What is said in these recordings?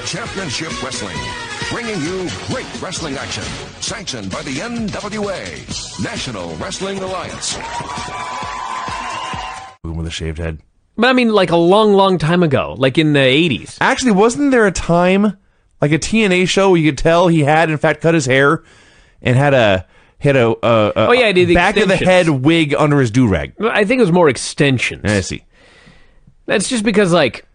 Championship Wrestling, bringing you great wrestling action, sanctioned by the NWA, National Wrestling Alliance. With a shaved head. But I mean, like a long, long time ago, like in the 80s. Actually, wasn't there a time, like a TNA show, where you could tell he had, in fact, cut his hair and had a back of the head wig under his do-rag? I think it was more extensions. I see. That's just because, like,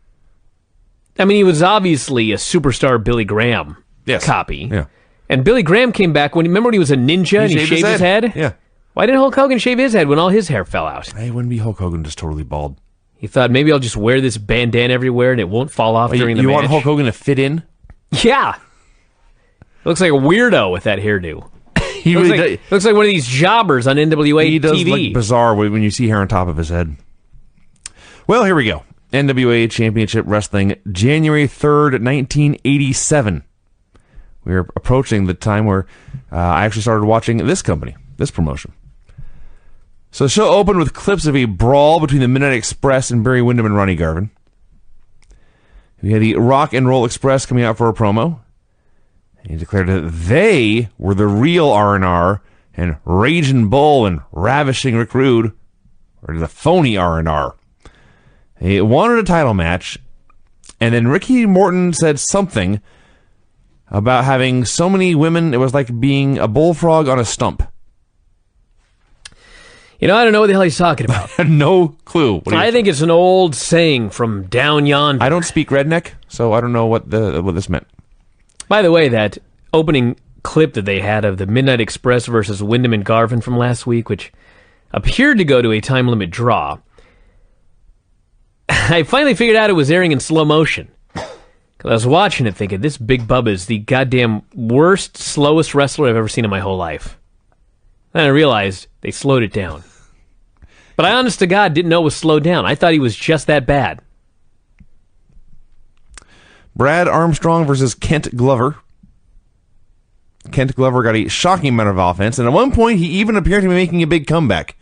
I mean, he was obviously a superstar Billy Graham copy. Yeah. And Billy Graham came back remember when he was a ninja and he shaved his head? Yeah. Why didn't Hulk Hogan shave his head when all his hair fell out? Hey, it wouldn't be Hulk Hogan just totally bald. He thought, maybe I'll just wear this bandana everywhere and it won't fall off during the match. You want Hulk Hogan to fit in? Yeah. Looks like a weirdo with that hairdo. He really looks like one of these jobbers on NWA TV. He does look bizarre when you see hair on top of his head. Well, here we go. NWA Championship Wrestling, January 3rd, 1987. We're approaching the time where I actually started watching this company, this promotion. So the show opened with clips of a brawl between the Midnight Express and Barry Windham and Ronnie Garvin. We had the Rock and Roll Express coming out for a promo. He declared that they were the real R&R, and Raging Bull and Ravishing Rick Rude were the phony R&R. He wanted a title match, and then Ricky Morton said something about having so many women, it was like being a bullfrog on a stump. You know, I don't know what the hell he's talking about. No clue. I think it's an old saying from down yonder. I don't speak redneck, so I don't know what this meant. By the way, that opening clip that they had of the Midnight Express versus Windham and Garvin from last week, which appeared to go to a time limit draw, I finally figured out it was airing in slow motion. Because I was watching it thinking, this Big Bubba is the goddamn worst, slowest wrestler I've ever seen in my whole life. Then I realized they slowed it down. But I honest to God didn't know it was slowed down. I thought he was just that bad. Brad Armstrong versus Kent Glover. Kent Glover got a shocking amount of offense, and at one point he even appeared to be making a big comeback.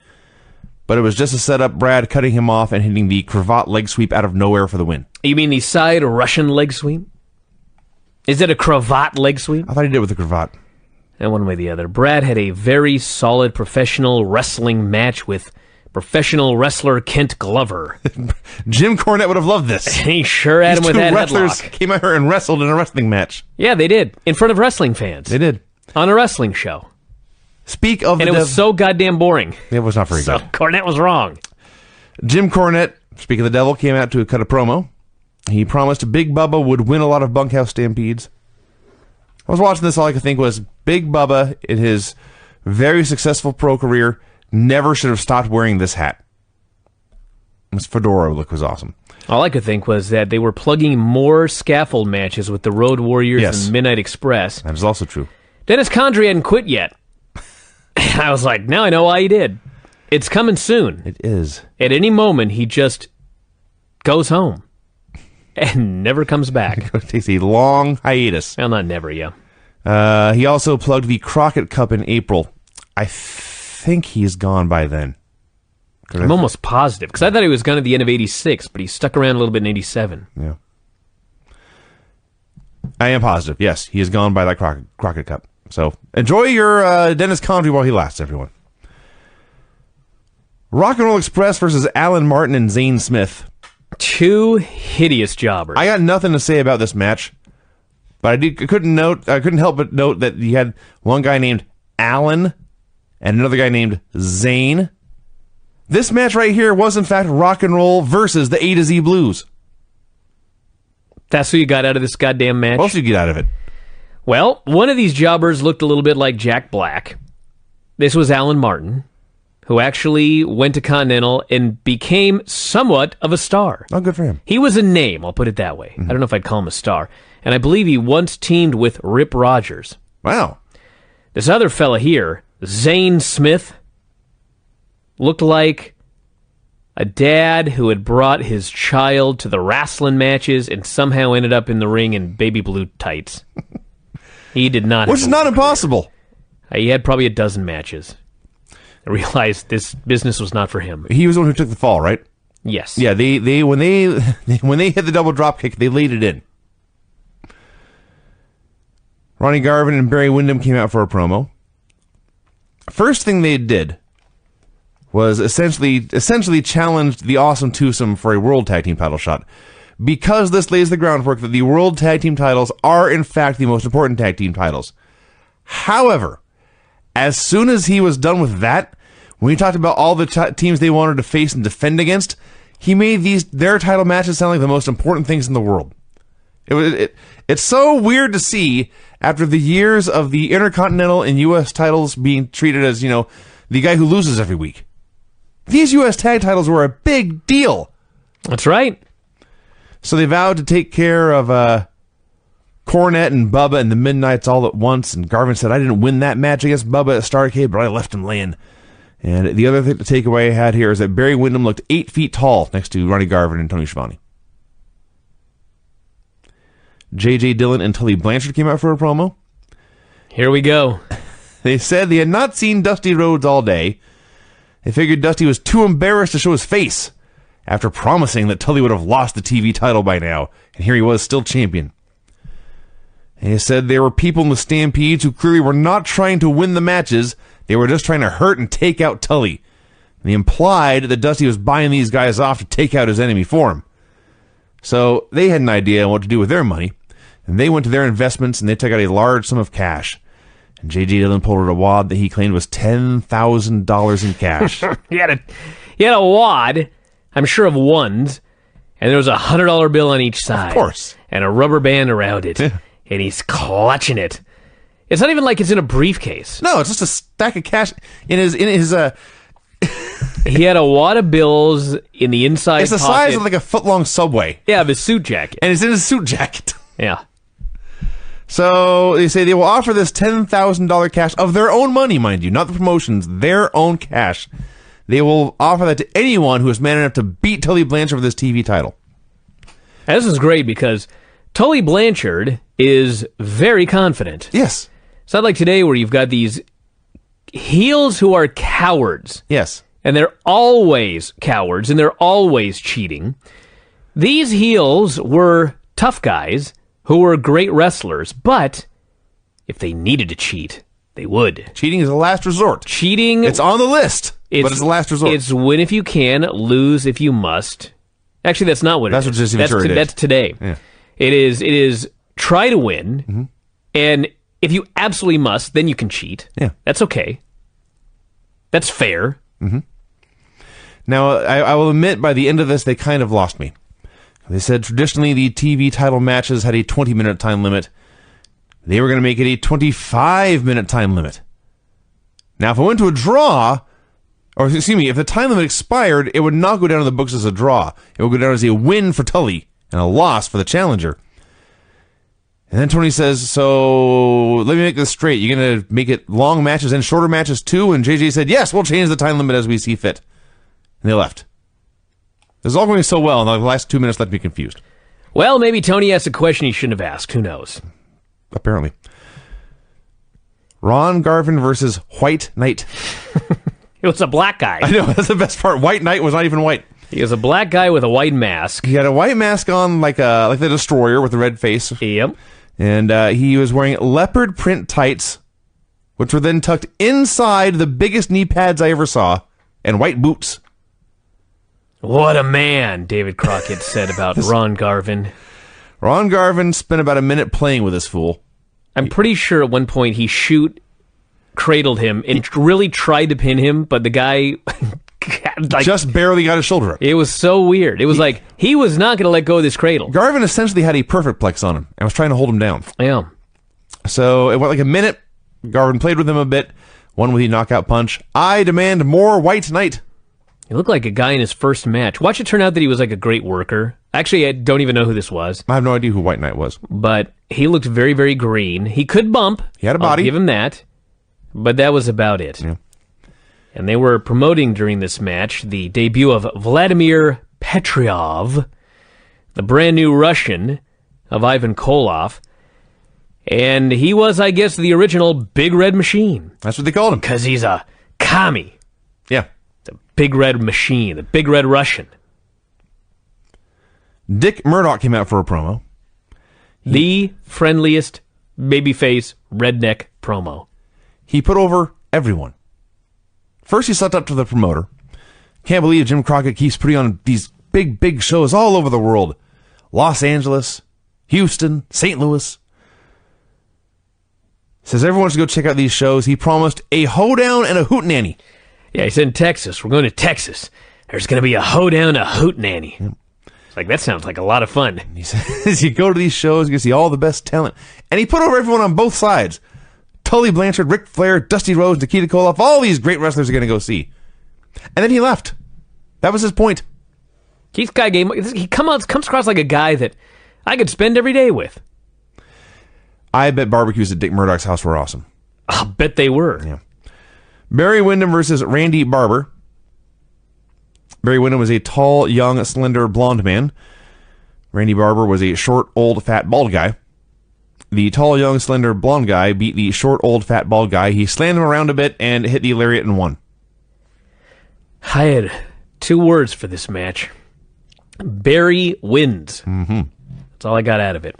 But it was just a setup, Brad cutting him off and hitting the cravat leg sweep out of nowhere for the win. You mean the side Russian leg sweep? Is it a cravat leg sweep? I thought he did it with the cravat. And one way or the other. Brad had a very solid professional wrestling match with professional wrestler Kent Glover. Jim Cornette would have loved this. He sure had him with that wrestlers headlock. Came out here and wrestled in a wrestling match. Yeah, they did. In front of wrestling fans. They did. On a wrestling show. Speak of and it was so goddamn boring. It was not very good. So Cornette was wrong. Jim Cornette, speak of the devil, came out to cut a promo. He promised Big Bubba would win a lot of bunkhouse stampedes. I was watching this, all I could think was Big Bubba, in his very successful pro career, never should have stopped wearing this hat. His fedora look was awesome. All I could think was that they were plugging more scaffold matches with the Road Warriors and Midnight Express. That is also true. Dennis Condrey hadn't quit yet. I was like, now I know why he did. It's coming soon. It is. At any moment, he just goes home and never comes back. It takes a long hiatus. Well, not never, yeah. He also plugged the Crockett Cup in April. I think he's gone by then. I'm almost positive, because I thought he was gone at the end of 86, but he stuck around a little bit in 87. Yeah. I am positive, yes. He is gone by that Crockett Cup. So, enjoy your Dennis Condrey while he lasts, everyone. Rock and Roll Express versus Alan Martin and Zane Smith. Two hideous jobbers. I got nothing to say about this match, but I couldn't help but note that you had one guy named Alan and another guy named Zane. This match right here was, in fact, Rock and Roll versus the A to Z Blues. That's what you got out of this goddamn match? What else did you get out of it? Well, one of these jobbers looked a little bit like Jack Black. This was Alan Martin, who actually went to Continental and became somewhat of a star. Oh, good for him. He was a name, I'll put it that way. Mm-hmm. I don't know if I'd call him a star. And I believe he once teamed with Rip Rogers. Wow. This other fella here, Zane Smith, looked like a dad who had brought his child to the wrestling matches and somehow ended up in the ring in baby blue tights. He did not. Which is not impossible. He had probably a dozen matches. I realized this business was not for him. He was the one who took the fall, right? Yes. Yeah, they when they hit the double drop kick, they laid it in. Ronnie Garvin and Barry Windham came out for a promo. First thing they did was essentially challenged the Awesome Twosome for a World Tag Team title shot. Because this lays the groundwork that the World Tag Team titles are, in fact, the most important tag team titles. However, as soon as he was done with that, when he talked about all the teams they wanted to face and defend against, he made their title matches sound like the most important things in the world. It's so weird to see, after the years of the Intercontinental and U.S. titles being treated as, the guy who loses every week. These U.S. tag titles were a big deal. That's right. So they vowed to take care of Cornette and Bubba and the Midnights all at once, and Garvin said, I didn't win that match against Bubba at Starrcade, but I left him laying. And the other thing to take away I had here is that Barry Windham looked 8 feet tall next to Ronnie Garvin and Tony Schiavone. J.J. Dillon and Tully Blanchard came out for a promo. Here we go. They said they had not seen Dusty Rhodes all day. They figured Dusty was too embarrassed to show his face after promising that Tully would have lost the TV title by now, and here he was, still champion. And he said there were people in the Stampedes who clearly were not trying to win the matches, they were just trying to hurt and take out Tully. And he implied that Dusty was buying these guys off to take out his enemy for him. So they had an idea on what to do with their money, and they went to their investments and they took out a large sum of cash. And J.J. Dillon pulled out a wad that he claimed was $10,000 in cash. He had a wad, I'm sure, of ones, and there was a $100 bill on each side. Of course. And a rubber band around it. Yeah. And he's clutching it. It's not even like it's in a briefcase. No, it's just a stack of cash in his He had a wad of bills in the inside It's the pocket. size of like a foot-long Subway. Yeah, of his suit jacket. And it's in his suit jacket. Yeah. So they say they will offer this $10,000 cash of their own money, mind you, not the promotions, their own cash. They will offer that to anyone who is man enough to beat Tully Blanchard for this TV title. And this is great because Tully Blanchard is very confident. Yes. It's not like today where you've got these heels who are cowards. Yes. And they're always cowards and they're always cheating. These heels were tough guys who were great wrestlers, but if they needed to cheat, they would. Cheating is a last resort. Cheating... It's on the list, but it's a last resort. It's win if you can, lose if you must. Actually, that's not what it is. That's what Jesse Ventura did. That's today. Yeah. It is try to win, and if you absolutely must, then you can cheat. Yeah. That's okay. That's fair. Mm-hmm. Now, I will admit, by the end of this, they kind of lost me. They said traditionally the TV title matches had a 20-minute time limit. They were going to make it a 25-minute time limit. Now, if I went to a draw, or excuse me, if the time limit expired, it would not go down in the books as a draw. It would go down as a win for Tully and a loss for the challenger. And then Tony says, so let me make this straight. You're going to make it long matches and shorter matches too? And JJ said, yes, we'll change the time limit as we see fit. And they left. This is all going so well, and the last 2 minutes left me confused. Well, maybe Tony asked a question he shouldn't have asked. Who knows? Apparently. Ron Garvin versus White Knight. It was a black guy. I know, that's the best part. White Knight was not even white. He was a black guy with a white mask. He had a white mask on like the Destroyer with a red face. Yep. And he was wearing leopard print tights, which were then tucked inside the biggest knee pads I ever saw, and white boots. What a man, David Crockett said about Ron Garvin. Ron Garvin spent about a minute playing with this fool. I'm pretty sure at one point he cradled him and really tried to pin him, but the guy just barely got his shoulder up. It was so weird. It was like he was not going to let go of this cradle. Garvin essentially had a perfect plex on him and was trying to hold him down. Yeah. So it went like a minute. Garvin played with him a bit. One with a knockout punch. I demand more White Knight. He looked like a guy in his first match. Watch it turn out that he was like a great worker. Actually, I don't even know who this was. I have no idea who White Knight was. But he looked very, very green. He could bump. He had a body. I'll give him that. But that was about it. Yeah. And they were promoting during this match the debut of Vladimir Petrov, the brand new Russian of Ivan Koloff. And he was, I guess, the original Big Red Machine. That's what they called him. Because he's a commie. Yeah. The Big Red Machine, the Big Red Russian. Dick Murdoch came out for a promo. The friendliest, babyface, redneck promo. He put over everyone. First, he stepped up to the promoter. Can't believe Jim Crockett keeps putting on these big shows all over the world. Los Angeles, Houston, St. Louis. Says everyone should go check out these shows. He promised a hoedown and a hootenanny. Yeah, he said in Texas. We're going to Texas. There's going to be a hoedown and a hootenanny. Yep. It's like, that sounds like a lot of fun. And he says you go to these shows, you see all the best talent. And he put over everyone on both sides. Tully Blanchard, Ric Flair, Dusty Rhodes, Nikita Koloff, all these great wrestlers are going to go see. And then he left. That was his point. Keith Guy he comes across like a guy that I could spend every day with. I bet barbecues at Dick Murdoch's house were awesome. I'll bet they were. Yeah. Barry Windham versus Randy Barber. Barry Windham was a tall, young, slender, blonde man. Randy Barber was a short, old, fat, bald guy. The tall, young, slender, blonde guy beat the short, old, fat, bald guy. He slammed him around a bit and hit the lariat and won. I had 2 words for this match. Barry wins. Mm-hmm. That's all I got out of it.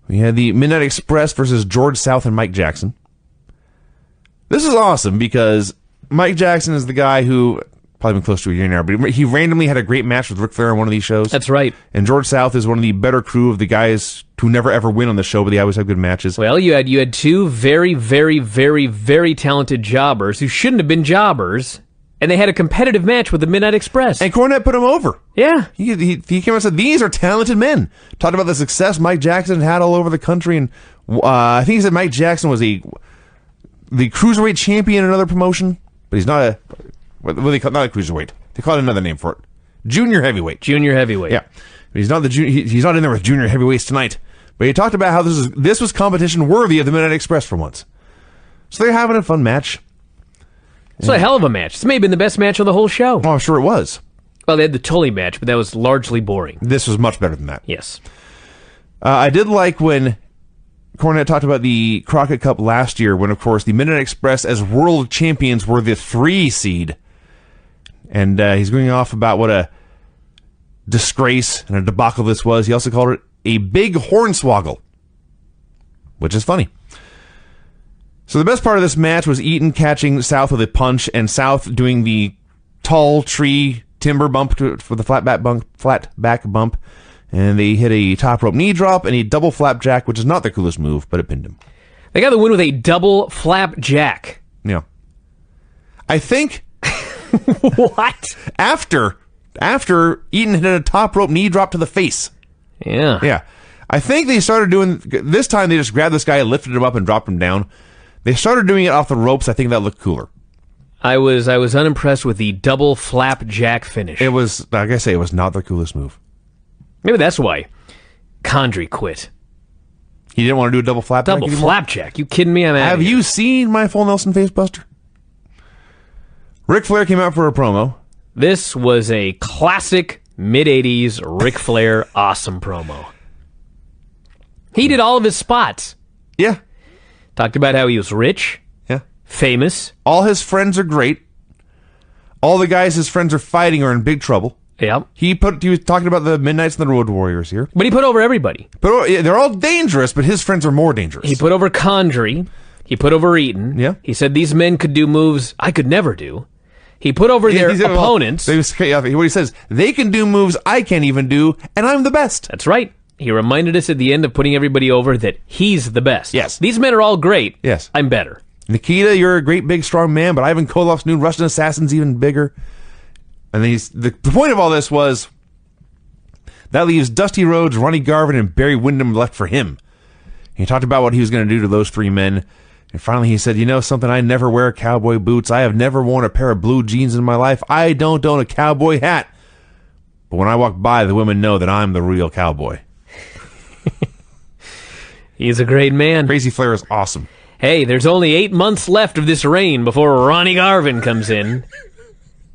We had the Midnight Express versus George South and Mike Jackson. This is awesome because Mike Jackson is the guy who, probably been close to a year now, but he randomly had a great match with Ric Flair on one of these shows. That's right. And George South is one of the better crew of the guys who never ever win on the show, but they always have good matches. Well, you had 2 very, very, very, very talented jobbers who shouldn't have been jobbers, and they had a competitive match with the Midnight Express. And Cornette put him over. Yeah. He came out and said, these are talented men. Talked about the success Mike Jackson had all over the country, and I think he said Mike Jackson was the cruiserweight champion in another promotion, but he's not a, what do they call it? Not a cruiserweight. They call it another name for it. Junior heavyweight. Junior heavyweight. Yeah. But he's not he's not in there with junior heavyweights tonight. But he talked about how this was competition worthy of the Midnight Express for once. So they're having a fun match. It's a hell of a match. This may have been the best match of the whole show. Oh, I'm sure it was. Well, they had the Tully match, but that was largely boring. This was much better than that. Yes. I did like when Cornette talked about the Crockett Cup last year, when, of course, the Midnight Express as world champions were the 3 seed. And he's going off about what a disgrace and a debacle this was. He also called it a big hornswoggle, which is funny. So the best part of this match was Eaton catching South with a punch and South doing the tall tree timber bump for the flat back bump. And they hit a top rope knee drop and a double flapjack, which is not the coolest move, but it pinned him. They got the win with a double flapjack. Yeah. I think... What? After Eaton hit a top rope knee drop to the face. Yeah. Yeah. I think they started doing... This time they just grabbed this guy, lifted him up, and dropped him down. They started doing it off the ropes. I think that looked cooler. I was unimpressed with the double flapjack finish. It was, like I say, it was not the coolest move. Maybe that's why Condrey quit. He didn't want to do a double flapjack Double anymore? flapjack? You kidding me? I'm out Have of here. you seen my full Nelson Facebuster? Ric Flair came out for a promo. This was a classic mid-'80s Ric Flair awesome promo. He did all of his spots. Yeah. Talked about how he was rich, Yeah. famous. All his friends are great. All the guys his friends are fighting are in big trouble. Yep. He was talking about the Midnights and the Road Warriors here. But he put over everybody. But they're all dangerous, but his friends are more dangerous. He put over Condrey. He put over Eaton. Yeah. He said these men could do moves I could never do. He put over their opponents. What he says, they can do moves I can't even do, and I'm the best. That's right. He reminded us at the end of putting everybody over that he's the best. Yes. These men are all great. Yes. I'm better. Nikita, you're a great, big, strong man, but Ivan Koloff's new Russian assassin's even bigger. And then the point of all this was that leaves Dusty Rhodes, Ronnie Garvin, and Barry Windham left for him. He talked about what he was going to do to those 3 men. And finally he said, you know something, I never wear cowboy boots. I have never worn a pair of blue jeans in my life. I don't own a cowboy hat. But when I walk by, the women know that I'm the real cowboy. He's a great man. Crazy Flair is awesome. Hey, there's only 8 months left of this reign before Ronnie Garvin comes in,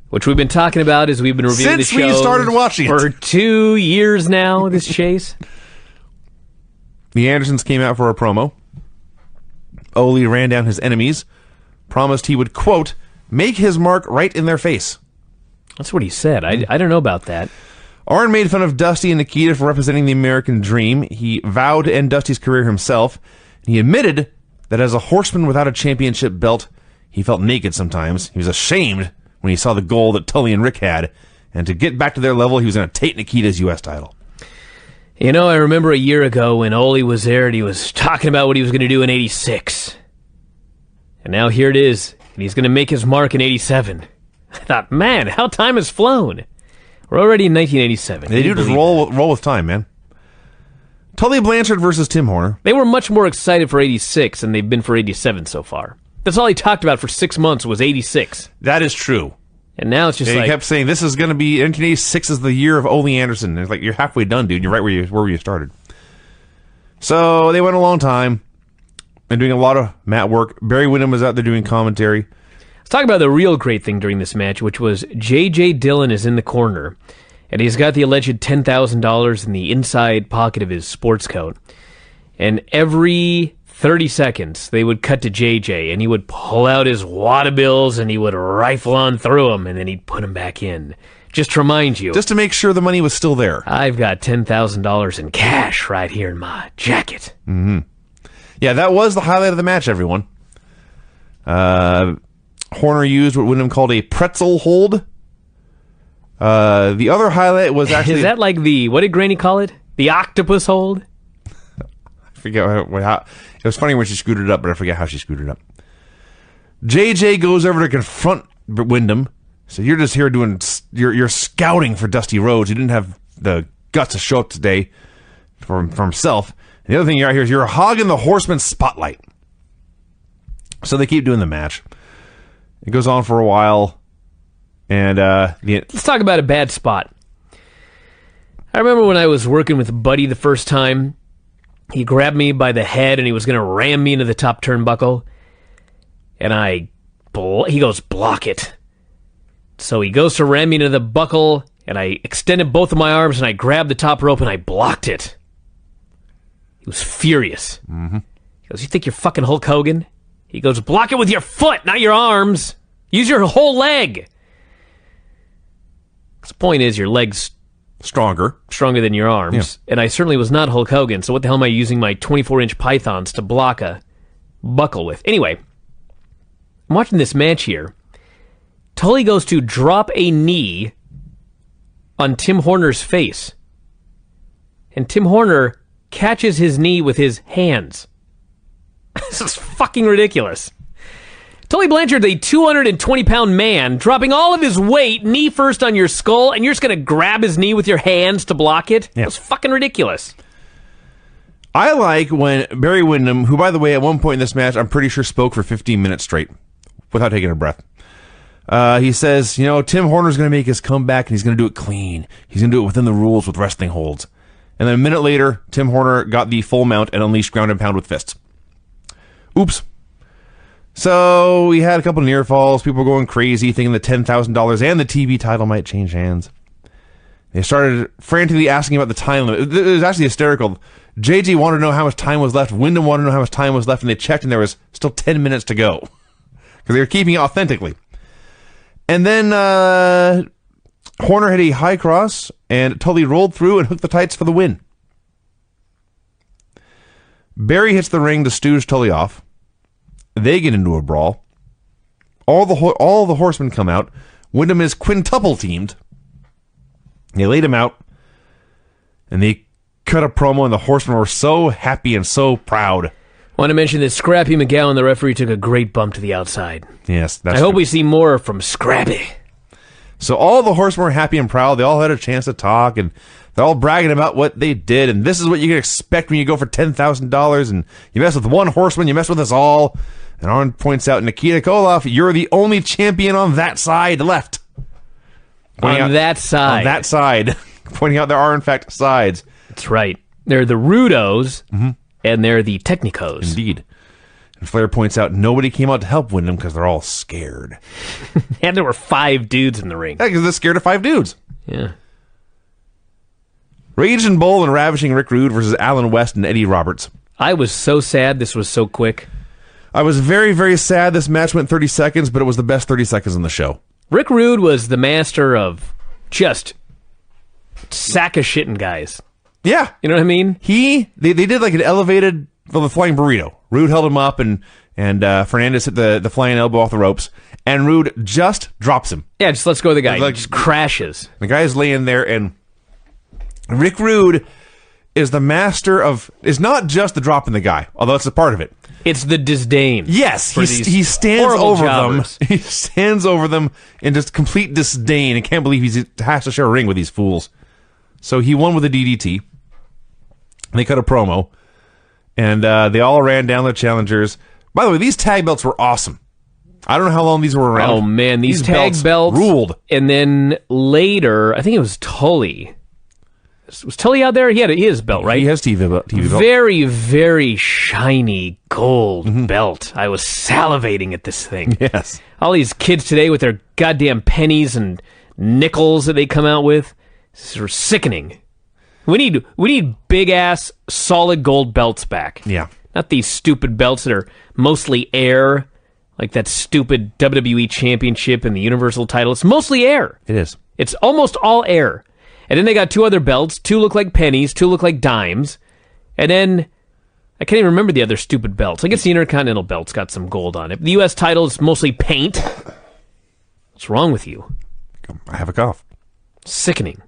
which we've been talking about as we've been reviewing the show. Since we started watching it. For 2 years now, this chase. The Andersons came out for a promo. Ole ran down his enemies, promised he would, quote, make his mark right in their face. That's what he said. I don't know about that. Arn made fun of Dusty and Nikita for representing the American dream. He vowed to end Dusty's career himself. He admitted that as a horseman without a championship belt, he felt naked sometimes. He was ashamed when he saw the goal that Tully and Rick had. And to get back to their level, he was going to take Nikita's U.S. title. You know, I remember a year ago when Ole was there and he was talking about what he was going to do in 86. And now here it is, and he's going to make his mark in 87. I thought, man, how time has flown. We're already in 1987. They do just roll with time, man. Tully Blanchard versus Tim Horner. They were much more excited for 86 than they've been for 87 so far. That's all he talked about for 6 months was 86. That is true. And now it's just he kept saying, this is going to be, 1986 is the year of Ole Anderson. And it's like, you're halfway done, dude. You're right where you started. So they went a long time and doing a lot of mat work. Barry Windham was out there doing commentary. Let's talk about the real great thing during this match, which was J.J. Dillon is in the corner, and he's got the alleged $10,000 in the inside pocket of his sports coat. And every 30 seconds, they would cut to JJ, and he would pull out his wad of bills, and he would rifle on through them, and then he'd put them back in. Just to remind you. Just to make sure the money was still there. I've got $10,000 in cash right here in my jacket. Mm-hmm. Yeah, that was the highlight of the match, everyone. Horner used what Windham called a pretzel hold. The other highlight was actually... Is that like what did Granny call it? The octopus hold? I forget how... It was funny when she screwed it up, but I forget how she screwed it up. JJ goes over to confront Windham. So you're just here doing... You're scouting for Dusty Rhodes. You didn't have the guts to show up today for himself. And the other thing you're out here is you're hogging the Horseman's spotlight. So they keep doing the match. It goes on for a while. And let's talk about a bad spot. I remember when I was working with Buddy the first time, he grabbed me by the head and he was going to ram me into the top turnbuckle. And he goes, block it. So he goes to ram me into the buckle, and I extended both of my arms and I grabbed the top rope and I blocked it. He was furious. Mm-hmm. He goes, you think you're fucking Hulk Hogan? He goes, block it with your foot, not your arms. Use your whole leg. The point is, your leg's stronger than your arms. Yeah. And I certainly was not Hulk Hogan, so what the hell am I using my 24-inch pythons to block a buckle with? Anyway, I'm watching this match here. Tully goes to drop a knee on Tim Horner's face. And Tim Horner catches his knee with his hands. This is fucking ridiculous. Tully Blanchard's a 220-pound man, dropping all of his weight, knee first on your skull, and you're just going to grab his knee with your hands to block it? Yeah. That's fucking ridiculous. I like when Barry Windham, who, by the way, at one point in this match, I'm pretty sure spoke for 15 minutes straight without taking a breath. He says, Tim Horner's going to make his comeback, and he's going to do it clean. He's going to do it within the rules with wrestling holds. And then a minute later, Tim Horner got the full mount and unleashed ground and pound with fists. Oops. So we had a couple near falls. People were going crazy, thinking the $10,000 and the TV title might change hands. They started frantically asking about the time limit. It was actually hysterical. JG wanted to know how much time was left. Windham wanted to know how much time was left, and they checked, and there was still 10 minutes to go. Because they were keeping it authentically. And then Horner had a high cross, and Tully rolled through and hooked the tights for the win. Barry hits the ring to stooge Tully off. They get into a brawl. All the horsemen come out. Windham is quintuple teamed. They laid him out, and they cut a promo, and the horsemen were so happy and so proud. I want to mention that Scrappy McGowan, the referee, took a great bump to the outside. Yes, that's I hope we see more from Scrappy. So all the horsemen were happy and proud. They all had a chance to talk, and they're all bragging about what they did, and this is what you can expect when you go for $10,000, and you mess with one horseman, you mess with us all. And Arn points out, Nikita Koloff, you're the only champion on that side left. On that side. Pointing out there are, in fact, sides. That's right. They're the Rudos, and they're the Technicos. Indeed. And Flair points out nobody came out to help Windham because they're all scared. And there were 5 dudes in the ring. Yeah, because they're scared of 5 dudes. Yeah. Raging Bull and Ravishing Rick Rude versus Alan West and Eddie Roberts. I was so sad this was so quick. I was very, very sad this match went 30 seconds, but it was the best 30 seconds in the show. Rick Rude was the master of just sack of shitting guys. Yeah. You know what I mean? They did like an elevated the flying burrito. Rude held him up, and Fernandez hit the flying elbow off the ropes, and Rude just drops him. Yeah, just let's go the guy. Like, He just crashes. The guy's laying there, and Rick Rude is the master of... is not just the dropping the guy, although it's a part of it. It's the disdain. Yes, for he stands horrible over jobbers. them. He stands over them in just complete disdain and can't believe he has to share a ring with these fools. So he won with a DDT. They cut a promo, and they all ran down their challengers. By the way, these tag belts were awesome. I don't know how long these were around. Oh, man, these tag belts ruled. And then later, I think it was Tully. Was Tully out there? He had his belt, right? He has TV belt. Very, very shiny gold belt. I was salivating at this thing. Yes. All these kids today with their goddamn pennies and nickels that they come out with. This is sickening. We need big-ass, solid gold belts back. Yeah. Not these stupid belts that are mostly air, like that stupid WWE Championship and the Universal title. It's mostly air. It is. It's almost all air. And then they got two other belts. Two look like pennies. Two look like dimes. And then, I can't even remember the other stupid belts. I guess the Intercontinental belt's got some gold on it. The U.S. title is mostly paint. What's wrong with you? I have a cough. Sickening.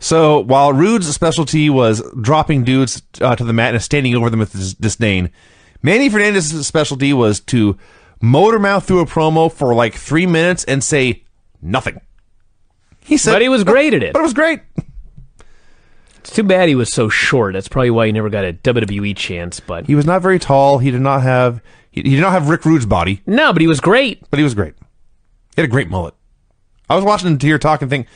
So, while Rude's specialty was dropping dudes to the mat and standing over them with disdain, Manny Fernandez's specialty was to motor mouth through a promo for like 3 minutes and say nothing. He said, but he was great at it. But it was great. It's too bad he was so short. That's probably why he never got a WWE chance. But he was not very tall. He did not have Rick Rude's body. No, but he was great. But he was great. He had a great mullet. I was watching him here talk and think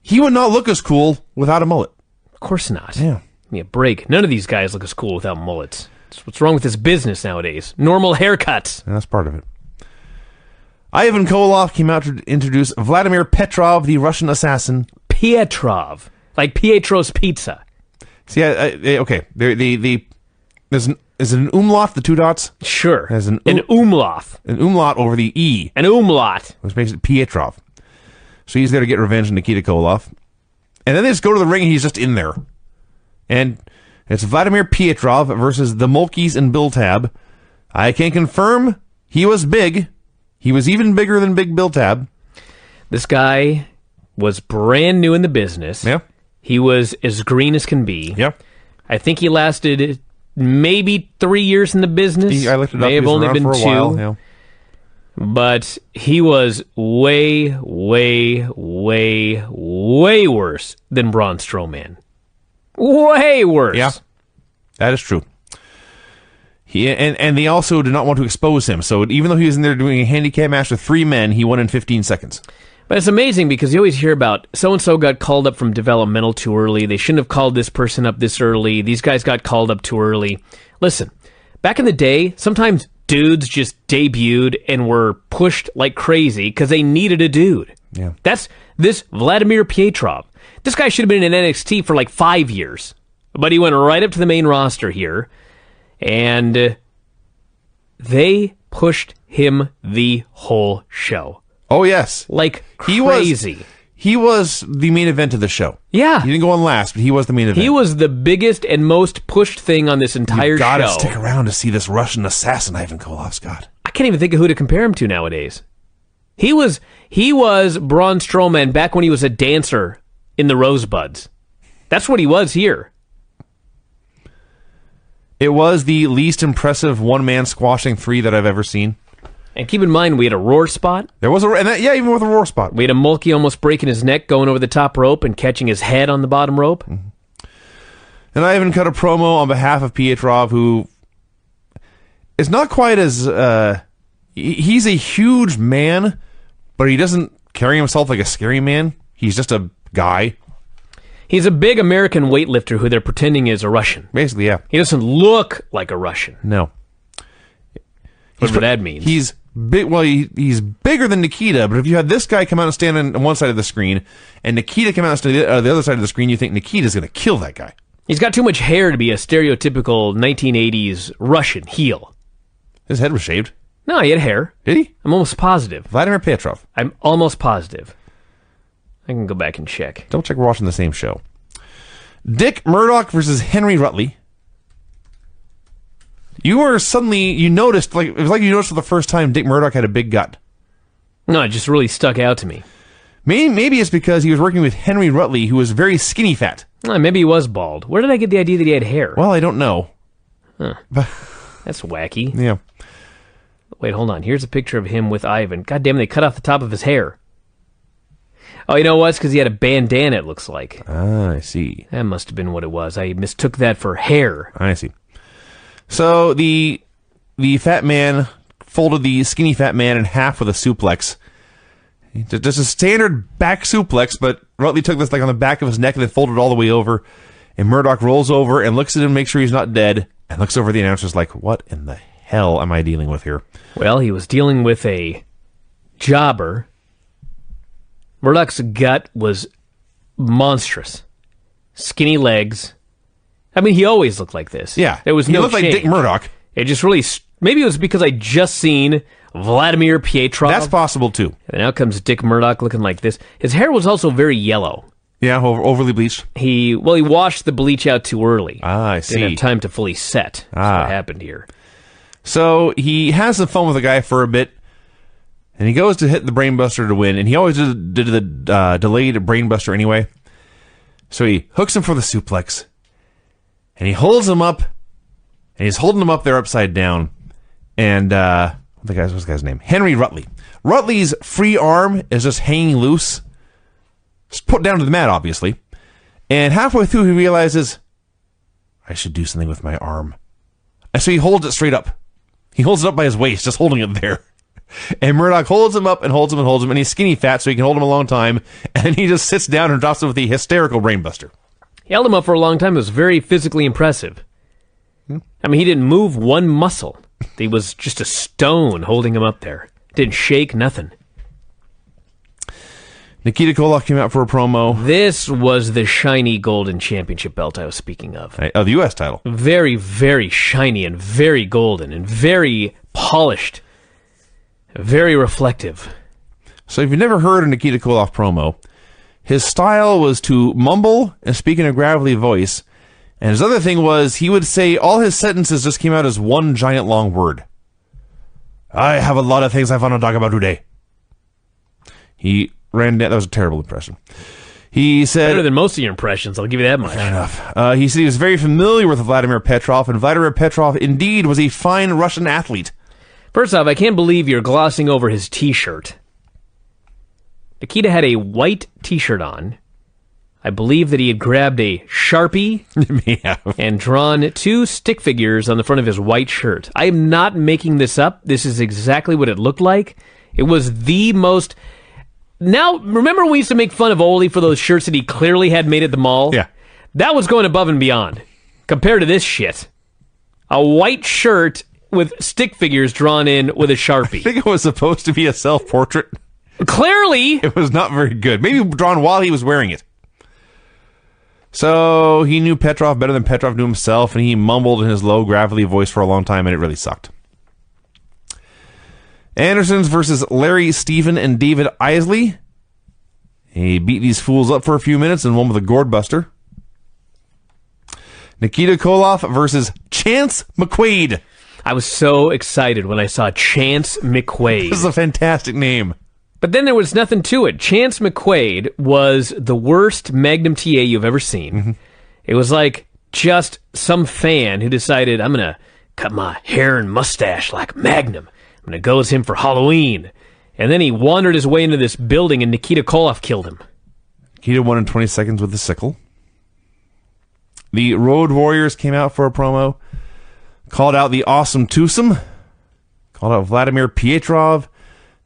he would not look as cool without a mullet. Of course not. Yeah. Give me a break. None of these guys look as cool without mullets. That's what's wrong with this business nowadays. Normal haircuts. And that's part of it. Ivan Koloff came out to introduce Vladimir Petrov, the Russian assassin. Pietrov. Like Pietro's Pizza. See, okay. There's an umlaut, the two dots? Sure. There's an umlaut. An umlaut over the E. An umlaut. Which makes it Pietrov. So he's there to get revenge on Nikita Koloff. And then they just go to the ring and he's just in there. And it's Vladimir Pietrov versus the Mulkeys and Bill Tab. I can confirm he was big. He was even bigger than Big Bill Tab. This guy was brand new in the business. Yeah. He was as green as can be. Yeah. I think he lasted maybe 3 years in the business. I looked it up. May have only been for a 2. while, yeah. But he was way, way, way, way worse than Braun Strowman. Way worse. Yeah, that is true. And they also did not want to expose him. So even though he was in there doing a handicap match with 3 men, he won in 15 seconds. But it's amazing because you always hear about so-and-so got called up from developmental too early. They shouldn't have called this person up this early. These guys got called up too early. Listen, back in the day, sometimes dudes just debuted and were pushed like crazy because they needed a dude. Yeah. That's this Vladimir Pietrov. This guy should have been in NXT for like 5 years. But he went right up to the main roster here. And they pushed him the whole show. Oh, yes. Like crazy. He was the main event of the show. Yeah. He didn't go on last, but he was the main event. He was the biggest and most pushed thing on this entire You've got show. to stick around to see this Russian assassin, Ivan Koloff, Scott. I can't even think of who to compare him to nowadays. He was Braun Strowman back when he was a dancer in the Rosebuds. That's what he was here. It was the least impressive one-man squashing 3 that I've ever seen. And keep in mind, we had a roar spot. There was even with a roar spot. We had a Mulkey almost breaking his neck, going over the top rope and catching his head on the bottom rope. Mm-hmm. And I even cut a promo on behalf of Pietrov, who is not quite as... he's a huge man, but he doesn't carry himself like a scary man. He's just a guy. He's a big American weightlifter who they're pretending is a Russian. Basically, yeah. He doesn't look like a Russian. No. Whatever that means. He's big. Well, he's bigger than Nikita, but if you had this guy come out and stand on one side of the screen, and Nikita come out and stand on the other side of the screen, you think Nikita's going to kill that guy. He's got too much hair to be a stereotypical 1980s Russian heel. His head was shaved. No, he had hair. Did he? I'm almost positive. Vladimir Petrov. I'm almost positive. I can go back and check. Double check we're watching the same show. Dick Murdoch versus Henry Rutley. You noticed, it was like you noticed for the first time Dick Murdoch had a big gut. No, it just really stuck out to me. Maybe it's because he was working with Henry Rutley, who was very skinny fat. Maybe he was bald. Where did I get the idea that he had hair? Well, I don't know. Huh. That's wacky. Yeah. Wait, hold on. Here's a picture of him with Ivan. God damn, they cut off the top of his hair. Oh, you know what? It's because he had a bandana, it looks like. Ah, I see. That must have been what it was. I mistook that for hair. I see. So the fat man folded the skinny fat man in half with a suplex. Just a standard back suplex, but Rutley took this on the back of his neck and then folded it all the way over. And Murdoch rolls over and looks at him, make sure he's not dead, and looks over at the announcers like, what in the hell am I dealing with here? Well, he was dealing with a jobber. Murdoch's gut was monstrous. Skinny legs. I mean, he always looked like this. Yeah. There was he no looked like change. Dick Murdoch. It just really... Maybe it was because I just seen Vladimir Pietrov. That's possible, too. And now comes Dick Murdoch looking like this. His hair was also very yellow. Yeah, overly bleached. He washed the bleach out too early. Ah, I see. Didn't have time to fully set. That's what happened here. So he has some fun with the guy for a bit, and he goes to hit the Brainbuster to win, and he always did the delayed Brainbuster anyway. So he hooks him for the suplex, and he holds him up, and he's holding him up there upside down. And what's the guy's name? Henry Rutley. Rutley's free arm is just hanging loose. It's put down to the mat, obviously. And halfway through, he realizes, I should do something with my arm. And so he holds it straight up. He holds it up by his waist, just holding it there. And Murdoch holds him up and holds him and holds him, and he's skinny fat, so he can hold him a long time. And he just sits down and drops him with the hysterical Brainbuster. He held him up for a long time. It was very physically impressive. I mean, he didn't move one muscle. He was just a stone holding him up there. Didn't shake, nothing. Nikita Koloff came out for a promo. This was the shiny golden championship belt I was speaking of. The U.S. title. Very, very shiny and very golden and very polished. Very reflective. So if you've never heard a Nikita Koloff promo, his style was to mumble and speak in a gravelly voice. And his other thing was he would say all his sentences just came out as one giant long word. I have a lot of things I want to talk about today. He ran down. That was a terrible impression. He said... Better than most of your impressions, I'll give you that much. Fair enough. He said he was very familiar with Vladimir Petrov, and Vladimir Petrov indeed was a fine Russian athlete. First off, I can't believe you're glossing over his T-shirt. Nikita had a white T-shirt on. I believe that he had grabbed a Sharpie and drawn 2 stick figures on the front of his white shirt. I am not making this up. This is exactly what it looked like. It was the most... Now, remember we used to make fun of Ole for those shirts that he clearly had made at the mall? Yeah. That was going above and beyond compared to this shit. A white shirt with stick figures drawn in with a Sharpie. I think it was supposed to be a self-portrait. Clearly! It was not very good. Maybe drawn while he was wearing it. So he knew Petrov better than Petrov knew himself, and he mumbled in his low, gravelly voice for a long time, and it really sucked. Andersons versus Larry, Steven, and David Isley. He beat these fools up for a few minutes and won with a gourd buster. Nikita Koloff versus Chance McQuaid. I was so excited when I saw Chance McQuaid. This is a fantastic name. But then there was nothing to it. Chance McQuaid was the worst Magnum TA you've ever seen. Mm-hmm. It was like just some fan who decided, I'm going to cut my hair and mustache like Magnum. I'm going to go as him for Halloween. And then he wandered his way into this building and Nikita Koloff killed him. Nikita won in 20 seconds with the sickle. The Road Warriors came out for a promo. Called out the Awesome Twosome. Called out Vladimir Pietrov.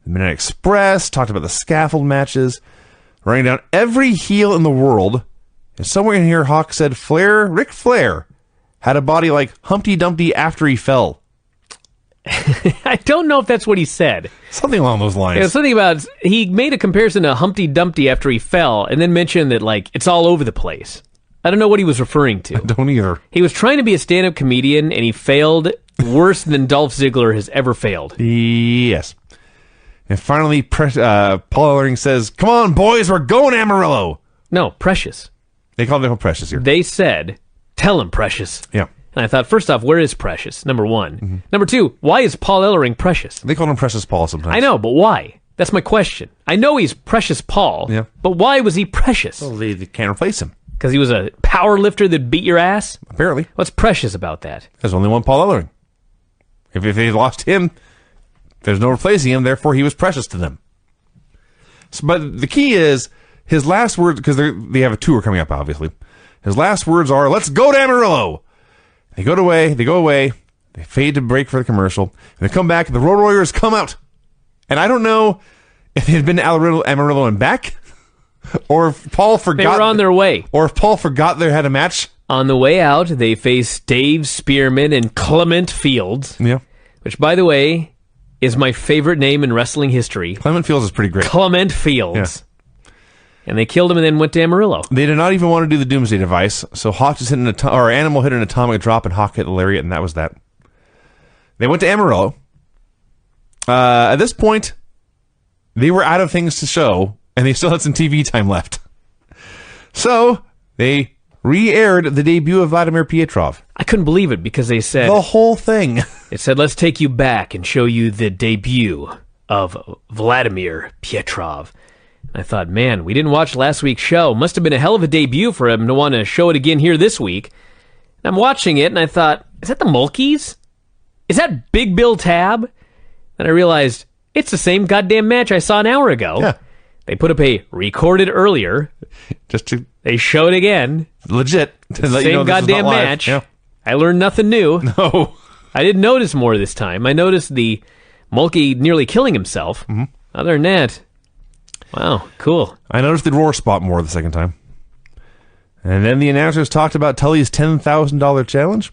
The Midnight Express, talked about the scaffold matches, running down every heel in the world. And somewhere in here, Hawk said Ric Flair, had a body like Humpty Dumpty after he fell. I don't know if that's what he said. Something along those lines. Yeah, something about, he made a comparison to Humpty Dumpty after he fell, and then mentioned that, like, it's all over the place. I don't know what he was referring to. I don't either. He was trying to be a stand-up comedian, and he failed worse than Dolph Ziggler has ever failed. Yes. And finally, Paul Ellering says, "Come on, boys, we're going Amarillo." No, Precious. They called him Precious here. They said, "Tell him, Precious." Yeah. And I thought, first off, where is Precious? Number one. Number two, why is Paul Ellering Precious? They called him Precious Paul sometimes. I know, but why? That's my question. I know he's Precious Paul, Yeah. but why was he precious? Well, they can't replace him, Because he was a power lifter that beat your ass? apparently. What's precious about that? There's only one Paul Ellering. If they lost him, there's no replacing him, therefore he was precious to them. So, but the key is, his last words, because they have a tour coming up, obviously. His last words are, "Let's go to Amarillo." They go away, they fade to break for the commercial, and they come back, and the Road Warriors come out. And I don't know if they had been to Amarillo and back, or if Paul forgot. They were on their way. Or if Paul forgot they had a match. On the way out, they faced Dave Spearman and Clement Fields, Yeah. which, by the way, is my favorite name in wrestling history. Clement Fields is pretty great. Clement Fields. And they killed him and then went to Amarillo. They did not even want to do the Doomsday Device, so Hawk just hit Animal hit an atomic drop, and Hawk hit the lariat, and that was that. They went to Amarillo. At this point, they were out of things to show, and they still had some TV time left. So, they re-aired the debut of Vladimir Pietrov. I couldn't believe it because they said, The whole thing. it said, let's take you back and show you the debut of Vladimir Pietrov. And I thought, man, we didn't watch last week's show. Must have been a hell of a debut for him to want to show it again here this week. And I'm watching it, and I thought, is that the Mulkeys? Is that Big Bill Tab? And I realized, it's the same goddamn match I saw an hour ago. Yeah. They put up a recorded earlier. Just to They showed again. legit. To let Same you know this is goddamn not live. match. Yeah. I learned nothing new. No. I didn't notice more this time. I noticed the Mulkey nearly killing himself. Mm-hmm. Other than that, wow, cool. I noticed the roar spot more the second time. And then the announcers talked about Tully's $10,000 challenge.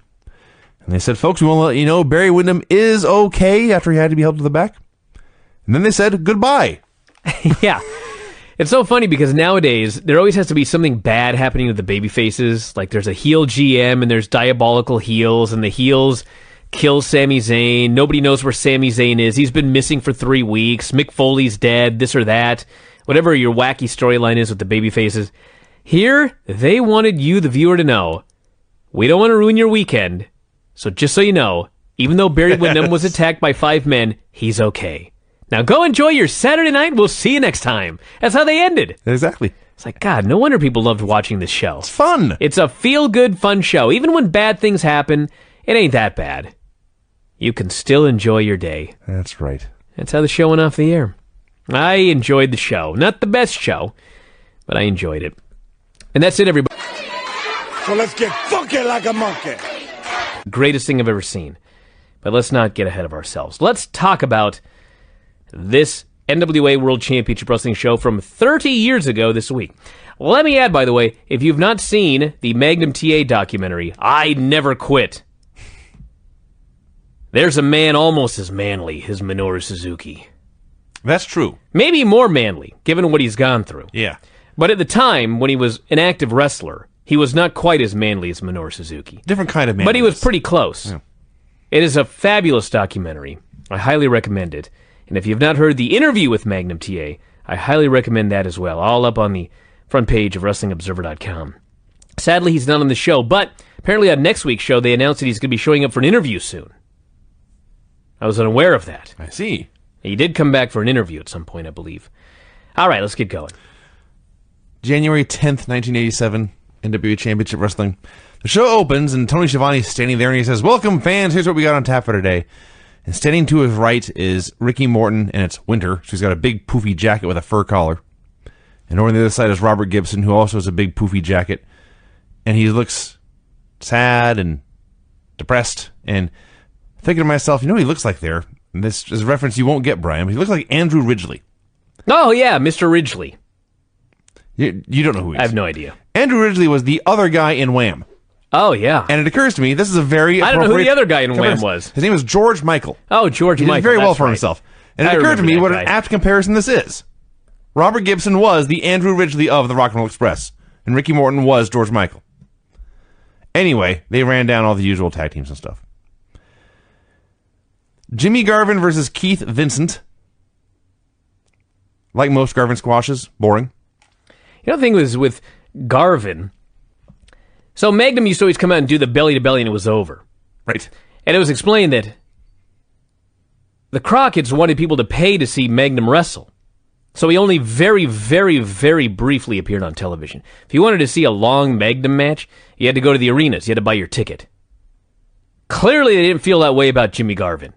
And they said, folks, we want to let you know Barry Windham is okay after he had to be held to the back. And then they said goodbye. Yeah. It's so funny because nowadays there always has to be something bad happening to the baby faces. Like there's a heel GM and there's diabolical heels and the heels kill Sami Zayn. Nobody knows where Sami Zayn is. He's been missing for 3 weeks. Mick Foley's dead, this or that. Whatever your wacky storyline is with the baby faces. Here, they wanted you, the viewer, to know, we don't want to ruin your weekend. So just so you know, even though Barry Windham was attacked by 5 men, he's okay. Now go enjoy your Saturday night. We'll see you next time. That's how they ended. Exactly. It's like, God, no wonder people loved watching this show. It's fun. It's a feel-good, fun show. Even when bad things happen, it ain't that bad. You can still enjoy your day. That's right. That's how the show went off the air. I enjoyed the show. Not the best show, but I enjoyed it. And that's it, everybody. So let's get funky like a monkey. Greatest thing I've ever seen. But let's not get ahead of ourselves. Let's talk about this NWA World Championship Wrestling show from 30 years ago this week. Let me add, by the way, if you've not seen the Magnum TA documentary, I Never Quit, there's a man almost as manly as Minoru Suzuki. That's true. Maybe more manly, given what he's gone through. Yeah. But at the time, when he was an active wrestler, he was not quite as manly as Minoru Suzuki. Different kind of man. But he was pretty close. Yeah. It is a fabulous documentary. I highly recommend it. And if you've not heard the interview with Magnum TA, I highly recommend that as well. All up on the front page of WrestlingObserver.com. Sadly, he's not on the show, but apparently on next week's show, they announced that he's going to be showing up for an interview soon. I was unaware of that. I see. He did come back for an interview at some point, I believe. All right, let's get going. January 10th, 1987, NWA Championship Wrestling. The show opens, and Tony Schiavone's standing there, and he says, welcome, fans. Here's what we got on tap for today. And standing to his right is Ricky Morton, and it's winter. She's got a big poofy jacket with a fur collar. And over on the other side is Robert Gibson, who also has a big poofy jacket. And he looks sad and depressed. And thinking to myself, you know what he looks like there? And this is a reference you won't get, Brian. But he looks like Andrew Ridgely. Oh, yeah, Mr. Ridgely. You don't know who he is. I have no idea. Andrew Ridgely was the other guy in Wham. Oh, yeah. And it occurs to me, this is a very I don't know who appropriate the other guy in Wham comparison. was. His name was George Michael. Oh, George He did Michael. very well that's for right. himself. And I it occurred to me remember what that an guy. apt comparison this is. Robert Gibson was the Andrew Ridgely of the Rock and Roll Express, and Ricky Morton was George Michael. Anyway, they ran down all the usual tag teams and stuff. Jimmy Garvin versus Keith Vincent. Like most Garvin squashes, boring. You know, the thing was with Garvin, so Magnum used to always come out and do the belly-to-belly, and it was over. Right. And it was explained that the Crockett's wanted people to pay to see Magnum wrestle. So he only very, very, very briefly appeared on television. If you wanted to see a long Magnum match, you had to go to the arenas. You had to buy your ticket. Clearly, they didn't feel that way about Jimmy Garvin.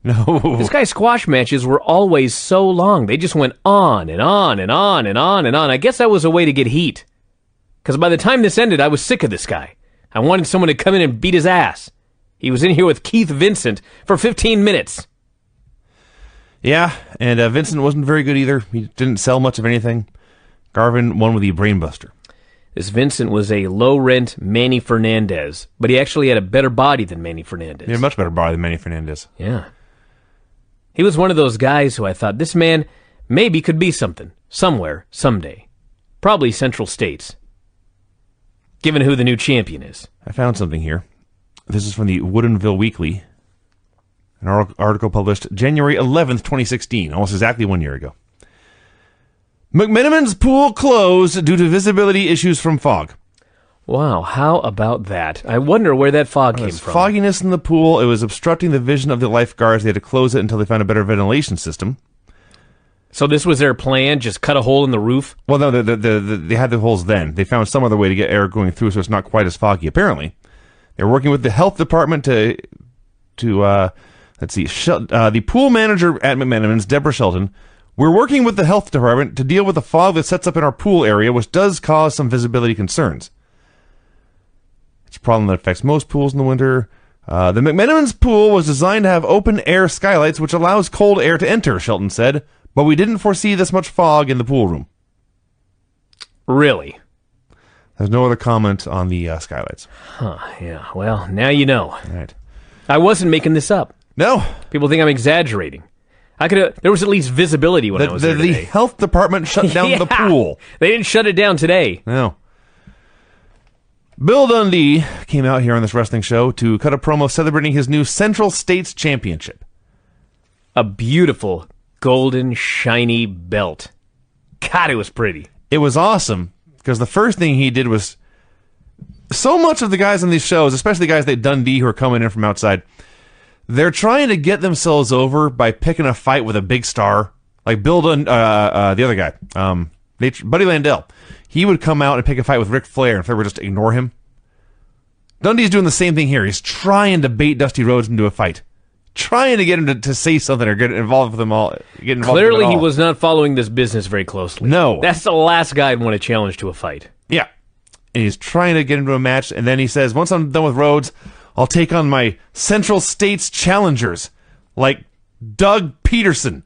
No. This guy's squash matches were always so long. They just went on and on and on and on and on. I guess that was a way to get heat. Because by the time this ended, I was sick of this guy. I wanted someone to come in and beat his ass. He was in here with Keith Vincent for 15 minutes. Yeah, and Vincent wasn't very good either. He didn't sell much of anything. Garvin won with the brainbuster. This Vincent was a low-rent Manny Fernandez, but he actually had a better body than Manny Fernandez. He had a much better body than Manny Fernandez. Yeah. He was one of those guys who I thought, this man maybe could be something, somewhere, someday. Probably Central States. Given who the new champion is. I found something here. This is from the Woodinville Weekly. An article published January 11th, 2016, almost exactly 1 year ago. McMenamin's pool closed due to visibility issues from fog. Wow, how about that? I wonder where that fog came from. Fogginess in the pool. It was obstructing the vision of the lifeguards. They had to close it until they found a better ventilation system. So this was their plan? Just cut a hole in the roof? Well, no, they had the holes then. They found some other way to get air going through so it's not quite as foggy, apparently. They were working with the health department to let's see, the pool manager at McMenamin's, Deborah Shelton. We're working with the health department to deal with the fog that sets up in our pool area, which does cause some visibility concerns. It's a problem that affects most pools in the winter. The McMenamin's pool was designed to have open-air skylights, which allows cold air to enter, Shelton said, but we didn't foresee this much fog in the pool room. Really? There's no other comment on the skylights. Huh, yeah. Well, now you know. All right. I wasn't making this up. No. People think I'm exaggerating. There was at least visibility when I was there today. The health department shut down the pool. They didn't shut it down today. No. Bill Dundee came out here on this wrestling show to cut a promo celebrating his new Central States Championship. A beautiful, golden, shiny belt. God, it was pretty. It was awesome, because the first thing he did was... So much of the guys on these shows, especially the guys like Dundee who are coming in from outside, they're trying to get themselves over by picking a fight with a big star. Like Bill Dundee, the other guy, Buddy Landell. He would come out and pick a fight with Ric Flair, and Flair would just ignore him. Dundee's doing the same thing here. He's trying to bait Dusty Rhodes into a fight. Trying to get him to say something or get involved with them all. Clearly he was not following this business very closely. No. That's the last guy I'd want to challenge to a fight. Yeah. And he's trying to get into a match, and then he says, once I'm done with Rhodes, I'll take on my Central States challengers, like Doug Peterson.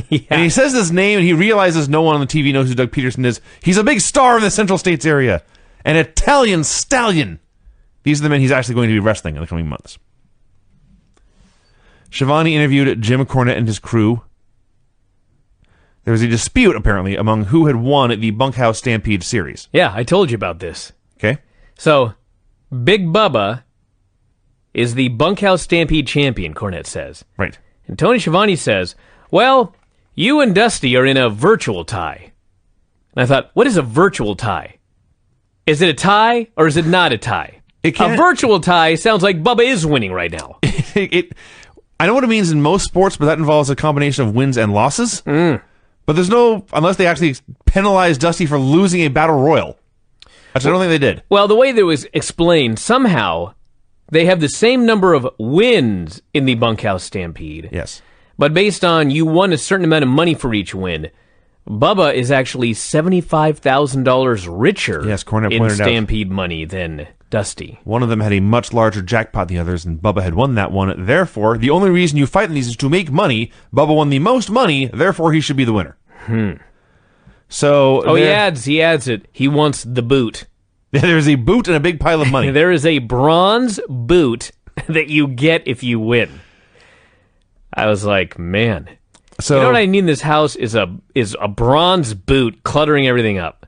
Yeah. And he says his name, and he realizes no one on the TV knows who Doug Peterson is. He's a big star in the Central States area. An Italian stallion. These are the men he's actually going to be wrestling in the coming months. Schiavone interviewed Jim Cornette and his crew. There was a dispute, apparently, among who had won the Bunkhouse Stampede series. Yeah, I told you about this. Okay. So, Big Bubba is the Bunkhouse Stampede champion, Cornette says. Right. And Tony Schiavone says, well, you and Dusty are in a virtual tie. And I thought, what is a virtual tie? Is it a tie or is it not a tie? A virtual tie sounds like Bubba is winning right now. I know what it means in most sports, but that involves a combination of wins and losses. But there's no, unless they actually penalize Dusty for losing a battle royal. Actually, I don't think they did. Well, the way that it was explained, somehow they have the same number of wins in the Bunkhouse Stampede. Yes. But based on you won a certain amount of money for each win, Bubba is actually $75,000 richer in Stampede money than Dusty. One of them had a much larger jackpot than the others, and Bubba had won that one. Therefore, the only reason you fight in these is to make money. Bubba won the most money, therefore he should be the winner. So he adds it. He wants the boot. There's a boot and a big pile of money. There is a bronze boot that you get if you win. I was like, man. So, you know what I need in this house is a bronze boot cluttering everything up.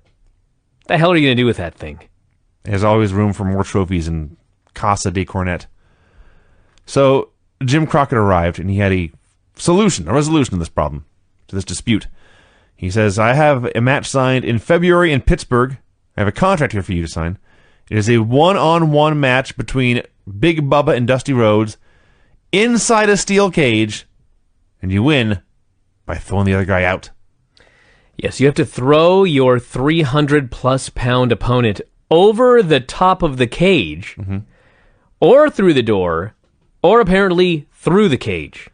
What the hell are you going to do with that thing? There's always room for more trophies in Casa de Cornette. So Jim Crockett arrived, and he had a resolution to this problem, to this dispute. He says, I have a match signed in February in Pittsburgh. I have a contract here for you to sign. It is a one-on-one match between Big Bubba and Dusty Rhodes inside a steel cage, and you win by throwing the other guy out. Yes, you have to throw your 300-plus pound opponent over the top of the cage, or through the door, or apparently through the cage.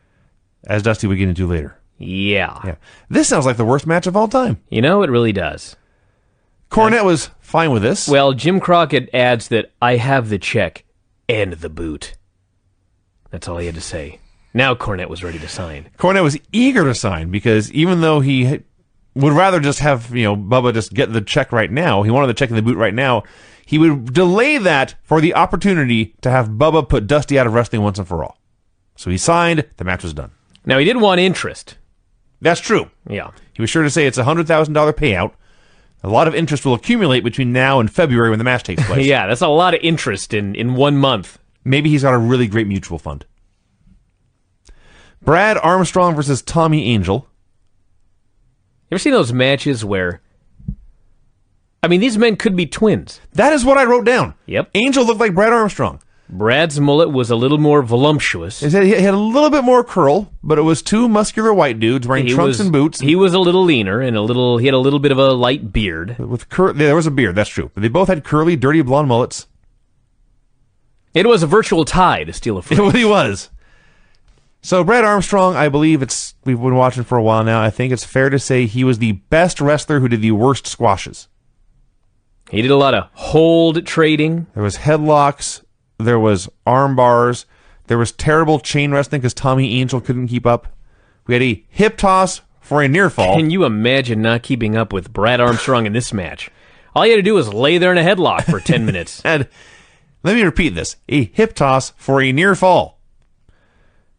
As Dusty would get into later. Yeah. This sounds like the worst match of all time. You know, it really does. Cornette was fine with this. Well, Jim Crockett adds that I have the check and the boot. That's all he had to say. Now Cornette was ready to sign. Cornette was eager to sign because even though he would rather just have, Bubba just get the check right now, he wanted the check and the boot right now, he would delay that for the opportunity to have Bubba put Dusty out of wrestling once and for all. So he signed, the match was done. Now, he did want interest. That's true. Yeah. He was sure to say it's a $100,000 payout. A lot of interest will accumulate between now and February when the match takes place. Yeah, that's a lot of interest in 1 month. Maybe he's got a really great mutual fund. Brad Armstrong versus Tommy Angel. You ever seen those matches where... I mean, these men could be twins. That is what I wrote down. Yep. Angel looked like Brad Armstrong. Brad's mullet was a little more voluptuous. He had a little bit more curl, but it was two muscular white dudes wearing trunks and boots. He was a little leaner and he had a little bit of a light beard. There was a beard, that's true. But they both had curly, dirty blonde mullets. It was a virtual tie to steal a It phrase. really was. So Brad Armstrong, I believe we've been watching for a while now. I think it's fair to say he was the best wrestler who did the worst squashes. He did a lot of hold trading. There was headlocks. There was arm bars. There was terrible chain wrestling because Tommy Angel couldn't keep up. We had a hip toss for a near fall. Can you imagine not keeping up with Brad Armstrong in this match? All you had to do was lay there in a headlock for 10 minutes. And let me repeat this. A hip toss for a near fall.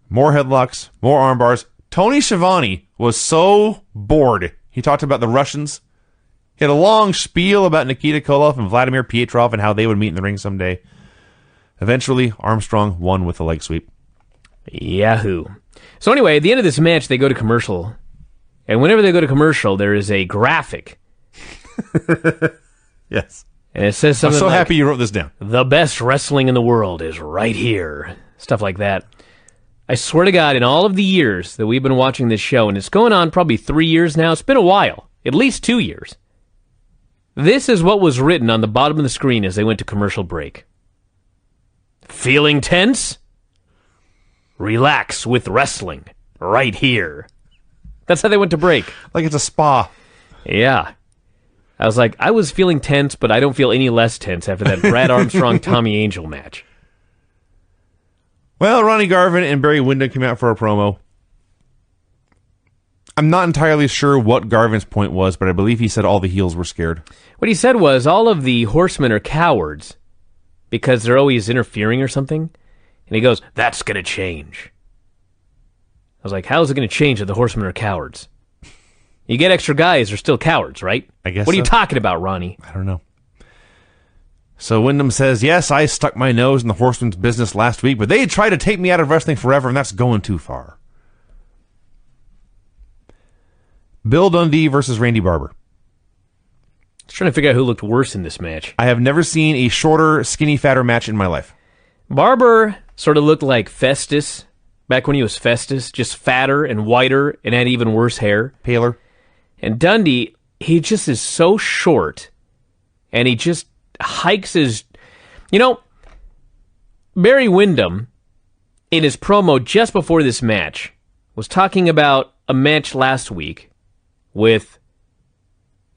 More headlocks, more arm bars. Tony Schiavone was so bored. He talked about the Russians. He had a long spiel about Nikita Koloff and Vladimir Pietrov and how they would meet in the ring someday. Eventually, Armstrong won with a leg sweep. Yahoo. So anyway, at the end of this match, they go to commercial. And whenever they go to commercial, there is a graphic. Yes. And it says something I'm so like, happy you wrote this down. the best wrestling in the world is right here. Stuff like that. I swear to God, in all of the years that we've been watching this show, and it's going on probably 3 years now, it's been a while, at least 2 years. This is what was written on the bottom of the screen as they went to commercial break. Feeling tense? Relax with wrestling right here. That's how they went to break. Like it's a spa. Yeah. I was like, I was feeling tense, but I don't feel any less tense after that Brad Armstrong-Tommy Angel match. Well, Ronnie Garvin and Barry Windham came out for a promo. I'm not entirely sure what Garvin's point was, but I believe he said all the heels were scared. What he said was, all of the horsemen are cowards because they're always interfering or something. And he goes, that's going to change. I was like, how is it going to change if the horsemen are cowards? You get extra guys, they're still cowards, right? I guess What are you so. talking about, Ronnie? I don't know. So Wyndham says, yes, I stuck my nose in the Horsemen's business last week, but they tried to take me out of wrestling forever, and that's going too far. Bill Dundee versus Randy Barber. I was trying to figure out who looked worse in this match. I have never seen a shorter, skinny, fatter match in my life. Barber sort of looked like Festus, back when he was Festus, just fatter and whiter and had even worse hair. Paler. And Dundee, he just is so short, and he just hikes his... You know, Barry Windham, in his promo just before this match, was talking about a match last week with...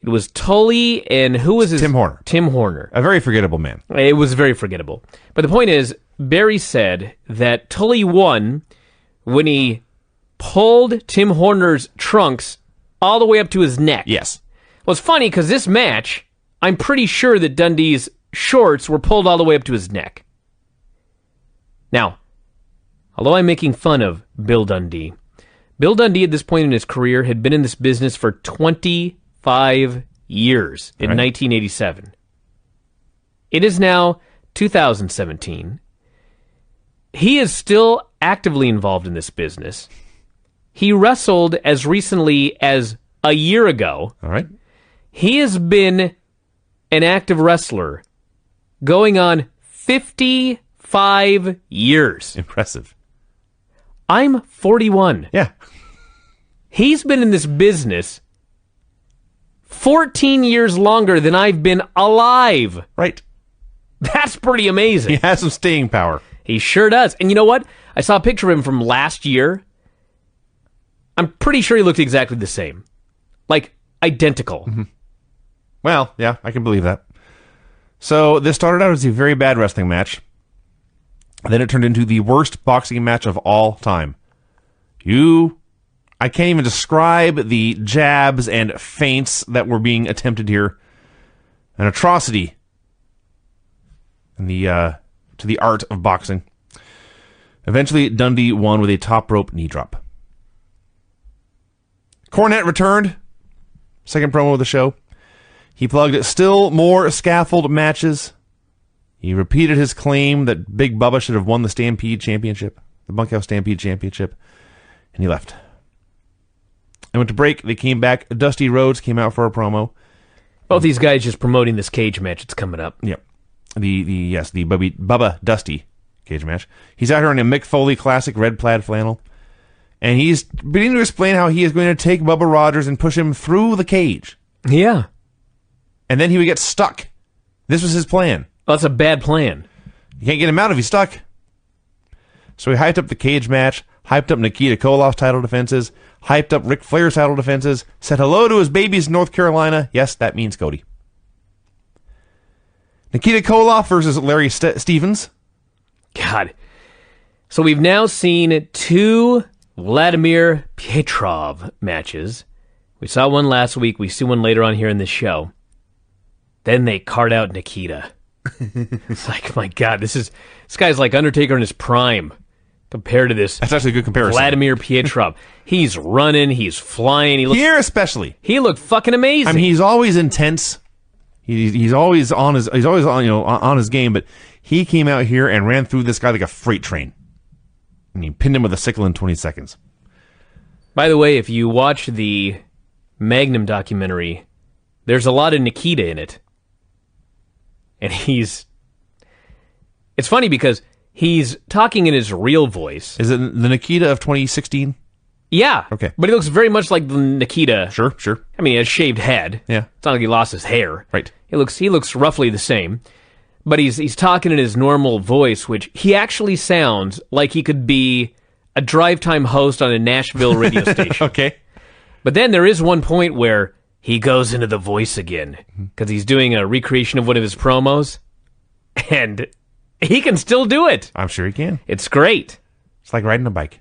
It was Tully and who was his... Tim Horner. Tim Horner. A very forgettable man. It was very forgettable. But the point is, Barry said that Tully won when he pulled Tim Horner's trunks all the way up to his neck. Yes. Well, it's funny because this match, I'm pretty sure that Dundee's shorts were pulled all the way up to his neck. Now, although I'm making fun of Bill Dundee at this point in his career had been in this business for 25 years in 1987. It is now 2017. He is still actively involved in this business. He wrestled as recently as a year ago. All right. He has been an active wrestler going on 55 years. Impressive. I'm 41. Yeah. He's been in this business 14 years longer than I've been alive. Right. That's pretty amazing. He has some staying power. He sure does. And you know what? I saw a picture of him from last year. I'm pretty sure he looked exactly the same. Like, identical. Mm-hmm. Well, yeah, I can believe that. So this started out as a very bad wrestling match. Then it turned into the worst boxing match of all time. I can't even describe the jabs and feints that were being attempted here. An atrocity in to the art of boxing. Eventually, Dundee won with a top rope knee drop. Cornette returned. Second promo of the show. He plugged still more scaffold matches. He repeated his claim that Big Bubba should have won the Stampede Championship, the Bunkhouse Stampede Championship, and he left. I went to break. They came back. Dusty Rhodes came out for a promo. Both these guys just promoting this cage match that's coming up. Yep. The Bubba Dusty cage match. He's out here in a Mick Foley classic red plaid flannel. And he's beginning to explain how he is going to take Bubba Rogers and push him through the cage. Yeah. And then he would get stuck. This was his plan. Well, that's a bad plan. You can't get him out if he's stuck. So he hyped up the cage match, hyped up Nikita Koloff's title defenses, hyped up Ric Flair's title defenses, said hello to his babies in North Carolina. Yes, that means Cody. Nikita Koloff versus Larry Stevens. God. So we've now seen 2 Vladimir Petrov matches. We saw one last week. We see one later on here in this show. Then they cart out Nikita. It's like, my God, this guy's like Undertaker in his prime compared to this. That's actually a good comparison. Vladimir Petrov. He's running. He's flying. Here especially. He looked fucking amazing. I mean, he's always intense. He's always on his game. But he came out here and ran through this guy like a freight train, and he pinned him with a sickle in 20 seconds. By the way, if you watch the Magnum documentary, there's a lot of Nikita in it. And it's funny because he's talking in his real voice. Is it the Nikita of 2016? Yeah. Okay. But he looks very much like the Nikita. Sure. I mean, he has shaved head. Yeah. It's not like he lost his hair. Right. He looks roughly the same. But he's talking in his normal voice, which he actually sounds like he could be a drive time host on a Nashville radio station. Okay. But then there is one point where he goes into the voice again because he's doing a recreation of one of his promos, and he can still do it. I'm sure he can. It's great. It's like riding a bike.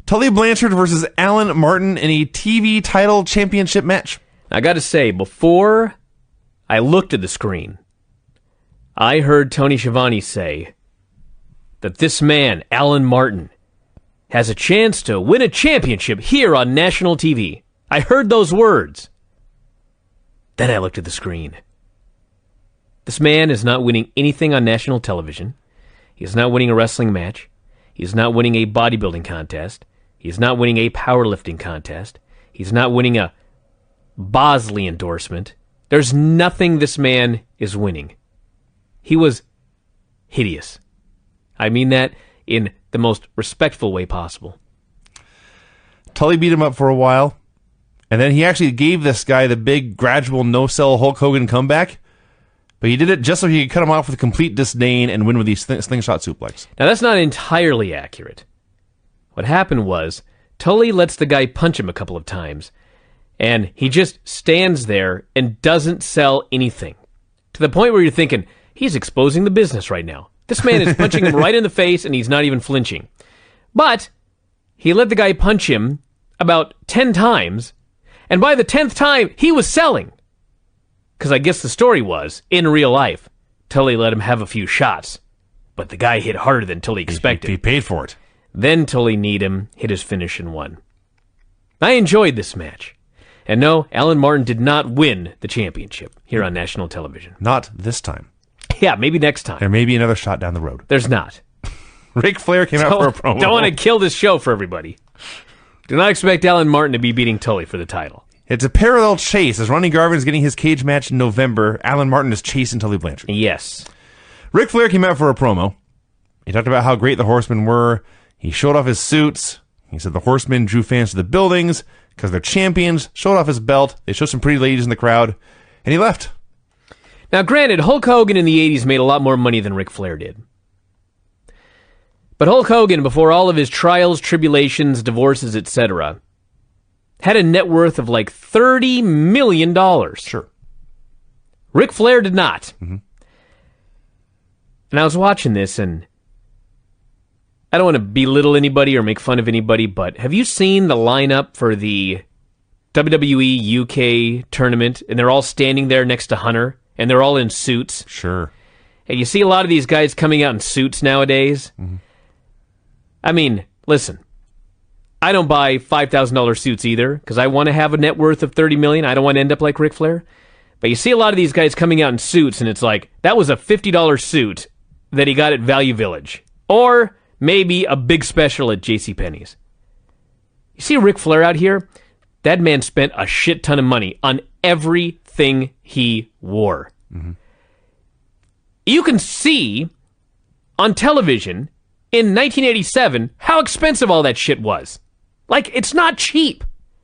Tully Blanchard versus Alan Martin in a TV title championship match. I got to say, before I looked at the screen, I heard Tony Schiavone say that this man, Alan Martin, has a chance to win a championship here on national TV. I heard those words. Then I looked at the screen. This man is not winning anything on national television. He is not winning a wrestling match. He is not winning a bodybuilding contest. He is not winning a powerlifting contest. He's not winning a Bosley endorsement. There's nothing this man is winning. He was hideous. I mean that in the most respectful way possible. Tully beat him up for a while, and then he actually gave this guy the big gradual no-sell Hulk Hogan comeback, but he did it just so he could cut him off with complete disdain and win with these slingshot suplex. Now that's not entirely accurate. What happened was, Tully lets the guy punch him a couple of times, and he just stands there and doesn't sell anything. To the point where you're thinking, he's exposing the business right now. This man is punching him right in the face, and he's not even flinching. But he let the guy punch him about 10 times, and by the 10th time, he was selling. Because I guess the story was, in real life, Tully let him have a few shots, but the guy hit harder than Tully expected. He paid for it. Then Tully kneed him, hit his finish, and won. I enjoyed this match. And no, Alan Martin did not win the championship here on national television. Not this time. Yeah, maybe next time. There may be another shot down the road. There's not. Ric Flair came out for a promo. Don't want to kill this show for everybody. Do not expect Alan Martin to be beating Tully for the title. It's a parallel chase. As Ronnie Garvin is getting his cage match in November, Alan Martin is chasing Tully Blanchard. Yes. Ric Flair came out for a promo. He talked about how great the Horsemen were. He showed off his suits. He said the Horsemen drew fans to the buildings because they're champions. Showed off his belt. They showed some pretty ladies in the crowd. And he left. Now, granted, Hulk Hogan in the 80s made a lot more money than Ric Flair did. But Hulk Hogan, before all of his trials, tribulations, divorces, etc., had a net worth of like $30 million. Sure. Ric Flair did not. Mm-hmm. And I was watching this, and I don't want to belittle anybody or make fun of anybody, but have you seen the lineup for the WWE UK tournament? And they're all standing there next to Hunter, and they're all in suits. Sure. And you see a lot of these guys coming out in suits nowadays. Mm-hmm. I mean, listen, I don't buy $5,000 suits either, because I want to have a net worth of $30 million. I don't want to end up like Ric Flair. But you see a lot of these guys coming out in suits, and it's like, that was a $50 suit that he got at Value Village. Or maybe a big special at JCPenney's. You see Ric Flair out here? That man spent a shit ton of money on everything he wore. Mm-hmm. You can see on television in 1987 how expensive all that shit was. Like, it's not cheap.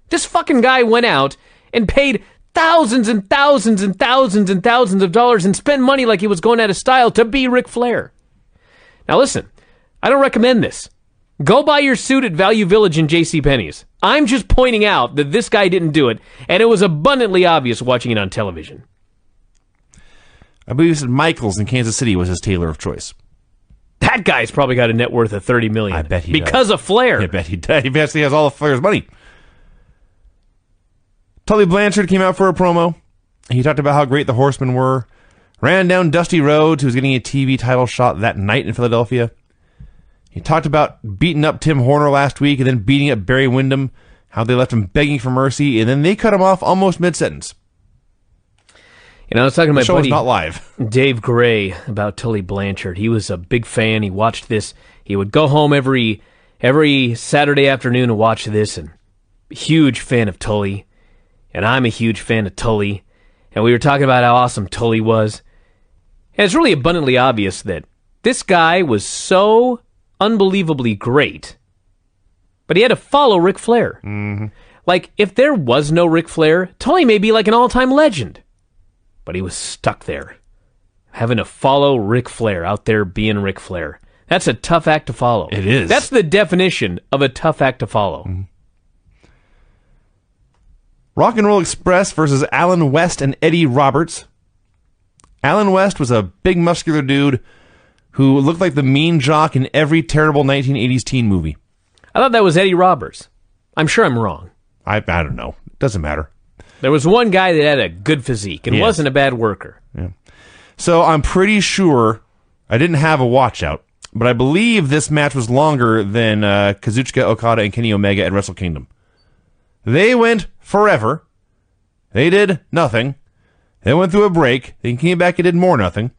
This fucking guy went out and paid thousands and thousands and thousands and thousands of dollars and spent money like he was going out of style to be Ric Flair. Now listen, I don't recommend this. Go buy your suit at Value Village and JCPenney's. I'm just pointing out that this guy didn't do it, and it was abundantly obvious watching it on television. I believe he said Michaels in Kansas City was his tailor of choice. That guy's probably got a net worth of $30 million. I bet he because does. of Flair. I bet he does. He basically has all of Flair's money. Tully Blanchard came out for a promo. He talked about how great the Horsemen were. Ran down Dusty Rhodes, who was getting a TV title shot that night in Philadelphia. He talked about beating up Tim Horner last week and then beating up Barry Windham, how they left him begging for mercy, and then they cut him off almost mid-sentence. You know, I was talking to my buddy not live. Dave Gray about Tully Blanchard. He was a big fan. He watched this. He would go home every Saturday afternoon and watch this, and huge fan of Tully. And I'm a huge fan of Tully. And we were talking about how awesome Tully was. And it's really abundantly obvious that this guy was so unbelievably great, but he had to follow Ric Flair. Mm-hmm. Like, if there was no Ric Flair, Tully may be like an all-time legend. But he was stuck there, having to follow Ric Flair out there being Ric Flair. That's a tough act to follow. It is. That's the definition of a tough act to follow. Mm-hmm. Rock and Roll Express versus Alan West and Eddie Roberts. Alan West was a big muscular dude who looked like the mean jock in every terrible 1980s teen movie. I thought that was Eddie Roberts. I'm sure I'm wrong. I don't know. It doesn't matter. There was one guy that had a good physique and wasn't a bad worker. Yeah. So I'm pretty sure I didn't have a watch out, but I believe this match was longer than Kazuchika Okada and Kenny Omega at Wrestle Kingdom. They went forever. They did nothing. They went through a break. They came back and did more nothing.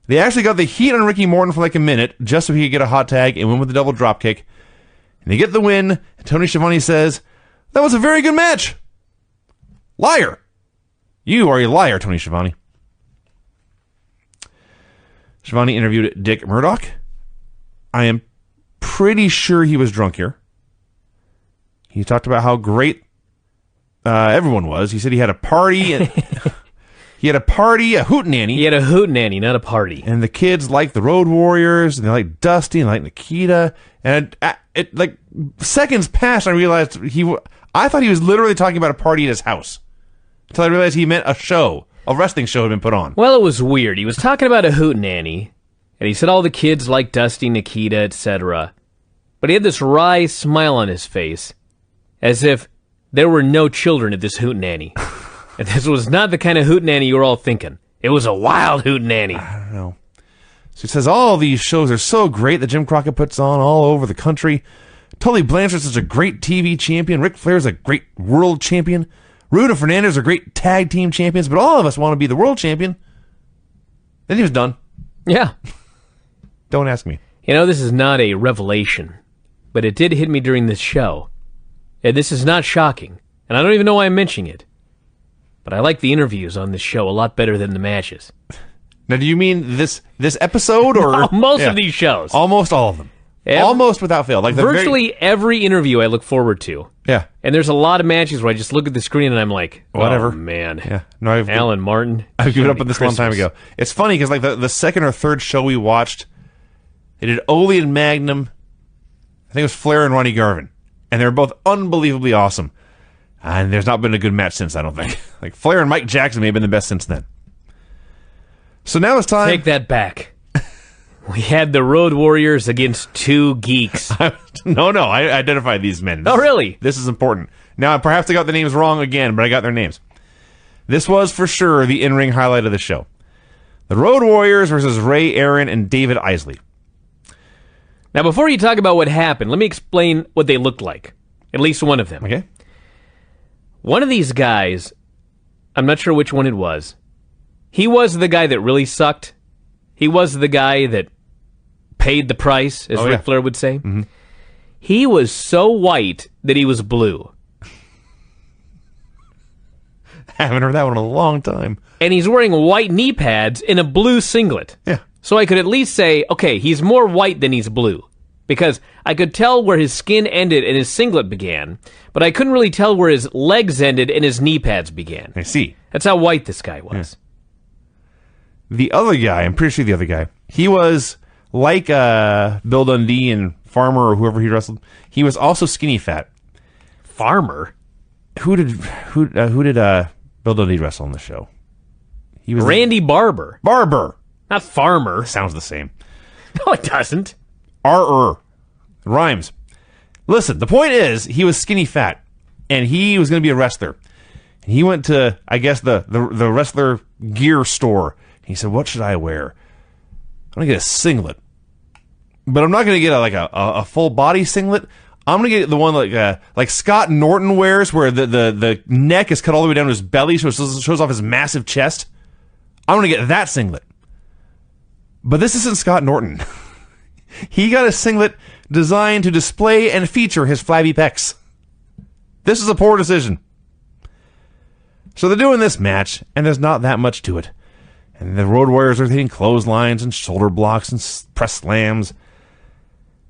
They actually got the heat on Ricky Morton for like a minute just so he could get a hot tag and win with the double dropkick. And they get the win. And Tony Schiavone says, "That was a very good match." Liar. You are a liar, Tony Schiavone. Schiavone interviewed Dick Murdoch. I am pretty sure he was drunk here. He talked about how great everyone was. He said he had a party. And he had a party, a hootenanny. He had a hootenanny, not a party. And the kids liked the Road Warriors, and they liked Dusty, and they liked Nikita. And it like seconds passed, I realized I thought he was literally talking about a party at his house. Until I realized he meant a wrestling show had been put on. Well, it was weird. He was talking about a hootenanny, and he said all the kids liked Dusty, Nikita, etc. But he had this wry smile on his face, as if there were no children at this hootenanny. And this was not the kind of hootenanny you were all thinking. It was a wild hootenanny. I don't know. So he says all these shows are so great that Jim Crockett puts on all over the country. Tully Blanchard's such a great TV champion. Ric Flair's a great world champion. Rude and Fernandez are great tag team champions, but all of us want to be the world champion. Then he was done. Yeah. Don't ask me. You know, this is not a revelation, but it did hit me during this show. and this is not shocking, and I don't even know why I'm mentioning it, but I like the interviews on this show a lot better than the matches. Now, do you mean this episode or most of these shows? Almost all of them. Almost without fail. Like virtually every interview I look forward to. Yeah. And there's a lot of matches where I just look at the screen and I'm like, whatever. Oh, man. Yeah. No, Alan Martin. I've given up on this a long time ago. It's funny because like the second or third show we watched, they did Ole and Magnum. I think it was Flair and Ronnie Garvin. And they were both unbelievably awesome. And there's not been a good match since, I don't think. Like Flair and Mike Jackson may have been the best since then. So now it's time. Take that back. We had the Road Warriors against two geeks. No, I identified these men. Oh, really? This is important. Now, perhaps I got the names wrong again, but I got their names. This was for sure the in-ring highlight of the show. The Road Warriors versus Ray Aaron and David Isley. Now, before you talk about what happened, let me explain what they looked like. At least one of them. Okay. One of these guys, I'm not sure which one it was. He was the guy that really sucked. He was the guy that paid the price, as Ric Flair would say. Mm-hmm. He was so white that he was blue. Haven't heard that one in a long time. And he's wearing white knee pads in a blue singlet. Yeah. So I could at least say, okay, he's more white than he's blue. Because I could tell where his skin ended and his singlet began, but I couldn't really tell where his legs ended and his knee pads began. I see. That's how white this guy was. Yeah. The other guy, I'm pretty sure the other guy, he was like Bill Dundee and Farmer or whoever he wrestled. He was also skinny fat. Farmer? Who did Bill Dundee wrestle on the show? He was Randy Barber. Barber. Not Farmer. Sounds the same. No, it doesn't. Rhymes. Listen, the point is, he was skinny fat, and he was going to be a wrestler. And he went to, I guess, the wrestler gear store. He said, what should I wear? I'm going to get a singlet. But I'm not going to get a full body singlet. I'm going to get the one like Scott Norton wears, where the neck is cut all the way down to his belly, so it shows off his massive chest. I'm going to get that singlet. But this isn't Scott Norton. He got a singlet designed to display and feature his flabby pecs. This is a poor decision. So they're doing this match, and there's not that much to it. And the Road Warriors are hitting clotheslines and shoulder blocks and press slams.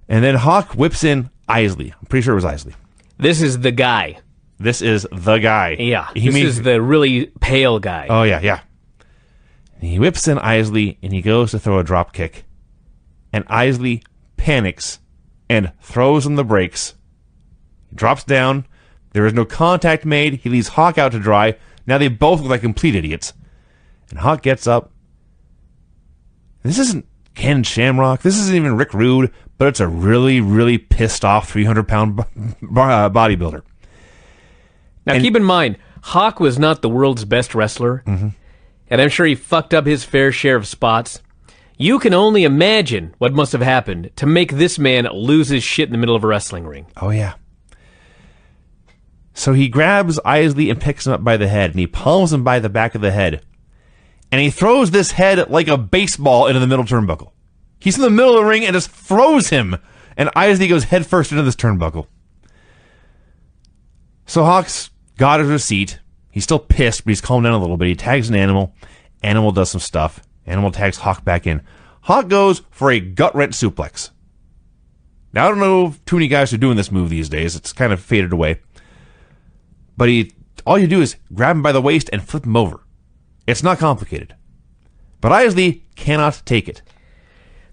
And then Hawk whips in Isley. I'm pretty sure it was Isley. This is the guy. This is the guy. Yeah, this is the really pale guy. Oh, yeah. And he whips in Isley, and he goes to throw a drop kick. And Isley panics and throws on the brakes. He drops down. There is no contact made. He leaves Hawk out to dry. Now they both look like complete idiots. And Hawk gets up. This isn't Ken Shamrock. This isn't even Rick Rude. But it's a really, really pissed off 300-pound bodybuilder. Now keep in mind, Hawk was not the world's best wrestler. Mm-hmm. And I'm sure he fucked up his fair share of spots. You can only imagine what must have happened to make this man lose his shit in the middle of a wrestling ring. Oh, yeah. So he grabs Isley and picks him up by the head, and he palms him by the back of the head. And he throws this head like a baseball into the middle turnbuckle. He's in the middle of the ring and just throws him, and Isley goes headfirst into this turnbuckle. So Hawk's got his seat. He's still pissed, but he's calmed down a little bit. He tags an Animal. Animal does some stuff. Animal tags Hawk back in. Hawk goes for a gut-wrench suplex. Now, I don't know if too many guys are doing this move these days. It's kind of faded away. But all you do is grab him by the waist and flip him over. It's not complicated. But Isley cannot take it.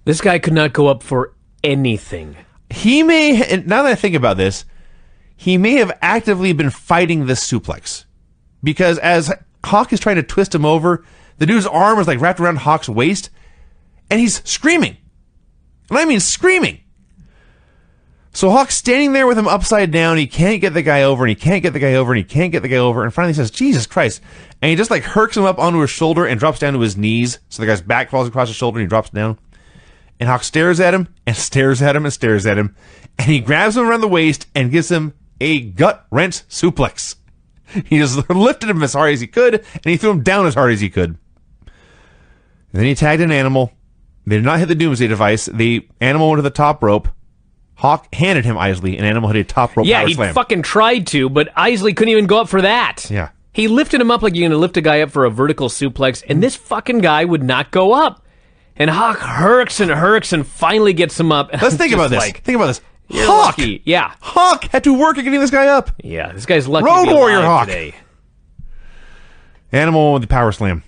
This guy could not go up for anything. He may, and now that I think about this, he may have actively been fighting this suplex. Because as Hawk is trying to twist him over, the dude's arm is like wrapped around Hawk's waist, and he's screaming. And I mean screaming. So Hawk's standing there with him upside down. He can't get the guy over, and he can't get the guy over, and he can't get the guy over. And finally he says, Jesus Christ. And he just like herks him up onto his shoulder and drops down to his knees. So the guy's back falls across his shoulder and he drops down. And Hawk stares at him and stares at him and stares at him. And he grabs him around the waist and gives him a gut-wrench suplex. He just lifted him as hard as he could, and he threw him down as hard as he could. And then he tagged an Animal. They did not hit the Doomsday device. The Animal went to the top rope. Hawk handed him Isley, and Animal hit a top rope power he slam. fucking tried to, but Isley couldn't even go up for that. Yeah. He lifted him up like you're going to lift a guy up for a vertical suplex, and this fucking guy would not go up. And Hawk hurks and finally gets him up. Let's think about this. Think about this. You're Hawk! lucky. Yeah. Hawk had to work at getting this guy up. Yeah, this guy's lucky Road to be Warrior alive Hawk. today. Animal with the power slam.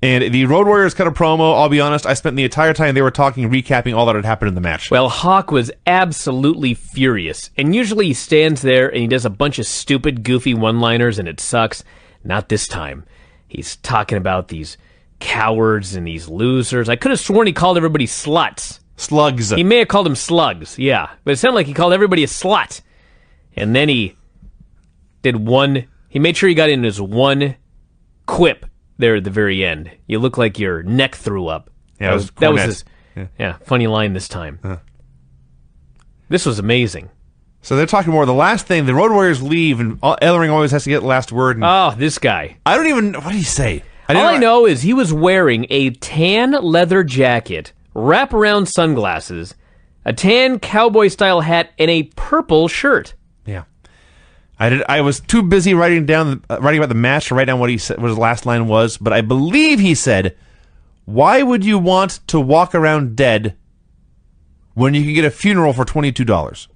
And the Road Warriors cut a promo. I'll be honest, I spent the entire time they were talking, recapping all that had happened in the match. Well, Hawk was absolutely furious. And usually he stands there and he does a bunch of stupid, goofy one-liners, and it sucks. Not this time. He's talking about these cowards and these losers. I could have sworn he called everybody sluts. Slugs. He may have called them slugs, yeah. But it sounded like he called everybody a slut. And then he made sure he got in his one quip there at the very end. You look like your neck threw up. Yeah, that was his funny line this time. This was amazing. So they're talking more. The last thing, the Road Warriors leave, and Ellering always has to get the last word. And Oh, this guy. I don't even, what did he say? All I know is he was wearing a tan leather jacket, wraparound sunglasses, a tan cowboy-style hat, and a purple shirt. Yeah. I was too busy writing about the match to write down what he said, what his last line was, but I believe he said, "Why would you want to walk around dead when you can get a funeral for $22?"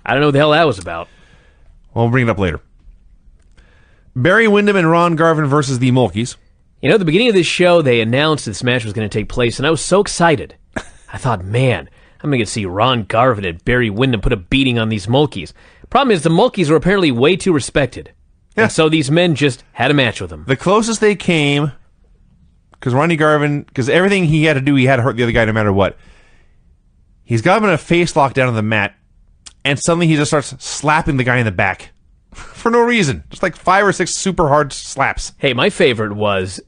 I don't know what the hell that was about. Well, we'll bring it up later. Barry Windham and Ron Garvin versus the Mulkeys. You know, at the beginning of this show, they announced this match was going to take place, and I was so excited. I thought, man, I'm going to get to see Ron Garvin and Barry Windham put a beating on these Mulkeys. Problem is, the Mulkeys were apparently way too respected. Yeah. And so these men just had a match with them. The closest they came, because Ronnie Garvin, because everything he had to do, he had to hurt the other guy no matter what. He's got him in a face lock down on the mat, and suddenly he just starts slapping the guy in the back. For no reason. Just like 5 or 6 super hard slaps. Hey, my favorite was...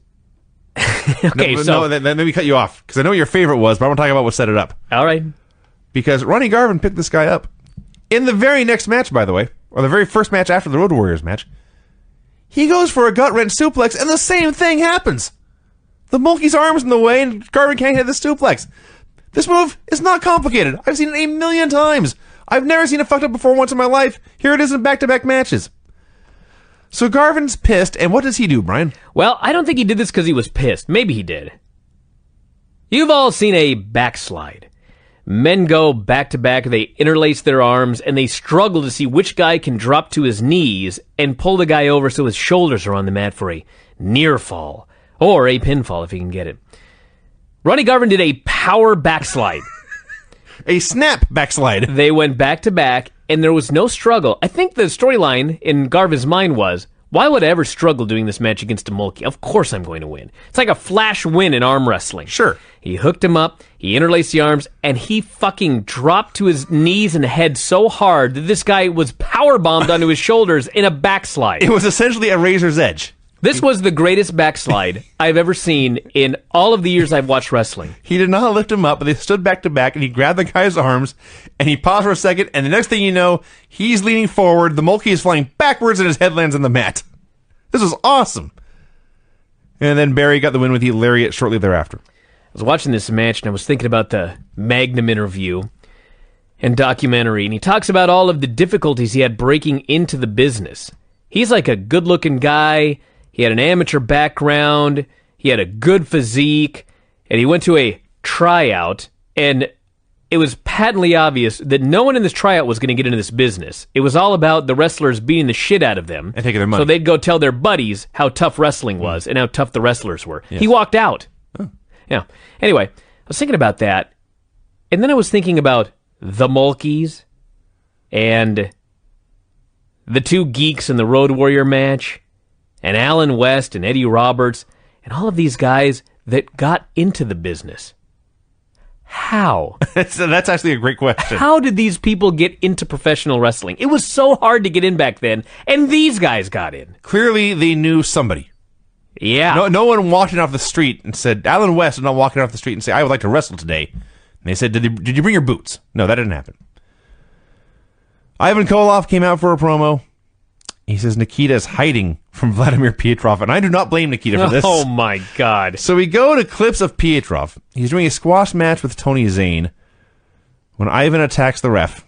okay, let me cut you off, because I know what your favorite was, but I want to talk about what set it up. All right. Because Ronnie Garvin picked this guy up. In the very next match, by the way, or the very first match after the Road Warriors match, he goes for a gut-wrench suplex, and the same thing happens. The Mulkey's arm's in the way, and Garvin can't hit the suplex. This move is not complicated. I've seen it a million times. I've never seen it fucked up before once in my life. Here it is in back-to-back matches. So Garvin's pissed, and what does he do, Brian? Well, I don't think he did this because he was pissed. Maybe he did. You've all seen a backslide. Men go back-to-back, they interlace their arms, and they struggle to see which guy can drop to his knees and pull the guy over so his shoulders are on the mat for a near fall, or a pinfall if he can get it. Ronnie Garvin did a power backslide. A snap backslide. They went back-to-back, and there was no struggle. I think the storyline in Garvin's mind was, why would I ever struggle doing this match against a Mulkey? Of course I'm going to win. It's like a flash win in arm wrestling. Sure. He hooked him up, he interlaced the arms, and he fucking dropped to his knees and head so hard that this guy was powerbombed onto his shoulders in a backslide. It was essentially a razor's edge. This was the greatest backslide I've ever seen in all of the years I've watched wrestling. He did not lift him up, but they stood back to back, and he grabbed the guy's arms, and he paused for a second, and the next thing you know, he's leaning forward, the Mulkey is flying backwards, and his head lands on the mat. This was awesome. And then Barry got the win with the lariat shortly thereafter. I was watching this match, and I was thinking about the Magnum interview and documentary, and he talks about all of the difficulties he had breaking into the business. He's like a good-looking guy. He had an amateur background, he had a good physique, and he went to a tryout, and it was patently obvious that no one in this tryout was going to get into this business. It was all about the wrestlers beating the shit out of them. And taking their money. So they'd go tell their buddies how tough wrestling was and how tough the wrestlers were. Yes. He walked out. Oh. Yeah. Anyway, I was thinking about that, and then I was thinking about the Mulkeys and the two geeks in the Road Warrior match, and Alan West and Eddie Roberts, and all of these guys that got into the business. How? That's actually a great question. How did these people get into professional wrestling? It was so hard to get in back then, and these guys got in. Clearly, they knew somebody. Yeah. No one walked in off the street and said, Alan West is not walking off the street and say, I would like to wrestle today. And they said, did you bring your boots? No, that didn't happen. Ivan Koloff came out for a promo. He says Nikita is hiding from Vladimir Pietrov, and I do not blame Nikita for this. Oh, my God. So we go to clips of Pietrov. He's doing a squash match with Tony Zane, when Ivan attacks the ref.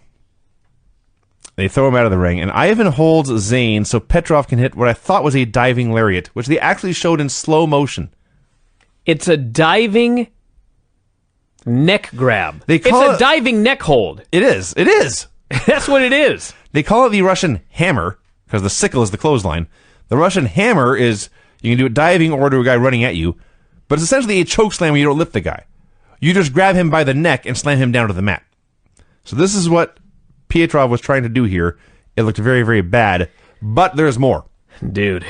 They throw him out of the ring, and Ivan holds Zayn so Petrov can hit what I thought was a diving lariat, which they actually showed in slow motion. It's a diving neck grab. They call it's a diving neck hold. It is. It is. That's what it is. They call it the Russian hammer, because the sickle is the clothesline. The Russian hammer is, you can do it diving or to a guy running at you, but it's essentially a choke slam where you don't lift the guy. You just grab him by the neck and slam him down to the mat. So this is what Pietrov was trying to do here. It looked very, very bad, but there's more. Dude,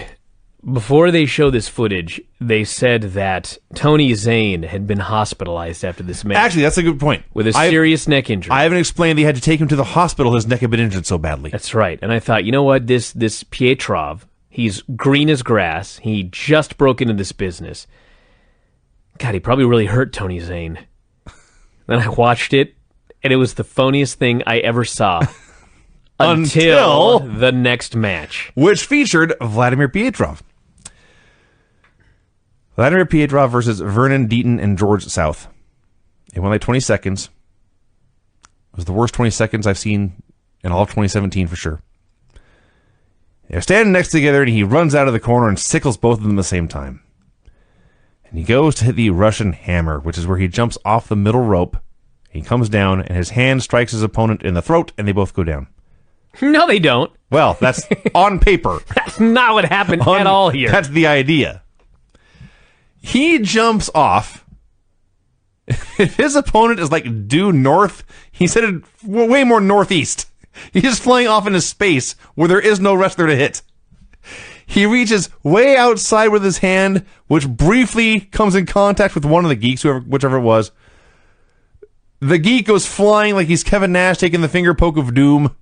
before they show this footage, they said that Tony Zane had been hospitalized after this match. Actually, that's a good point. With a serious neck injury. I haven't explained they had to take him to the hospital. His neck had been injured so badly. That's right. And I thought, you know what? This Pietrov, he's green as grass. He just broke into this business. God, he probably really hurt Tony Zane. Then I watched it, and it was the phoniest thing I ever saw. Until the next match. Which featured Vladimir Pietrov. Vladimir Pietrov versus Vernon Deaton and George South. It went like 20 seconds. It was the worst 20 seconds I've seen in all of 2017 for sure. They're standing next together, and he runs out of the corner and sickles both of them at the same time. And he goes to hit the Russian hammer, which is where he jumps off the middle rope. He comes down, and his hand strikes his opponent in the throat, and they both go down. No, they don't. Well, that's on paper. That's not what happened at all here. That's the idea. He jumps off. If his opponent is like due north, he's headed way more northeast. He's just flying off into space where there is no wrestler to hit. He reaches way outside with his hand, which briefly comes in contact with one of the geeks, whichever it was. The geek goes flying like he's Kevin Nash taking the finger poke of doom.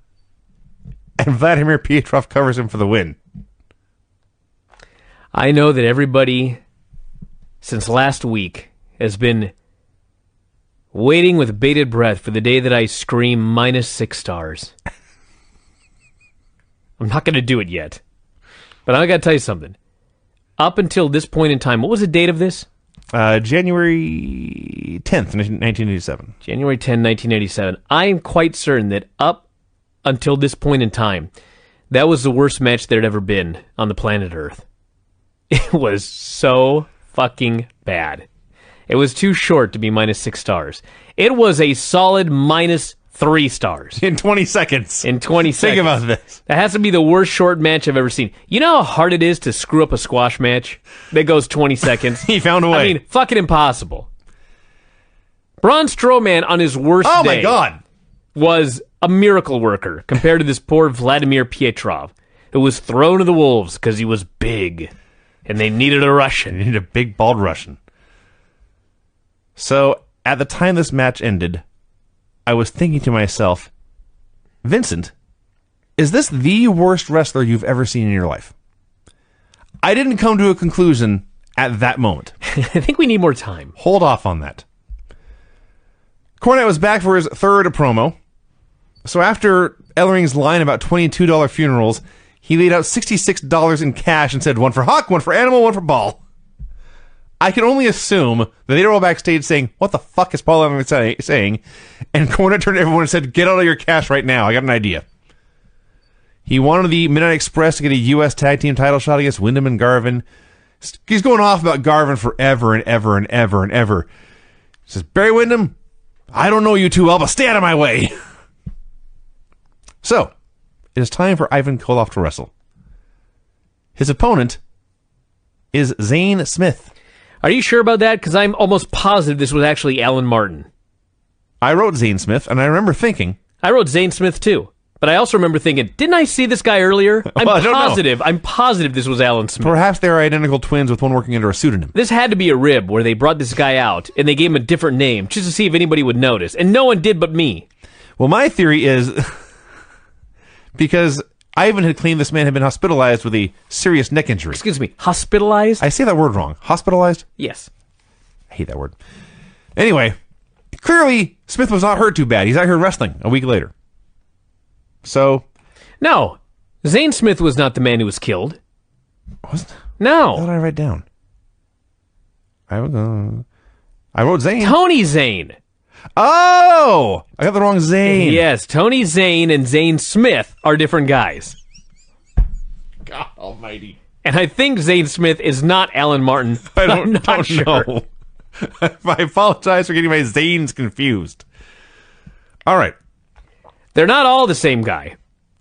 And Vladimir Pietrov covers him for the win. I know that everybody since last week has been waiting with bated breath for the day that I scream -6 stars. I'm not going to do it yet. But I got to tell you something. Up until this point in time, what was the date of this? January 10th, 1987. January 10, 1987. I am quite certain that up until this point in time, that was the worst match there had ever been on the planet Earth. It was so fucking bad. It was too short to be -6 stars. It was a solid -3 stars. In 20 seconds. In 20 seconds. Think about this. That has to be the worst short match I've ever seen. You know how hard it is to screw up a squash match that goes 20 seconds? He found a way. I mean, fucking impossible. Braun Strowman on his worst day. Oh my God. Was a miracle worker compared to this poor Vladimir Pietrov, who was thrown to the wolves because he was big, and they needed a Russian. They needed a big, bald Russian. So, at the time this match ended, I was thinking to myself, Vincent, is this the worst wrestler you've ever seen in your life? I didn't come to a conclusion at that moment. I think we need more time. Hold off on that. Cornette was back for his third promo. So after Ellering's line about $22 funerals, he laid out $66 in cash and said, one for Hawk, one for Animal, one for Ball. I can only assume that they were all backstage saying, what the fuck is Paul Ellering saying? And Cornette turned to everyone and said, get out of your cash right now. I got an idea. He wanted the Midnight Express to get a U.S. Tag Team title shot against Wyndham and Garvin. He's going off about Garvin forever and ever and ever and ever. He says, Barry Windham, I don't know you too well, but stay out of my way. So, it is time for Ivan Koloff to wrestle. His opponent is Zane Smith. Are you sure about that? Because I'm almost positive this was actually Alan Martin. I wrote Zane Smith, and I remember thinking... I wrote Zane Smith, too. But I also remember thinking, didn't I see this guy earlier? I'm positive this was Alan Smith. Perhaps they are identical twins with one working under a pseudonym. This had to be a rib where they brought this guy out, and they gave him a different name, just to see if anybody would notice. And no one did but me. Well, my theory is... because Ivan had claimed this man had been hospitalized with a serious neck injury. Excuse me, hospitalized? I say that word wrong. Hospitalized? Yes. I hate that word. Anyway, clearly Smith was not hurt too bad. He's out here wrestling a week later. So... No, Zane Smith was not the man who was killed. What No. did I write down? I wrote Zane. Tony Zane. Oh! I got the wrong Zane. Yes, Tony Zane and Zane Smith are different guys. God almighty. And I think Zane Smith is not Alan Martin. I'm not sure. know. I apologize for getting my Zanes confused. All right. They're not all the same guy.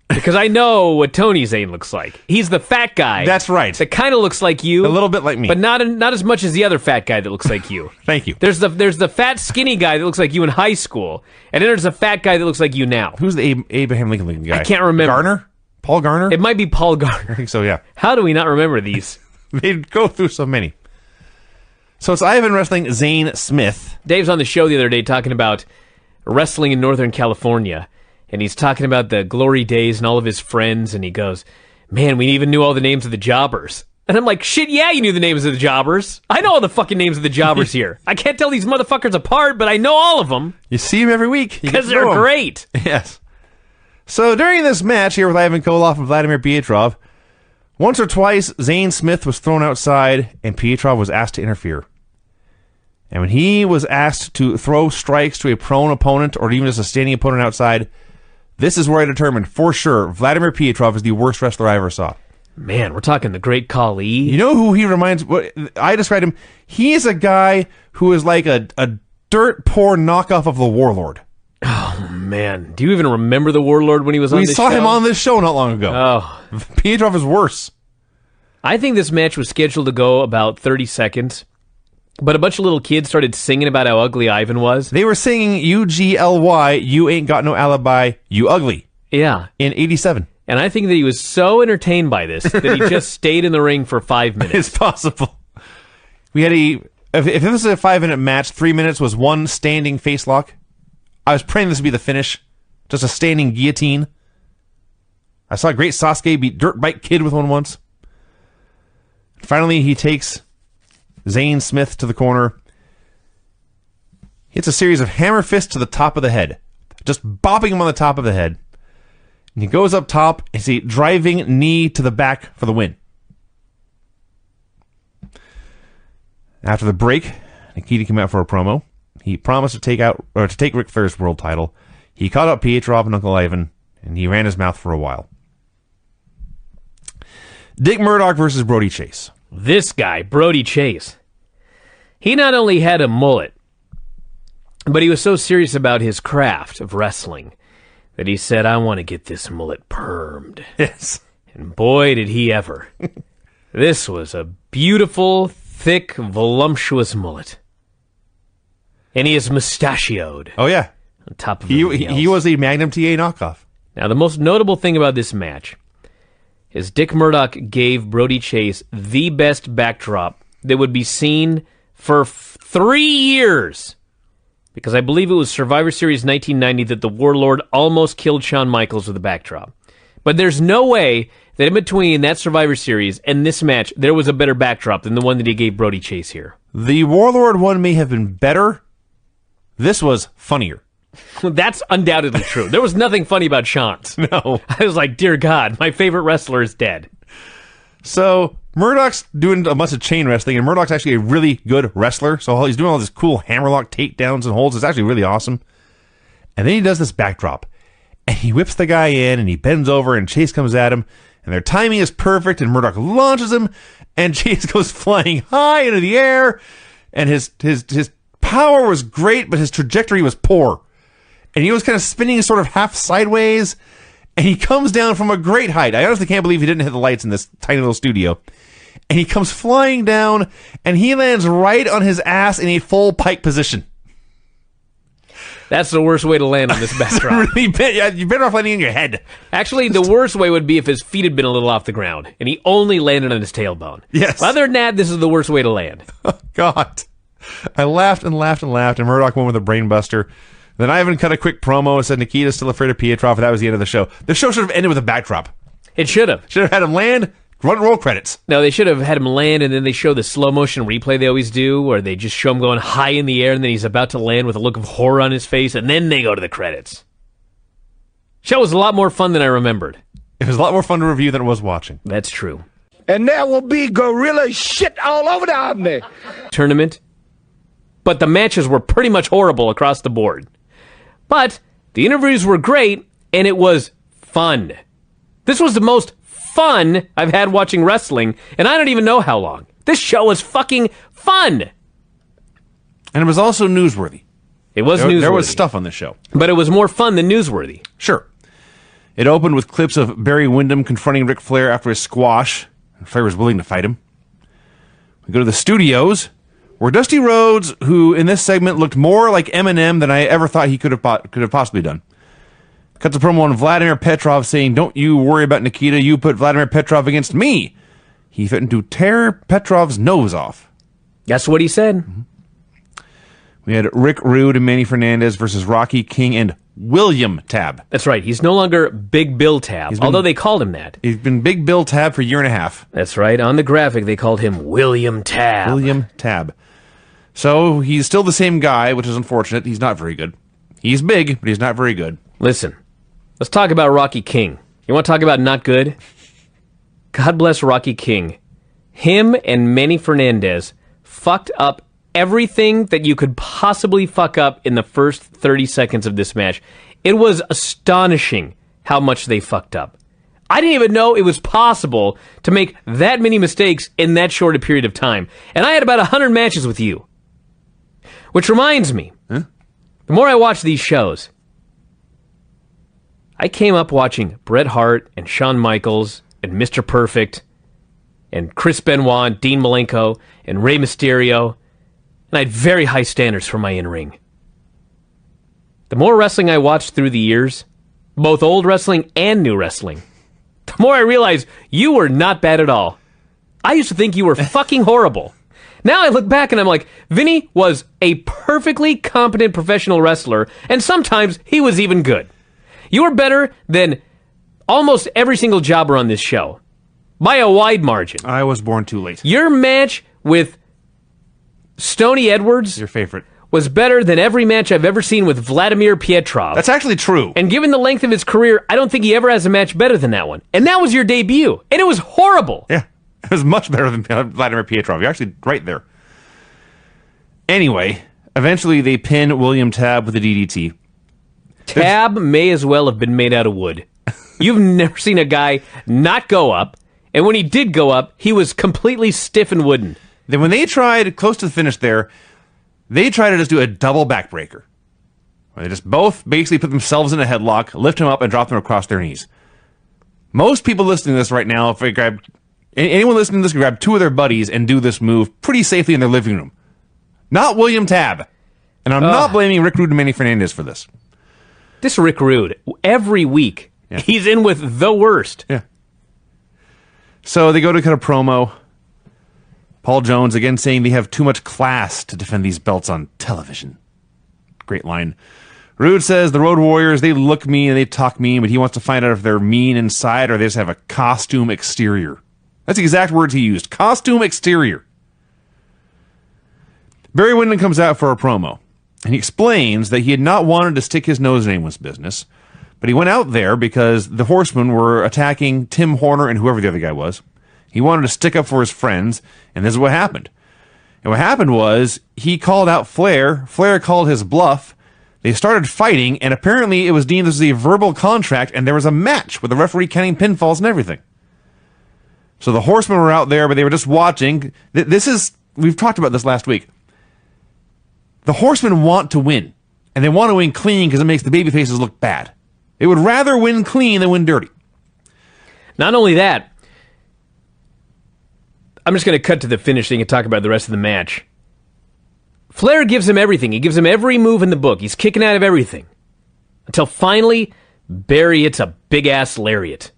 Because I know what Tony Zane looks like. He's the fat guy. That's right. That kind of looks like you. A little bit like me. But not as much as the other fat guy that looks like you. Thank you. There's the fat skinny guy that looks like you in high school. And then there's a fat guy that looks like you now. Who's the Abraham Lincoln looking guy? I can't remember. Garner? Paul Garner? It might be Paul I Garner. think so, yeah. How do we not remember these? They go through so many. So it's Ivan Wrestling Zane Smith. Dave's on the show the other day talking about wrestling in Northern California. And he's talking about the glory days and all of his friends. And he goes, man, we even knew all the names of the jobbers. And I'm like, shit, yeah, you knew the names of the jobbers. I know all the fucking names of the jobbers here. I can't tell these motherfuckers apart, but I know all of them. You see him every week. Because they're great. Yes. So during this match here with Ivan Koloff and Vladimir Pietrov, once or twice, Zane Smith was thrown outside, and Pietrov was asked to interfere. And when he was asked to throw strikes to a prone opponent, or even just a standing opponent outside, this is where I determined, for sure, Vladimir Pietrov is the worst wrestler I ever saw. Man, we're talking the great Khali. You know who he reminds... What I described him... He is a guy who is like a dirt poor knockoff of the Warlord. Oh, man. Do you even remember the Warlord when he was on this show? We saw him on this show not long ago. Oh. Pietrov is worse. I think this match was scheduled to go about 30 seconds, but a bunch of little kids started singing about how ugly Ivan was. They were singing UGLY, You Ain't Got No Alibi, You Ugly. Yeah. In 87. And I think that he was so entertained by this that he just stayed in the ring for 5 minutes. It's possible. We had if this was a 5-minute match, 3 minutes was one standing face lock. I was praying this would be the finish. Just a standing guillotine. I saw Great Sasuke beat Dirt Bike Kid with one once. Finally, he takes Zane Smith to the corner. Hits a series of hammer fists to the top of the head. Just bopping him on the top of the head. And he goes up top and see driving knee to the back for the win. After the break, Nikita came out for a promo. He promised to take Ric Flair's world title. He caught up Pietrov and Uncle Ivan, and he ran his mouth for a while. Dick Murdoch versus Brody Chase. This guy, Brody Chase, he not only had a mullet, but he was so serious about his craft of wrestling that he said, I want to get this mullet permed. Yes. And boy, did he ever. This was a beautiful, thick, voluptuous mullet. And he is mustachioed. Oh, yeah. On top of he was a Magnum TA knockoff. Now, the most notable thing about this match is Dick Murdoch gave Brody Chase the best backdrop that would be seen for 3 years. Because I believe it was Survivor Series 1990 that the Warlord almost killed Shawn Michaels with a backdrop. But there's no way that in between that Survivor Series and this match, there was a better backdrop than the one that he gave Brody Chase here. The Warlord one may have been better. This was funnier. That's undoubtedly true. There was nothing funny about Shawn's. No. I was like, dear God, my favorite wrestler is dead. So, Murdoch's doing a bunch of chain wrestling, and Murdoch's actually a really good wrestler. So he's doing all this cool hammerlock takedowns and holds. It's actually really awesome. And then he does this backdrop. And he whips the guy in, and he bends over, and Chase comes at him. And their timing is perfect, and Murdoch launches him, and Chase goes flying high into the air. And his power was great, but his trajectory was poor. And he was kind of spinning sort of half sideways, and he comes down from a great height. I honestly can't believe he didn't hit the lights in this tiny little studio. And he comes flying down, and he lands right on his ass in a full pike position. That's the worst way to land on this backdrop. Really bad. Yeah, you're better off landing on your head. Actually, the worst way would be if his feet had been a little off the ground, and he only landed on his tailbone. Yes. Other than that, this is the worst way to land. Oh, God. I laughed and laughed and laughed, and Murdoch went with a brain buster. Then Ivan cut a quick promo and said Nikita's still afraid of Pietrov, and that was the end of the show. The show should have ended with a backdrop. It should have. Should have had him land, roll credits. No, they should have had him land, and then they show the slow motion replay they always do, where they just show him going high in the air, and then he's about to land with a look of horror on his face, and then they go to the credits. Show was a lot more fun than I remembered. It was a lot more fun to review than it was watching. That's true. And there will be gorilla shit all over the army. Tournament but the matches were pretty much horrible across the board. But the interviews were great, and it was fun. This was the most fun I've had watching wrestling, and I don't even know how long. This show was fucking fun. And it was also newsworthy. It was newsworthy. There was stuff on this show. But it was more fun than newsworthy. Sure. It opened with clips of Barry Windham confronting Ric Flair after his squash. Flair was willing to fight him. We go to the studios, where Dusty Rhodes, who in this segment looked more like Eminem than I ever thought he could have possibly done, cuts a promo on Vladimir Petrov saying, "Don't you worry about Nikita, you put Vladimir Petrov against me." He threatened to tear Petrov's nose off. That's what he said. Mm-hmm. We had Rick Rude and Manny Fernandez versus Rocky King and William Tab. That's right. He's no longer Big Bill Tab, although they called him that. He's been Big Bill Tab for a year and a half. That's right. On the graphic, they called him William Tab. William Tab. So he's still the same guy, which is unfortunate. He's not very good. He's big, but he's not very good. Listen, let's talk about Rocky King. You want to talk about not good? God bless Rocky King. Him and Manny Fernandez fucked up everything that you could possibly fuck up in the first 30 seconds of this match. It was astonishing how much they fucked up. I didn't even know it was possible to make that many mistakes in that short a period of time. And I had about 100 matches with you. Which reminds me, the more I watch these shows, I came up watching Bret Hart and Shawn Michaels and Mr. Perfect and Chris Benoit and Dean Malenko and Rey Mysterio, and I had very high standards for my in-ring. The more wrestling I watched through the years, both old wrestling and new wrestling, the more I realized you were not bad at all. I used to think you were fucking horrible. Now I look back and I'm like, Vinny was a perfectly competent professional wrestler, and sometimes he was even good. You were better than almost every single jobber on this show, by a wide margin. I was born too late. Your match with Stoney Edwards, Your favorite, was better than every match I've ever seen with Vladimir Pietrov. That's actually true. And given the length of his career, I don't think he ever has a match better than that one. And that was your debut. And it was horrible. Yeah, it was much better than Vladimir Pietrov. You're actually right there. Anyway, eventually they pin William Tab with a DDT. Tab may as well have been made out of wood. You've never seen a guy not go up, and when he did go up, he was completely stiff and wooden. Then when they tried, close to the finish there, they tried to just do a double backbreaker. They just both basically put themselves in a headlock, lift them up, and drop them across their knees. Most people listening to this right now, if they grab anyone listening to this, can grab two of their buddies and do this move pretty safely in their living room. Not William Tab. And I'm not blaming Rick Rude and Manny Fernandez for this. This Rick Rude, every week, he's in with the worst. Yeah. So they go to cut a promo. Paul Jones again saying they have too much class to defend these belts on television. Great line. Rude says the Road Warriors, they look mean and they talk mean, but he wants to find out if they're mean inside or they just have a costume exterior. That's the exact words he used. Costume exterior. Barry Windham comes out for a promo, and he explains that he had not wanted to stick his nose in anyone's business, but he went out there because the Horsemen were attacking Tim Horner and whoever the other guy was. He wanted to stick up for his friends, and this is what happened. And what happened was, he called out Flair, Flair called his bluff, they started fighting, and apparently it was deemed as a verbal contract, and there was a match with the referee counting pinfalls and everything. So the Horsemen were out there, but they were just watching. We've talked about this last week. The Horsemen want to win, and they want to win clean because it makes the babyfaces look bad. They would rather win clean than win dirty. Not only that, I'm just going to cut to the finish so you can talk about the rest of the match. Flair gives him everything. He gives him every move in the book. He's kicking out of everything. Until finally, Barry hits a big-ass lariat.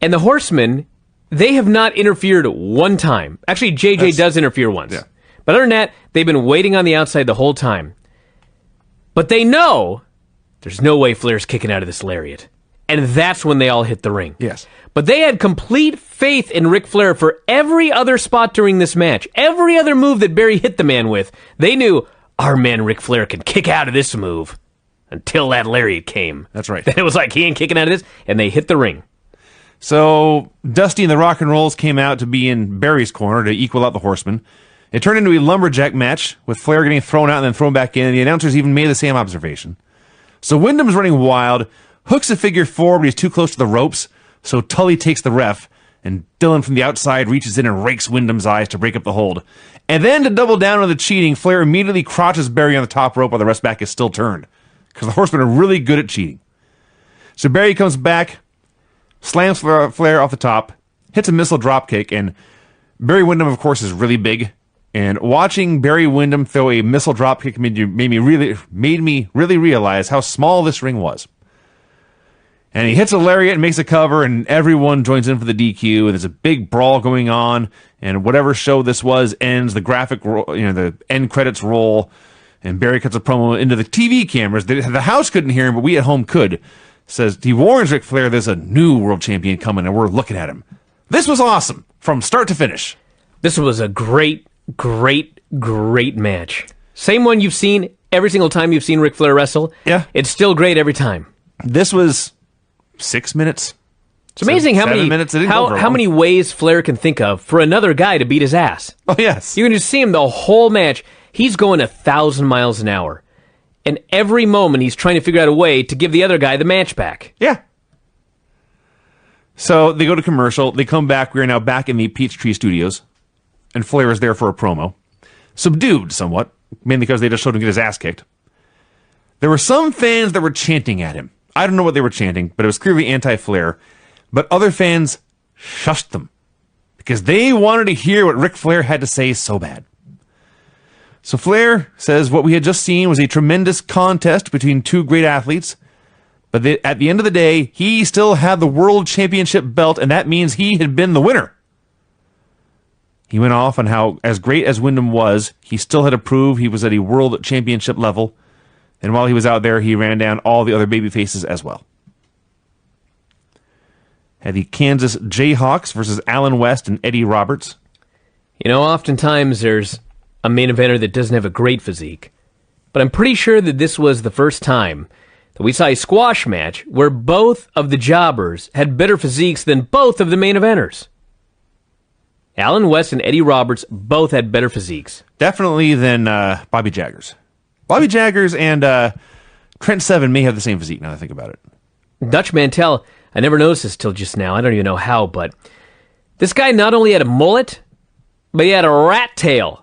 And the Horsemen, they have not interfered one time. Actually, JJ does interfere once. Yeah. But other than that, they've been waiting on the outside the whole time. But they know there's no way Flair's kicking out of this lariat. And that's when they all hit the ring. Yes. But they had complete faith in Ric Flair for every other spot during this match. Every other move that Barry hit the man with, they knew, our man Ric Flair can kick out of this move. Until that lariat came. That's right. Then it was like, he ain't kicking out of this. And they hit the ring. So Dusty and the Rock and Rolls came out to be in Barry's corner to equal out the Horsemen. It turned into a lumberjack match, with Flair getting thrown out and then thrown back in, and the announcers even made the same observation. So Wyndham's running wild, hooks a figure four, but he's too close to the ropes, so Tully takes the ref, and Dillon from the outside reaches in and rakes Wyndham's eyes to break up the hold. And then to double down on the cheating, Flair immediately crotches Barry on the top rope while the ref's back is still turned, because the Horsemen are really good at cheating. So Barry comes back, slams Flair off the top, hits a missile dropkick, and Barry Windham, of course, is really big. And watching Barry Windham throw a missile dropkick made me really realize how small this ring was. And he hits a lariat and makes a cover, and everyone joins in for the DQ, and there's a big brawl going on, and whatever show this was ends, the the end credits roll, and Barry cuts a promo into the TV cameras. The house couldn't hear him, but we at home could. Says, he warns Ric Flair there's a new world champion coming, and we're looking at him. This was awesome, from start to finish. This was a great match. Same one you've seen every single time you've seen Ric Flair wrestle. Yeah. It's still great every time. This was 6 minutes. It's amazing how many ways Flair can think of for another guy to beat his ass. Oh, yes. You can just see him the whole match. He's going 1,000 miles an hour. And every moment he's trying to figure out a way to give the other guy the match back. Yeah. So they go to commercial. They come back. We are now back in the Peachtree Studios. And Flair is there for a promo. Subdued somewhat, mainly because they just showed him get his ass kicked. There were some fans that were chanting at him. I don't know what they were chanting, but it was clearly anti-Flair. But other fans shushed them because they wanted to hear what Ric Flair had to say so bad. So Flair says what we had just seen was a tremendous contest between two great athletes, but at the end of the day, he still had the world championship belt, and that means he had been the winner. He went off on how, as great as Wyndham was, he still had to prove he was at a world championship level, and while he was out there, he ran down all the other babyfaces as well. Had the Kansas Jayhawks versus Alan West and Eddie Roberts. You know, oftentimes there's a main eventer that doesn't have a great physique. But I'm pretty sure that this was the first time that we saw a squash match where both of the jobbers had better physiques than both of the main eventers. Alan West and Eddie Roberts both had better physiques. Definitely than Bobby Jaggers. Bobby Jaggers and Trent Seven may have the same physique now that I think about it. Dutch Mantell, I never noticed this till just now. I don't even know how, but this guy not only had a mullet, but he had a rat tail.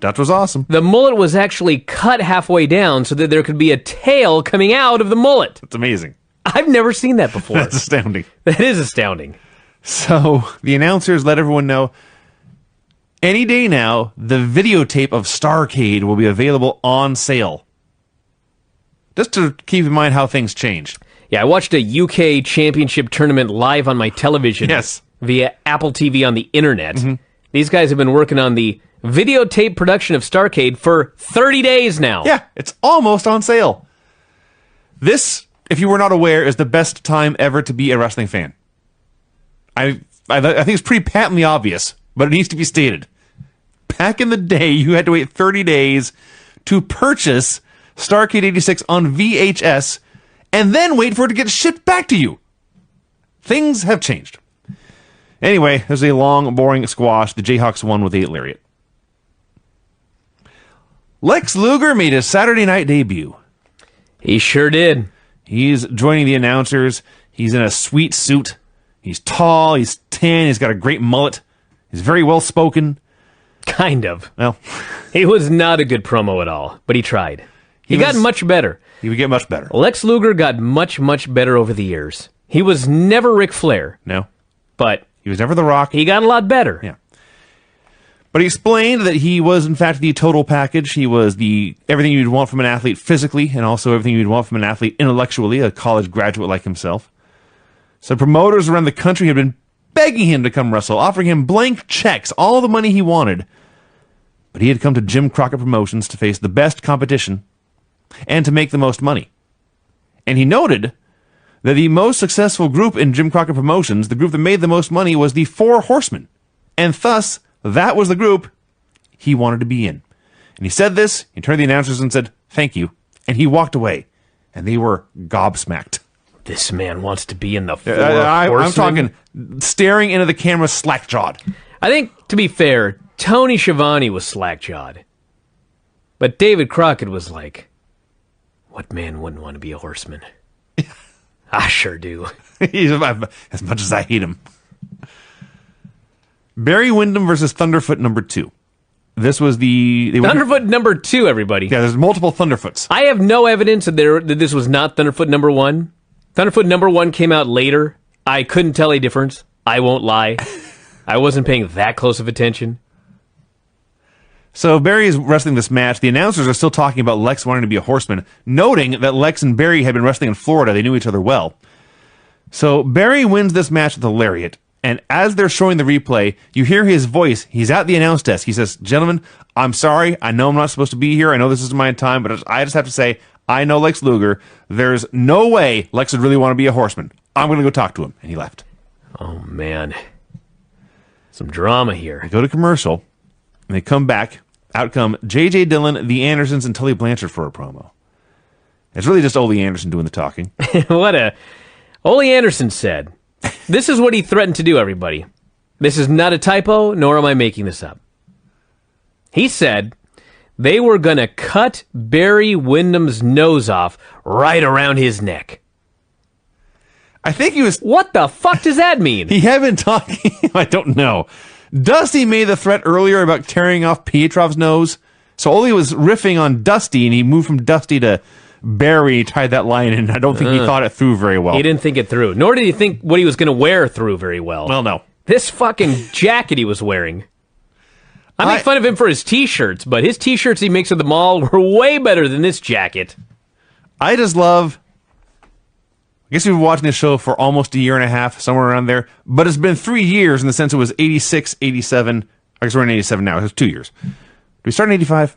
Dutch was awesome. The mullet was actually cut halfway down so that there could be a tail coming out of the mullet. It's amazing. I've never seen that before. That's astounding. That is astounding. So the announcers let everyone know, any day now, the videotape of Starrcade will be available on sale. Just to keep in mind how things change. Yeah, I watched a UK championship tournament live on my television. Yes. Via Apple TV on the internet. Mm-hmm. These guys have been working on the videotape production of Starrcade for 30 days now. Yeah, it's almost on sale. This, if you were not aware, is the best time ever to be a wrestling fan. I think it's pretty patently obvious, but it needs to be stated. Back in the day, you had to wait 30 days to purchase Starrcade 86 on VHS and then wait for it to get shipped back to you. Things have changed. Anyway, there's a long, boring squash. The Jayhawks won with a lariat. Lex Luger made his Saturday night debut. He sure did. He's joining the announcers. He's in a sweet suit. He's tall. He's tan. He's got a great mullet. He's very well spoken. Kind of. Well, he was not a good promo at all, but he tried. He got much better. He would get much better. Lex Luger got much, much better over the years. He was never Ric Flair. No. But he was never The Rock. He got a lot better. Yeah. But he explained that he was, in fact, the total package. He was everything you'd want from an athlete physically and also everything you'd want from an athlete intellectually, a college graduate like himself. So promoters around the country had been begging him to come wrestle, offering him blank checks, all the money he wanted. But he had come to Jim Crockett Promotions to face the best competition and to make the most money. And he noted that the most successful group in Jim Crockett Promotions, the group that made the most money, was the Four Horsemen. And thus, that was the group he wanted to be in. And he said this, he turned to the announcers and said, "Thank you." And he walked away. And they were gobsmacked. This man wants to be in the Four Horsemen. I'm talking staring into the camera slack-jawed. I think, to be fair, Tony Schiavone was slack-jawed. But David Crockett was like, what man wouldn't want to be a horseman? I sure do. As much as I hate him. Barry Windham versus Thunderfoot number 2. This was Thunderfoot number 2, everybody. Yeah, there's multiple Thunderfoots. I have no evidence that this was not Thunderfoot number 1. Thunderfoot number 1 came out later. I couldn't tell a difference. I won't lie. I wasn't paying that close of attention. So Barry is wrestling this match. The announcers are still talking about Lex wanting to be a horseman, noting that Lex and Barry had been wrestling in Florida. They knew each other well. So Barry wins this match with a lariat, and as they're showing the replay, you hear his voice. He's at the announce desk. He says, gentlemen, I'm sorry. I know I'm not supposed to be here. I know this isn't my time, but I just have to say, I know Lex Luger. There's no way Lex would really want to be a horseman. I'm going to go talk to him. And he left. Oh, man. Some drama here. They go to commercial, and they come back. Out come J.J. Dillon, the Andersons, and Tully Blanchard for a promo. It's really just Ole Anderson doing the talking. Ole Anderson said, this is what he threatened to do, everybody. This is not a typo, nor am I making this up. He said they were going to cut Barry Windham's nose off right around his neck. I think he was... What the fuck does that mean? He had been talking... I don't know. Dusty made the threat earlier about tearing off Pietrov's nose. So Ole was riffing on Dusty, and he moved from Dusty to Barry, tied that line, and I don't think he thought it through very well. He didn't think it through. Nor did he think what he was going to wear through very well. Well, no. This fucking jacket he was wearing. I make fun of him for his T-shirts, but his T-shirts he makes at the mall were way better than this jacket. I just love... I guess we've been watching this show for almost a year and a half, somewhere around there. But it's been 3 years in the sense it was 86, 87. I guess we're in 87 now. It was 2 years. Did we start in 85?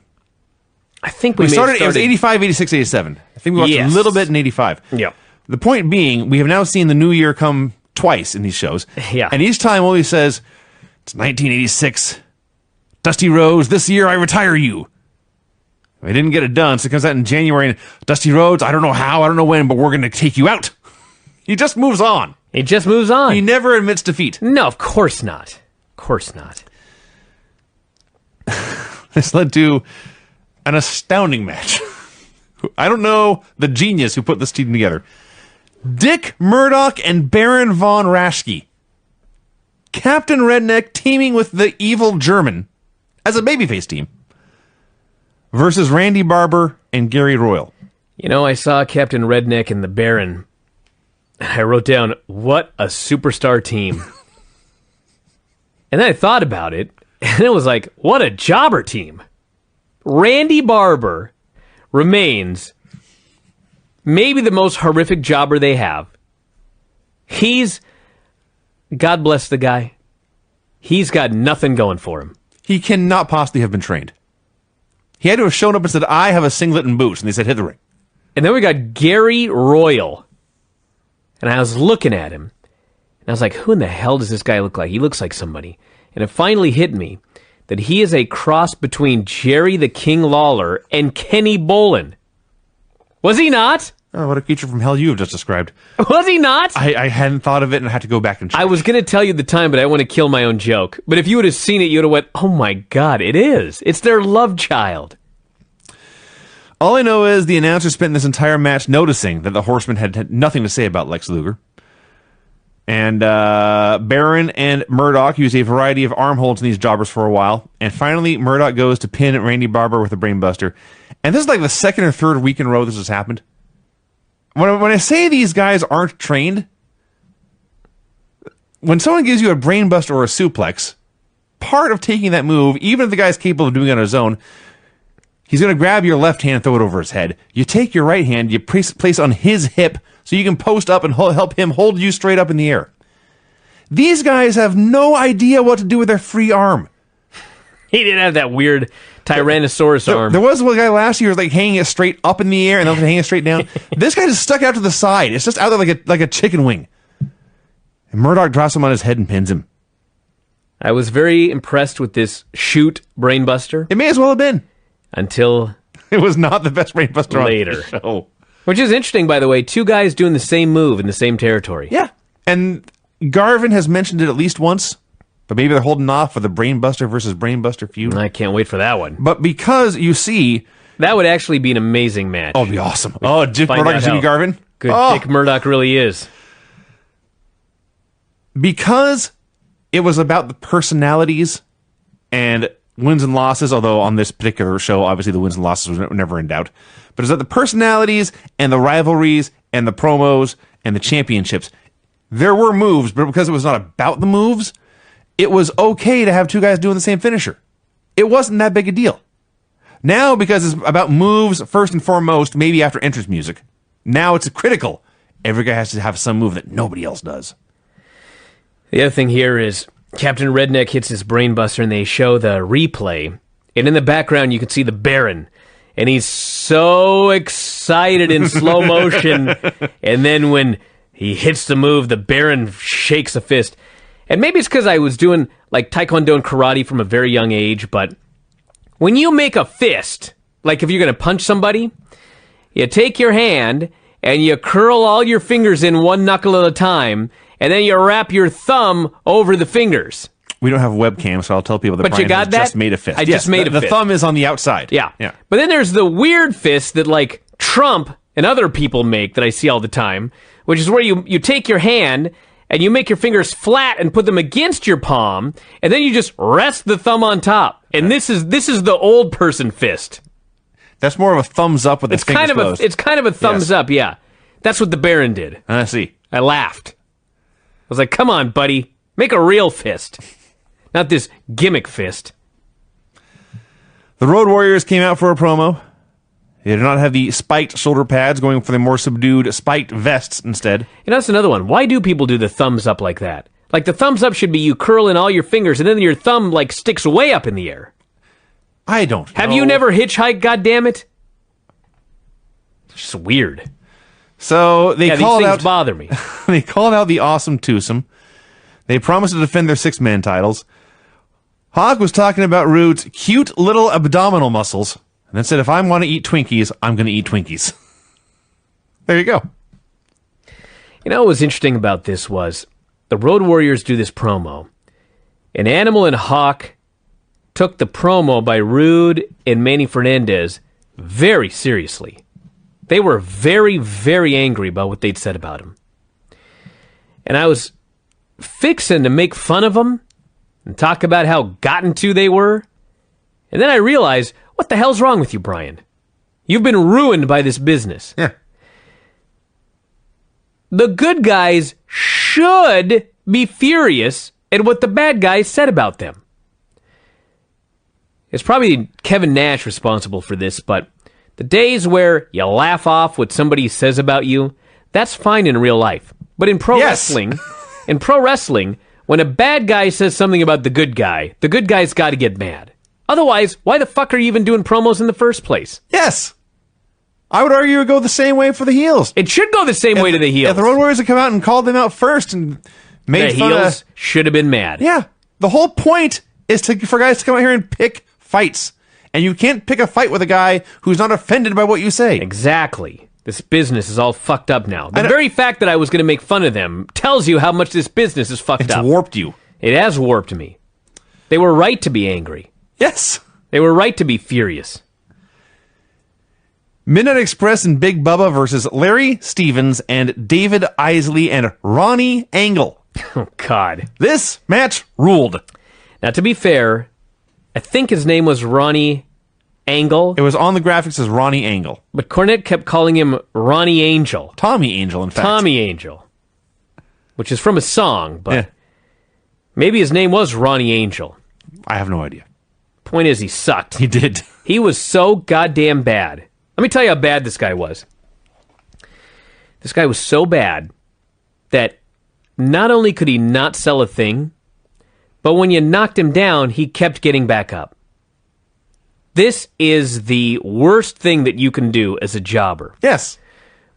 I think we started. It was 85, 86, 87. I think we watched a little bit in 85. Yeah. The point being, we have now seen the new year come twice in these shows. Yeah. And each time Ole says, it's 1986. Dusty Rhodes, this year I retire you. I didn't get it done, so it comes out in January. And Dusty Rhodes, I don't know how, I don't know when, but we're going to take you out. He just moves on. He just moves on. He never admits defeat. No, of course not. Of course not. This led to an astounding match. I don't know the genius who put this team together. Dick Murdoch and Baron von Raschke. Captain Redneck teaming with the Evil German as a babyface team. Versus Randy Barber and Gary Royal. You know, I saw Captain Redneck and the Baron. I wrote down, what a superstar team. And then I thought about it, and it was like, what a jobber team. Randy Barber remains maybe the most horrific jobber they have. He's, God bless the guy, he's got nothing going for him. He cannot possibly have been trained. He had to have shown up and said, I have a singlet and boots, and they said, hit the ring. And then we got Gary Royal. And I was looking at him, and I was like, who in the hell does this guy look like? He looks like somebody. And it finally hit me that he is a cross between Jerry the King Lawler and Kenny Bolin. Was he not? Oh, what a creature from hell you have just described. Was he not? I hadn't thought of it, and I had to go back and check. I was going to tell you the time, but I want to kill my own joke. But if you would have seen it, you would have went, oh my God, it is. It's their love child. All I know is the announcer spent this entire match noticing that the Horsemen had nothing to say about Lex Luger. And Baron and Murdoch use a variety of arm holds in these jobbers for a while. And finally, Murdoch goes to pin Randy Barber with a brainbuster. And this is like the second or third week in a row this has happened. When I say these guys aren't trained, when someone gives you a brainbuster or a suplex, part of taking that move, even if the guy's capable of doing it on his own, he's going to grab your left hand and throw it over his head. You take your right hand, you place on his hip so you can post up and help him hold you straight up in the air. These guys have no idea what to do with their free arm. He didn't have that weird Tyrannosaurus arm. There was one guy last year who was like hanging it straight up in the air and then hanging it straight down. This guy just stuck out to the side. It's just out there like a chicken wing. And Murdoch drops him on his head and pins him. I was very impressed with this shoot brainbuster. It may as well have been. Until it was not the best brainbuster later. On the show. Which is interesting, by the way. Two guys doing the same move in the same territory. Yeah. And Garvin has mentioned it at least once. But maybe they're holding off for the Brainbuster versus Brainbuster feud. I can't wait for that one. But because you see... That would actually be an amazing match. Oh, it'd be awesome. Oh, Dick Murdoch and Jimmy Garvin? Good Oh. Dick Murdoch really is. Because it was about the personalities and wins and losses, although on this particular show, obviously the wins and losses were never in doubt. But it's about the personalities and the rivalries and the promos and the championships. There were moves, but because it was not about the moves, it was okay to have two guys doing the same finisher. It wasn't that big a deal. Now, because it's about moves first and foremost, maybe after entrance music, now it's critical. Every guy has to have some move that nobody else does. The other thing here is Captain Redneck hits his brainbuster and they show the replay. And in the background, you can see the Baron. And he's so excited in slow motion. And then when he hits the move, the Baron shakes a fist. And maybe it's because I was doing like Taekwondo and karate from a very young age, but when you make a fist, like if you're going to punch somebody, you take your hand and you curl all your fingers in one knuckle at a time, and then you wrap your thumb over the fingers. We don't have webcams, so I'll tell people that But Bryan you got has that? just made a fist. I just made a fist. The thumb is on the outside. Yeah. But then there's the weird fist that like Trump and other people make that I see all the time, which is where you take your hand and you make your fingers flat and put them against your palm, and then you just rest the thumb on top. And this is the old person fist. That's more of a thumbs up with the fingers closed. It's kind of a thumbs up, yeah. That's what the Baron did. I see. I laughed. I was like, come on, buddy. Make a real fist. Not this gimmick fist. The Road Warriors came out for a promo. They did not have the spiked shoulder pads, going for the more subdued spiked vests instead. You know, that's another one. Why do people do the thumbs up like that? Like, the thumbs up should be you curl in all your fingers, and then your thumb, like, sticks way up in the air. I don't know. Have you never hitchhiked, goddammit? It's just weird. So they called these out... things bother me. They called out the Awesome Twosome. They promised to defend their six-man titles. Hawk was talking about Rude's cute little abdominal muscles, and then said, if I want to eat Twinkies, I'm going to eat Twinkies. There you go. You know what was interesting about this was the Road Warriors do this promo, and Animal and Hawk took the promo by Rude and Manny Fernandez very seriously. They were very, very angry about what they'd said about him. And I was fixing to make fun of them and talk about how gotten to they were. And then I realized, what the hell's wrong with you, Bryan? You've been ruined by this business. Yeah. The good guys should be furious at what the bad guys said about them. It's probably Kevin Nash responsible for this, but the days where you laugh off what somebody says about you, that's fine in real life. But in pro wrestling, when a bad guy says something about the good guy's got to get mad. Otherwise, why the fuck are you even doing promos in the first place? Yes. I would argue it would go the same way for the heels. It should go the same way to the heels. If the Road Warriors had come out and called them out first and made the fun heels of... should have been mad. Yeah. The whole point is for guys to come out here and pick fights. And you can't pick a fight with a guy who's not offended by what you say. Exactly. This business is all fucked up now. The very fact that I was going to make fun of them tells you how much this business is fucked up. It's warped you. It has warped me. They were right to be angry. Yes. They were right to be furious. Midnight Express and Big Bubba versus Larry Stevens and David Isley and Ronnie Angle. Oh, God. This match ruled. Now, to be fair, I think his name was Ronnie Angle. It was on the graphics as Ronnie Angle. But Cornette kept calling him Ronnie Angel. Tommy Angel, in fact. Tommy Angel. Which is from a song, but maybe his name was Ronnie Angel. I have no idea. Point is, he sucked. He did. He was so goddamn bad. Let me tell you how bad this guy was. This guy was so bad that not only could he not sell a thing, but when you knocked him down, he kept getting back up. This is the worst thing that you can do as a jobber. Yes.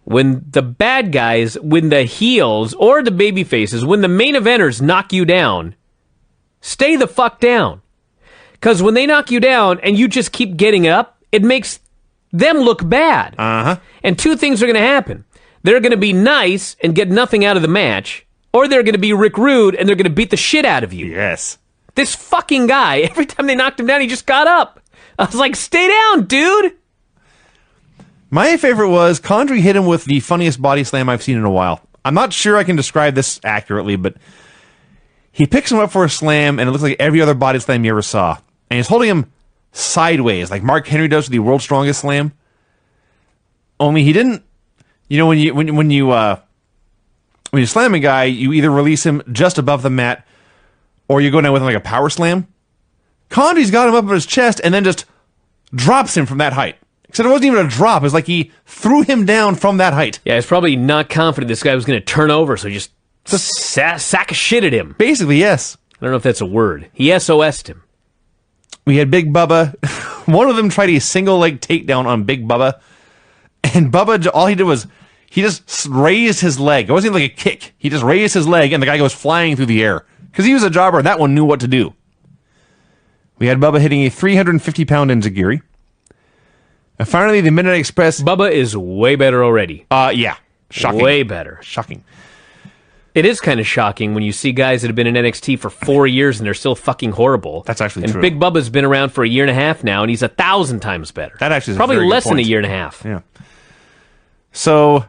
When the bad guys, when the heels or the baby faces, when the main eventers knock you down, stay the fuck down. Because when they knock you down and you just keep getting up, it makes them look bad. Uh-huh. And two things are going to happen. They're going to be nice and get nothing out of the match, or they're going to be Rick Rude and they're going to beat the shit out of you. Yes. This fucking guy, every time they knocked him down, he just got up. I was like, stay down, dude. My favorite was Condrey hit him with the funniest body slam I've seen in a while. I'm not sure I can describe this accurately, but he picks him up for a slam, and it looks like every other body slam you ever saw. And he's holding him sideways, like Mark Henry does with the World's Strongest Slam. Only he didn't. You know, when you slam a guy, you either release him just above the mat, or you go down with him like a power slam. Condrey's got him up on his chest and then just drops him from that height. Except it wasn't even a drop. It was like he threw him down from that height. Yeah, he's probably not confident this guy was going to turn over, so he just sack of shit at him. Basically, yes. I don't know if that's a word. He SOS'd him. We had Big Bubba. One of them tried a single leg takedown on Big Bubba. And Bubba, all he did was, he just raised his leg. It wasn't even like a kick. He just raised his leg, and the guy goes flying through the air. Because he was a jobber, and that one knew what to do. We had Bubba hitting a 350-pound enziguri. And finally, the Midnight Express... Bubba is way better already. Yeah. Shocking. Way better. Shocking. It is kind of shocking when you see guys that have been in NXT for 4 years and they're still fucking horrible. That's actually true. And Big Bubba's been around for a year and a half now, and he's 1,000 times better. That actually is probably a very less good than a point. year and a half. Yeah. So,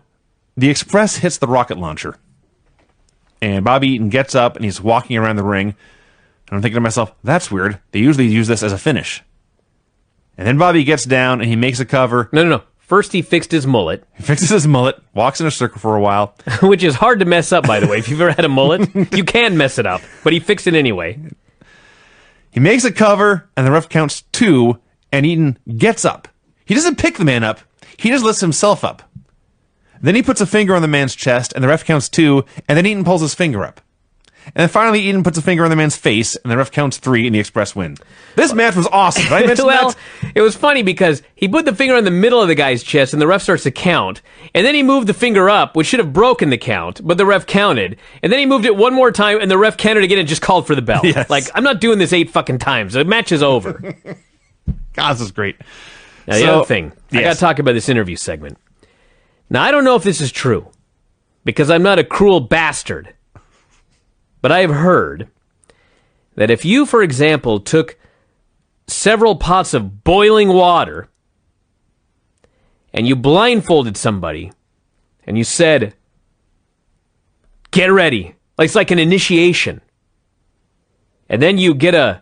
the Express hits the rocket launcher. And Bobby Eaton gets up, and he's walking around the ring. And I'm thinking to myself, that's weird. They usually use this as a finish. And then Bobby gets down, and he makes a cover. No. First, he fixed his mullet. He fixes his mullet, walks in a circle for a while. Which is hard to mess up, by the way. If you've ever had a mullet, you can mess it up. But he fixed it anyway. He makes a cover, and the ref counts 2, and Eaton gets up. He doesn't pick the man up. He just lifts himself up. Then he puts a finger on the man's chest, and the ref counts 2, and then Eaton pulls his finger up. And then finally, Eaton puts a finger on the man's face, and the ref counts 3, and the Express win. This match was awesome. Did I mention Well, that? it was funny because he put the finger in the middle of the guy's chest, and the ref starts to count. And then he moved the finger up, which should have broken the count, but the ref counted. And then he moved it one more time, and the ref counted again and just called for the bell. Yes. Like, I'm not doing this 8 fucking times. The match is over. God, this is great. Now, the other thing, I got to talk about this interview segment. Now, I don't know if this is true, because I'm not a cruel bastard. But I have heard that if you, for example, took several pots of boiling water and you blindfolded somebody and you said, get ready, it's like an initiation, and then you get a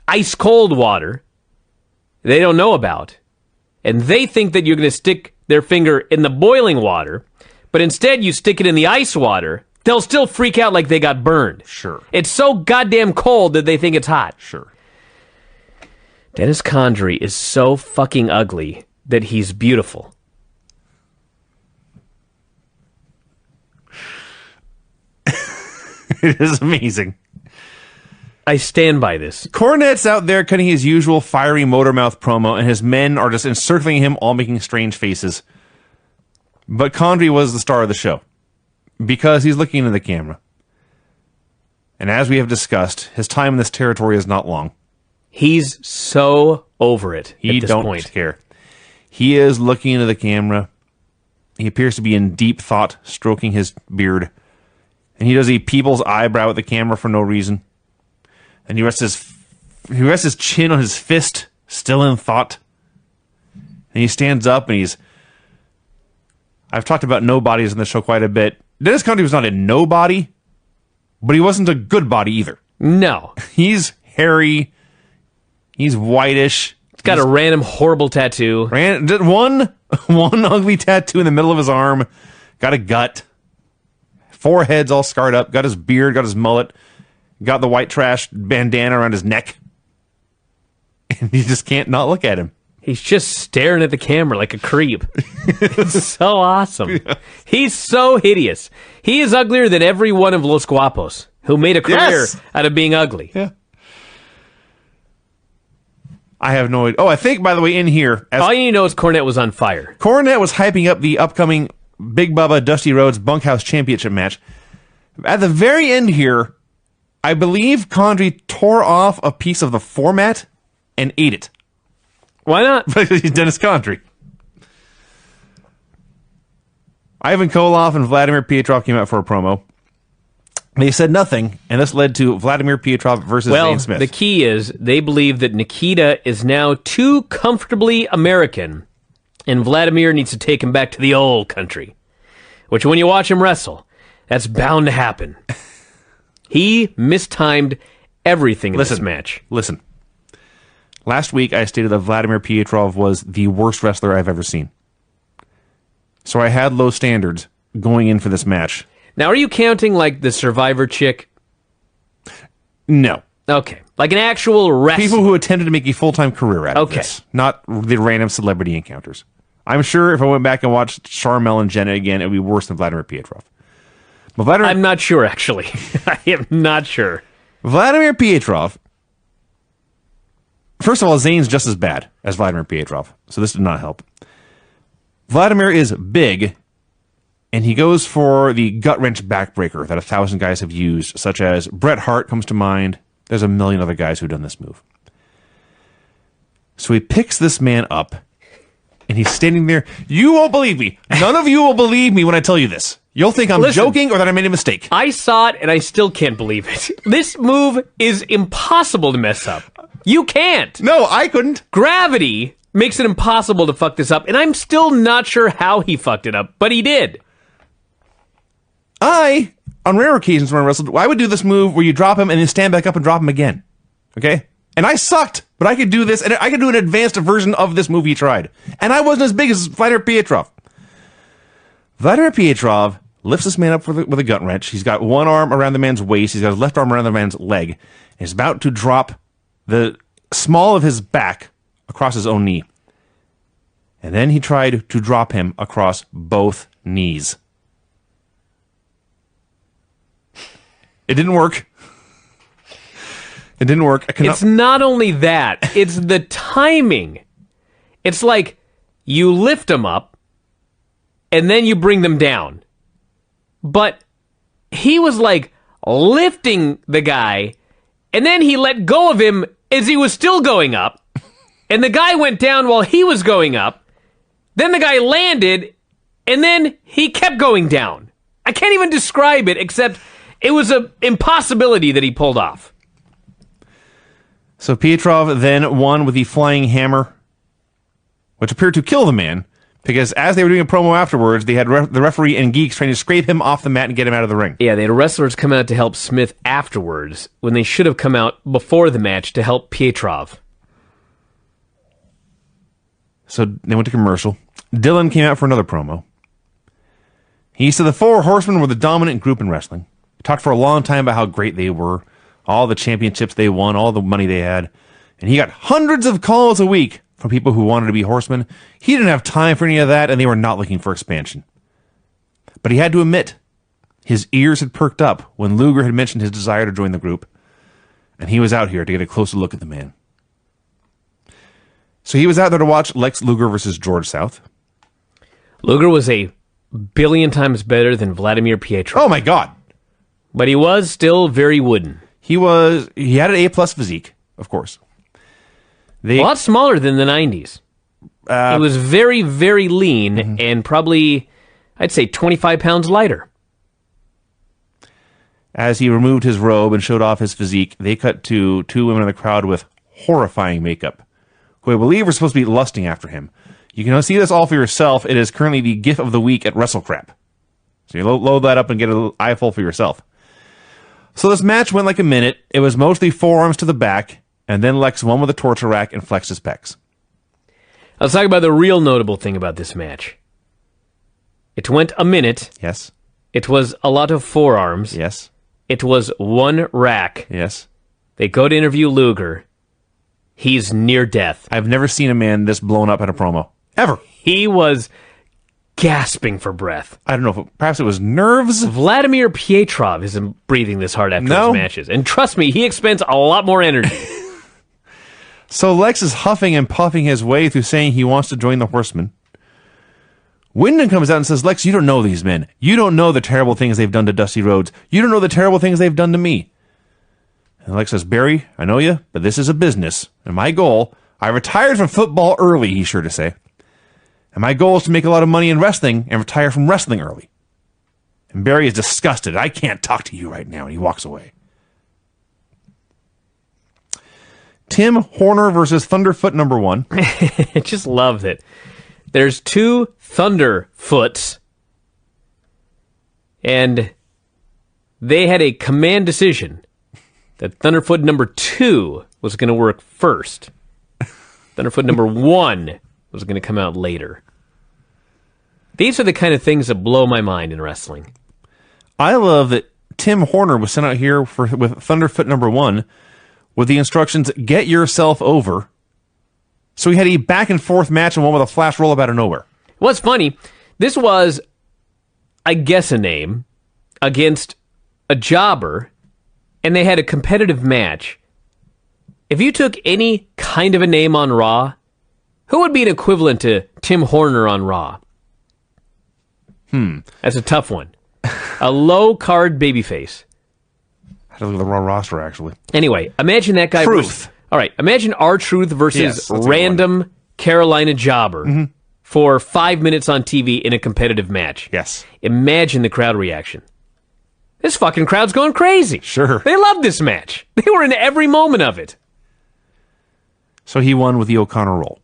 ice cold water they don't know about, and they think that you're going to stick their finger in the boiling water, but instead you stick it in the ice water, they'll still freak out like they got burned. Sure. It's so goddamn cold that they think it's hot. Sure. Dennis Condrey is so fucking ugly that he's beautiful. It is amazing. I stand by this. Cornette's out there cutting his usual fiery motor-mouth promo, and his men are just encircling him, all making strange faces. But Condrey was the star of the show, because he's looking into the camera. And as we have discussed, his time in this territory is not long. He's so over it He at this don't point. care. He is looking into the camera. He appears to be in deep thought, stroking his beard. And he does a people's eyebrow at the camera for no reason. And he rests his chin on his fist, still in thought. And he stands up and I've talked about nobodies in the show quite a bit. Dennis Condrey was not a nobody, but he wasn't a good body either. No. He's hairy. He's whitish. He's got a random horrible tattoo. One ugly tattoo in the middle of his arm. Got a gut. Forehead's all scarred up. Got his beard. Got his mullet. Got the white trash bandana around his neck. And you just can't not look at him. He's just staring at the camera like a creep. It's so awesome. Yeah. He's so hideous. He is uglier than every one of Los Guapos, who made a career out of being ugly. Yeah. I have no idea. Oh, I think, by the way, in here... all you need to know is Cornette was on fire. Cornette was hyping up the upcoming Big Bubba Dusty Rhodes Bunkhouse Championship match. At the very end here, I believe Condrey tore off a piece of the format and ate it. Why not? Because he's Dennis Condrey. Ivan Koloff and Vladimir Pietrov came out for a promo. They said nothing, and this led to Vladimir Pietrov versus Zane Smith. The key is they believe that Nikita is now too comfortably American, and Vladimir needs to take him back to the old country. Which, when you watch him wrestle, that's bound to happen. He mistimed everything in this match. Listen. Last week, I stated that Vladimir Pietrov was the worst wrestler I've ever seen. So I had low standards going in for this match. Now, are you counting, like, the Survivor chick? No. Okay. Like an actual wrestler. People who attempted to make a full-time career out of this. Not the random celebrity encounters. I'm sure if I went back and watched Charmel and Jenna again, it would be worse than Vladimir Pietrov. But I'm not sure, actually. I am not sure. Vladimir Pietrov... First of all, Zane's just as bad as Vladimir Pietrov, so this did not help. Vladimir is big... And he goes for the gut-wrench backbreaker that 1,000 guys have used, such as Bret Hart comes to mind. There's a million other guys who've done this move. So he picks this man up, and he's standing there. You won't believe me. None of you will believe me when I tell you this. You'll think I'm joking or that I made a mistake. I saw it, and I still can't believe it. This move is impossible to mess up. You can't. No, I couldn't. Gravity makes it impossible to fuck this up, and I'm still not sure how he fucked it up, but he did. On rare occasions when I wrestled, I would do this move where you drop him and then stand back up and drop him again. Okay? And I sucked, but I could do this, and I could do an advanced version of this move he tried. And I wasn't as big as Vladimir Pietrov. Vladimir Pietrov lifts this man up with a gut wrench. He's got one arm around the man's waist. He's got his left arm around the man's leg. And he's about to drop the small of his back across his own knee. And then he tried to drop him across both knees. It didn't work. It didn't work. It's not only that. It's the timing. It's like you lift them up, and then you bring them down. But he was like lifting the guy, and then he let go of him as he was still going up, and the guy went down while he was going up. Then the guy landed, and then he kept going down. I can't even describe it, except... It was an impossibility that he pulled off. So Pietrov then won with the flying hammer, which appeared to kill the man, because as they were doing a promo afterwards, they had the referee and geeks trying to scrape him off the mat and get him out of the ring. Yeah, they had wrestlers come out to help Smith afterwards, when they should have come out before the match to help Pietrov. So they went to commercial. Dylan came out for another promo. He said the Four Horsemen were the dominant group in wrestling. Talked for a long time about how great they were, all the championships they won, all the money they had. And he got hundreds of calls a week from people who wanted to be horsemen. He didn't have time for any of that, and they were not looking for expansion. But he had to admit, his ears had perked up when Luger had mentioned his desire to join the group, and he was out here to get a closer look at the man. So he was out there to watch Lex Luger versus George South. Luger was a billion times better than Vladimir Pietrov. Oh my God. But he was still very wooden. He had an A-plus physique, of course. A lot smaller than the 90s. He was very, very lean and probably, I'd say, 25 pounds lighter. As he removed his robe and showed off his physique, they cut to two women in the crowd with horrifying makeup, who I believe were supposed to be lusting after him. You can see this all for yourself. It is currently the GIF of the week at WrestleCrap. So you load that up and get an eyeful for yourself. So this match went like a minute. It was mostly forearms to the back, and then Lex won with a torture rack and flexed his pecs. Let's talk about the real notable thing about this match. It went a minute. Yes. It was a lot of forearms. Yes. It was one rack. Yes. They go to interview Luger. He's near death. I've never seen a man this blown up in a promo. Ever. He was gasping for breath. I don't know if perhaps it was nerves. Vladimir Pietrov isn't breathing this hard after his matches. And trust me, he expends a lot more energy. So Lex is huffing and puffing his way through saying he wants to join the Horsemen. Wyndham comes out and says, Lex, you don't know these men. You don't know the terrible things they've done to Dusty Rhodes. You don't know the terrible things they've done to me. And Lex says, Barry, I know you, but this is a business. And my goal, I retired from football early, he's sure to say. And my goal is to make a lot of money in wrestling and retire from wrestling early. And Barry is disgusted. I can't talk to you right now. And he walks away. Tim Horner versus Thunderfoot number 1. I just love it. There's 2 Thunderfoots, and they had a command decision that Thunderfoot number 2 was going to work first. Thunderfoot number 1 was going to come out later. These are the kind of things that blow my mind in wrestling. I love that Tim Horner was sent out here with Thunderfoot number 1 with the instructions, get yourself over. So he had a back and forth match and one with a flash roll up out of nowhere. What's funny, this was, I guess, a name against a jobber, and they had a competitive match. If you took any kind of a name on Raw, who would be an equivalent to Tim Horner on Raw? That's a tough one. A low-card babyface. I had to look at the Raw roster, actually. Anyway, imagine that guy. Truth. All right, imagine R-Truth versus random Carolina jobber for 5 minutes on TV in a competitive match. Yes. Imagine the crowd reaction. This fucking crowd's going crazy. Sure. They loved this match. They were in every moment of it. So he won with the O'Connor roll.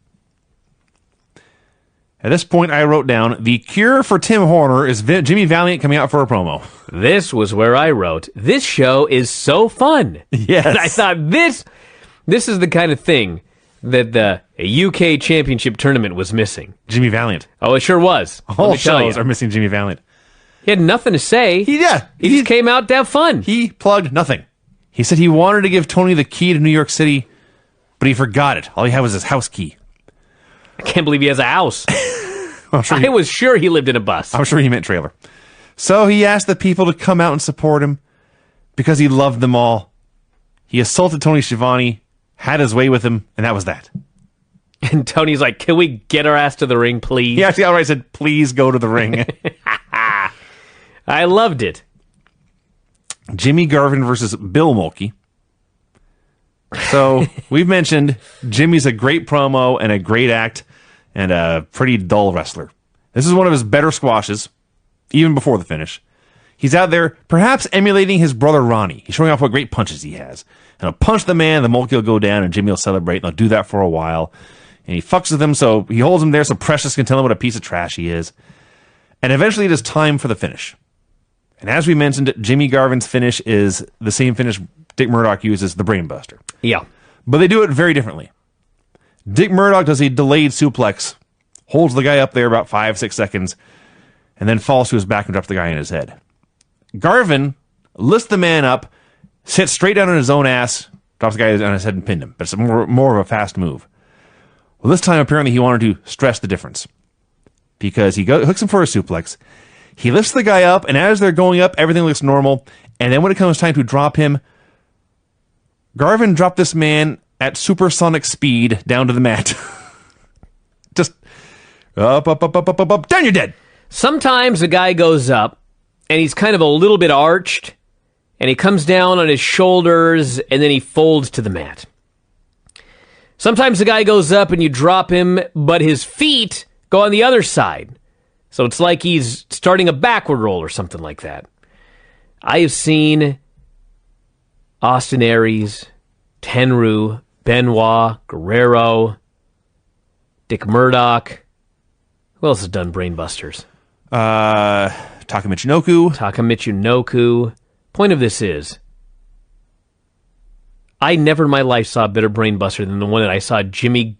At this point, I wrote down, the cure for Tim Horner is Jimmy Valiant coming out for a promo. This was where I wrote, this show is so fun. Yes. And I thought, this is the kind of thing that the UK Championship tournament was missing. Jimmy Valiant. Oh, it sure was. All shows are missing Jimmy Valiant. He had nothing to say. He just came out to have fun. He plugged nothing. He said he wanted to give Tony the key to New York City, but he forgot it. All he had was his house key. I can't believe he has a house. I was sure he lived in a bus. I'm sure he meant trailer. So he asked the people to come out and support him because he loved them all. He assaulted Tony Schiavone, had his way with him, and that was that. And Tony's like, can we get our ass to the ring, please? He actually outright said, please go to the ring. I loved it. Jimmy Garvin versus Bill Mulkey. So we've mentioned Jimmy's a great promo and a great act and a pretty dull wrestler. This is one of his better squashes, even before the finish. He's out there perhaps emulating his brother Ronnie. He's showing off what great punches he has. And he'll punch the man, the Mulkey will go down, and Jimmy will celebrate, and they'll do that for a while. And he fucks with him, so he holds him there so Precious can tell him what a piece of trash he is. And eventually it is time for the finish. And as we mentioned, Jimmy Garvin's finish is the same finish Dick Murdoch uses, the Brainbuster. Yeah. But they do it very differently. Dick Murdoch does a delayed suplex, holds the guy up there about 5-6 seconds, and then falls to his back and drops the guy in his head. Garvin lifts the man up, sits straight down on his own ass, drops the guy on his head and pinned him. But it's more of a fast move. Well, this time apparently he wanted to stress the difference. Because he hooks him for a suplex. He lifts the guy up, and as they're going up, everything looks normal. And then when it comes time to drop him, Garvin dropped this man at supersonic speed down to the mat. Just up, down you're dead. Sometimes the guy goes up, and he's kind of a little bit arched, and he comes down on his shoulders, and then he folds to the mat. Sometimes the guy goes up, and you drop him, but his feet go on the other side. So it's like he's starting a backward roll or something like that. I have seen Austin Aries, Tenryu, Benoit, Guerrero, Dick Murdoch. Who else has done brainbusters? Takamichi Noku. Point of this is, I never in my life saw a better brainbuster than the one that I saw Jimmy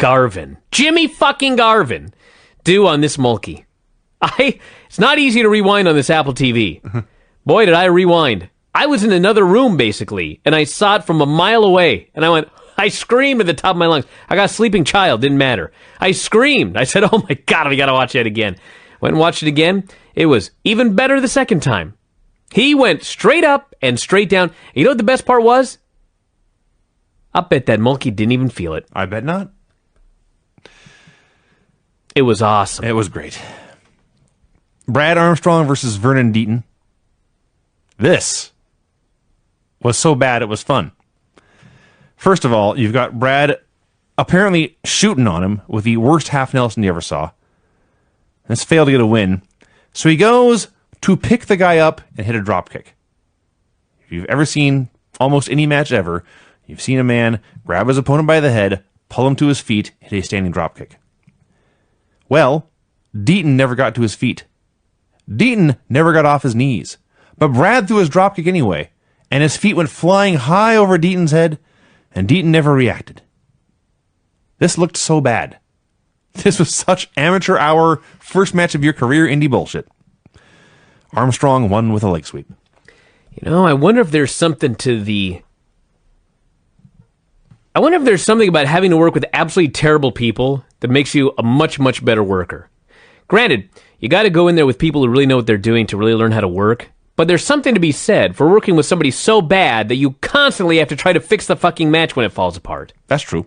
fucking Garvin do on this Mulkey. It's not easy to rewind on this Apple TV. Boy, did I rewind. I was in another room, basically, and I saw it from a mile away, and I screamed at the top of my lungs. I got a sleeping child, didn't matter. I screamed. I said, oh my God, we got to watch that again. Went and watched it again. It was even better the second time. He went straight up and straight down. You know what the best part was? I bet that Mulkey didn't even feel it. I bet not. It was awesome. It was great. Brad Armstrong versus Vernon Deaton. This was so bad it was fun. First of all, you've got Brad apparently shooting on him with the worst half Nelson you ever saw. This failed to get a win. So he goes to pick the guy up and hit a drop kick. If you've ever seen almost any match ever, you've seen a man grab his opponent by the head, pull him to his feet, hit a standing drop kick. Well, Deaton never got to his feet. Deaton never got off his knees. But Brad threw his drop kick anyway, and his feet went flying high over Deaton's head, and Deaton never reacted. This looked so bad. This was such amateur hour, first match of your career indie bullshit. Armstrong won with a leg sweep. You know, I wonder if there's something about having to work with absolutely terrible people that makes you a much, much better worker. Granted, you got to go in there with people who really know what they're doing to really learn how to work. But there's something to be said for working with somebody so bad that you constantly have to try to fix the fucking match when it falls apart. That's true.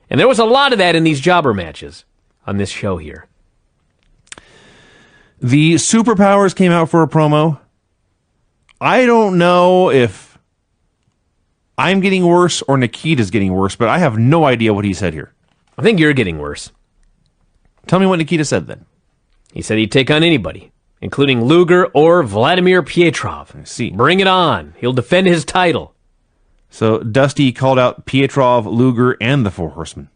And there was a lot of that in these jobber matches on this show here. The Superpowers came out for a promo. I don't know if I'm getting worse or Nikita's getting worse, but I have no idea what he said here. I think you're getting worse. Tell me what Nikita said then. He said he'd take on anybody, including Luger or Vladimir Pietrov. I see. Bring it on. He'll defend his title. So Dusty called out Pietrov, Luger, and the Four Horsemen.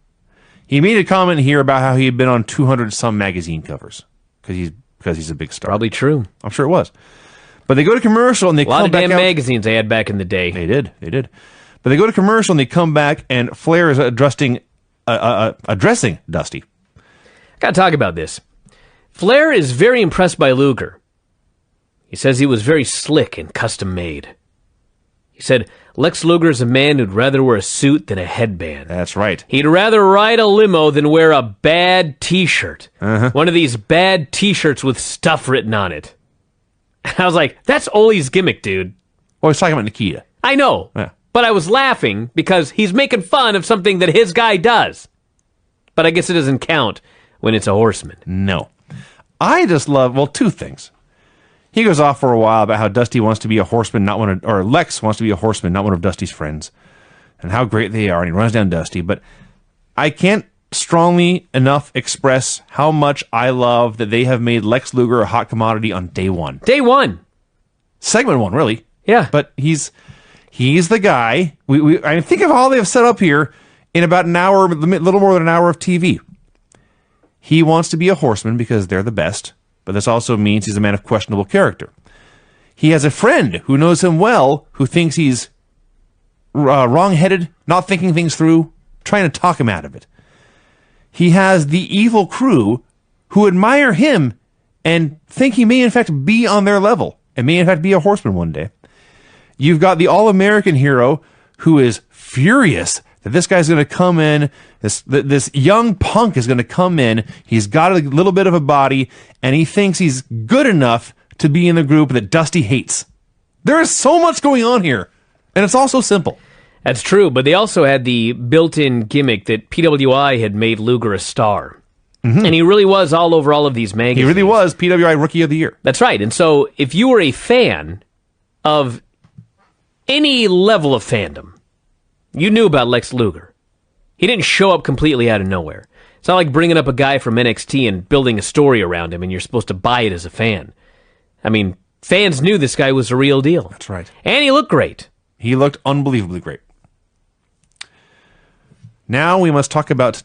He made a comment here about how he had been on 200-some magazine covers because he's a big star. Probably true. I'm sure it was. But they go to commercial and they come back out. A lot of damn magazines they had back in the day. They did. But they go to commercial and they come back and Flair is addressing Dusty. Gotta talk about this. Flair is very impressed by Luger. He says he was very slick and custom-made. He said, Lex Luger is a man who'd rather wear a suit than a headband. That's right. He'd rather ride a limo than wear a bad T-shirt. One of these bad T-shirts with stuff written on it. And I was like, that's Ole's gimmick, dude. Well, he's talking about Nikita. I know. Yeah. But I was laughing because he's making fun of something that his guy does. But I guess it doesn't count when it's a horseman. No. I just love, two things. He goes off for a while about how Dusty wants to be a horseman, or Lex wants to be a horseman, not one of Dusty's friends, and how great they are, and he runs down Dusty. But I can't strongly enough express how much I love that they have made Lex Luger a hot commodity on day one. Day one. Segment one, really. Yeah. But he's the guy. I think of all they have set up here in about an hour, a little more than an hour of TV. He wants to be a horseman because they're the best, but this also means he's a man of questionable character. He has a friend who knows him well, who thinks he's wrong-headed, not thinking things through, trying to talk him out of it. He has the evil crew who admire him and think he may in fact be on their level and may in fact be a horseman one day. You've got the all-American hero who is furious that this guy's going to come in, this young punk is going to come in, he's got a little bit of a body, and he thinks he's good enough to be in the group that Dusty hates. There is so much going on here, and it's all so simple. That's true, but they also had the built-in gimmick that PWI had made Luger a star. And he really was all over all of these magazines. He really was PWI Rookie of the Year. That's right, and so if you were a fan of any level of fandom, you knew about Lex Luger. He didn't show up completely out of nowhere. It's not like bringing up a guy from NXT and building a story around him and you're supposed to buy it as a fan. I mean, fans knew this guy was the real deal. That's right. And he looked great. He looked unbelievably great. Now we must talk about...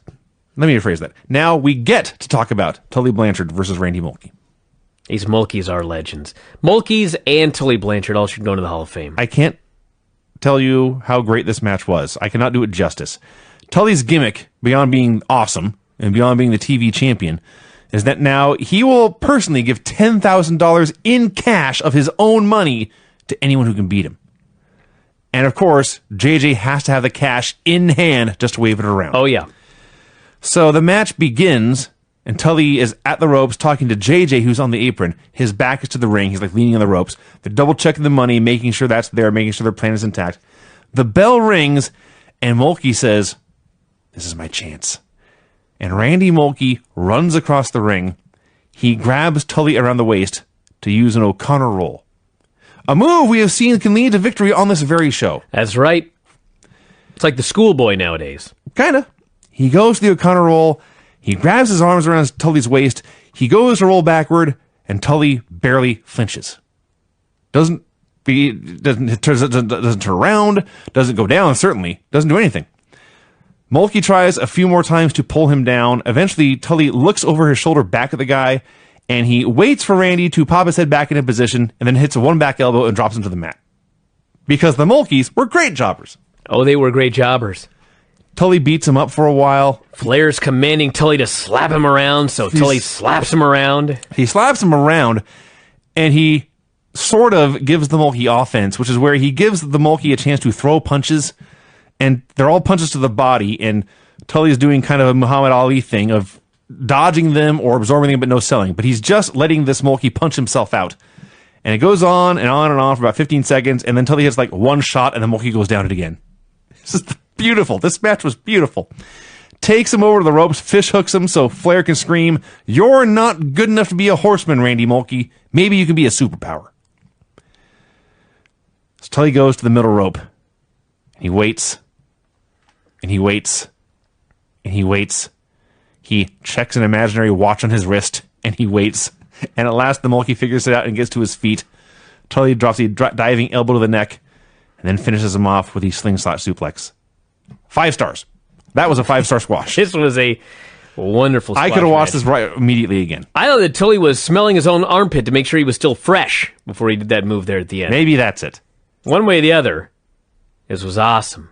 Let me rephrase that. Now we get to talk about Tully Blanchard versus Randy Mulkey. These Mulkeys are legends. Mulkeys and Tully Blanchard all should go into the Hall of Fame. I can't tell you how great this match was. I cannot do it justice. Tully's gimmick, beyond being awesome and beyond being the TV champion, is that now he will personally give $10,000 in cash of his own money to anyone who can beat him. And of course, JJ has to have the cash in hand just to wave it around. Oh, yeah. So the match begins, and Tully is at the ropes talking to JJ, who's on the apron. His back is to the ring. He's like leaning on the ropes. They're double-checking the money, making sure that's there, making sure their plan is intact. The bell rings, and Mulkey says, "This is my chance." And Randy Mulkey runs across the ring. He grabs Tully around the waist to use an O'Connor roll. A move we have seen can lead to victory on this very show. That's right. It's like the schoolboy nowadays. Kinda. He goes to the O'Connor roll. He grabs his arms around Tully's waist. He goes to roll backward, and Tully barely flinches. Doesn't turn around, doesn't go down, certainly. Doesn't do anything. Mulkey tries a few more times to pull him down. Eventually, Tully looks over his shoulder back at the guy, and he waits for Randy to pop his head back into position, and then hits a one back elbow and drops him to the mat. Because the Mulkeys were great jobbers. Oh, they were great jobbers. Tully beats him up for a while. Flair's commanding Tully to slap him around, so Tully slaps him around. He slaps him around, and he sort of gives the Mulkey offense, which is where he gives the Mulkey a chance to throw punches, and they're all punches to the body, and Tully's doing kind of a Muhammad Ali thing of dodging them or absorbing them but no selling. But he's just letting this Mulkey punch himself out. And it goes on and on and on for about 15 seconds, and then Tully hits like one shot, and the Mulkey goes down it again. This is beautiful. This match was beautiful. Takes him over to the ropes, fish hooks him so Flair can scream, "You're not good enough to be a horseman, Randy Mulkey. Maybe you can be a superpower." So Tully goes to the middle rope. He waits. And he waits. And he waits. He checks an imaginary watch on his wrist. And he waits. And at last, the Mulkey figures it out and gets to his feet. Tully drops a diving elbow to the neck. And then finishes him off with the slingshot suplex. 5 stars. That was a 5-star squash. This was a wonderful squash I could have watched match. this right immediately again. I thought that Tully was smelling his own armpit to make sure he was still fresh before he did that move there at the end. Maybe that's it. One way or the other, this was awesome.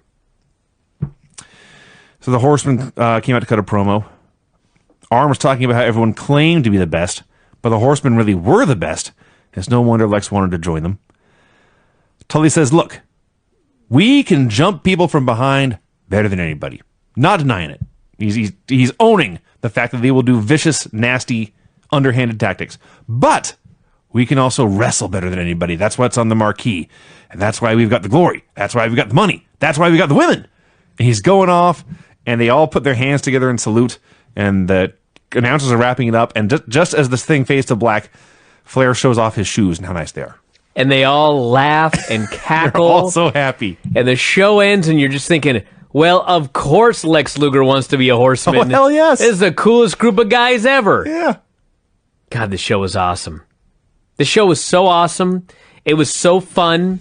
So the Horsemen came out to cut a promo. Arn was talking about how everyone claimed to be the best, but the Horsemen really were the best. It's no wonder Lex wanted to join them. Tully says, "Look, we can jump people from behind better than anybody." Not denying it. He's owning the fact that they will do vicious, nasty, underhanded tactics. But we can also wrestle better than anybody. That's what's on the marquee. And that's why we've got the glory. That's why we've got the money. That's why we got the women. And he's going off, and they all put their hands together in salute, and the announcers are wrapping it up. And just as this thing fades to black, Flair shows off his shoes and how nice they are. And they all laugh and cackle. They're all so happy. And the show ends, and you're just thinking, well, of course Lex Luger wants to be a horseman. Oh, hell yes. This is the coolest group of guys ever. Yeah. God, this show was awesome. The show was so awesome. It was so fun.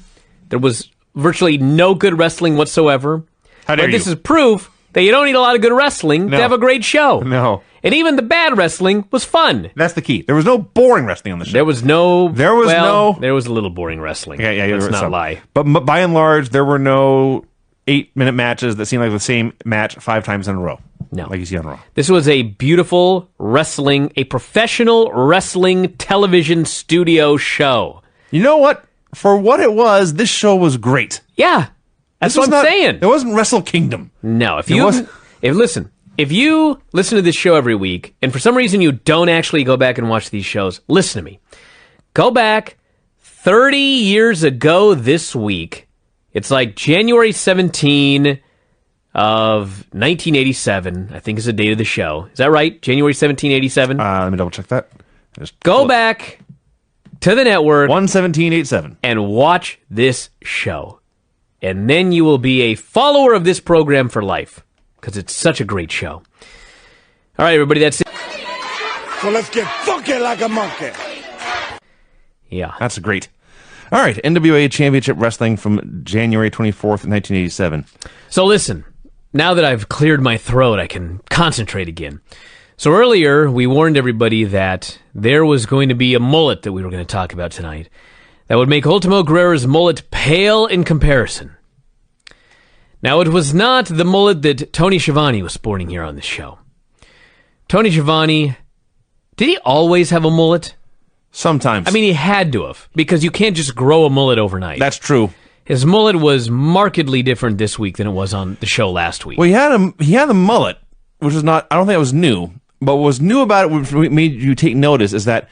There was virtually no good wrestling whatsoever. How dare But this you? is proof that you don't need a lot of good wrestling to No. have a great show. No. And even the bad wrestling was fun. That's the key. There was no boring wrestling on the show. There was no... There was no... There was a little boring wrestling. Yeah, Let's not lie. But by and large, there were no 8-minute matches that seemed like the same match 5 times in a row. No. Like you see on Raw. This was a beautiful wrestling, a professional wrestling television studio show. You know what? For what it was, this show was great. Yeah. That's This was what I'm not- saying. It wasn't Wrestle Kingdom. No, if It you wasn't- if you listen to this show every week, and for some reason you don't actually go back and watch these shows, listen to me. Go back 30 years ago this week. It's like January 17 of 1987, I think is the date of the show. Is that right? January 17, 87? Let me double check that. Go back to the network 11787. and watch this show. And then you will be a follower of this program for life. Because it's such a great show. All right, everybody, that's it. So let's get funky like a monkey. Yeah. That's great. All right, NWA Championship Wrestling from January 24th, 1987. So listen, now that I've cleared my throat, I can concentrate again. So earlier, we warned everybody that there was going to be a mullet that we were going to talk about tonight that would make Ultimo Guerrero's mullet pale in comparison. Now, it was not the mullet that Tony Schiavone was sporting here on this show. Tony Schiavone, did he always have a mullet? Sometimes. I mean, he had to have, because you can't just grow a mullet overnight. that's true. His mullet was markedly different this week than it was on the show last week. Well, he had a mullet, which is not, I don't think it was new. But what was new about it, which made you take notice, is that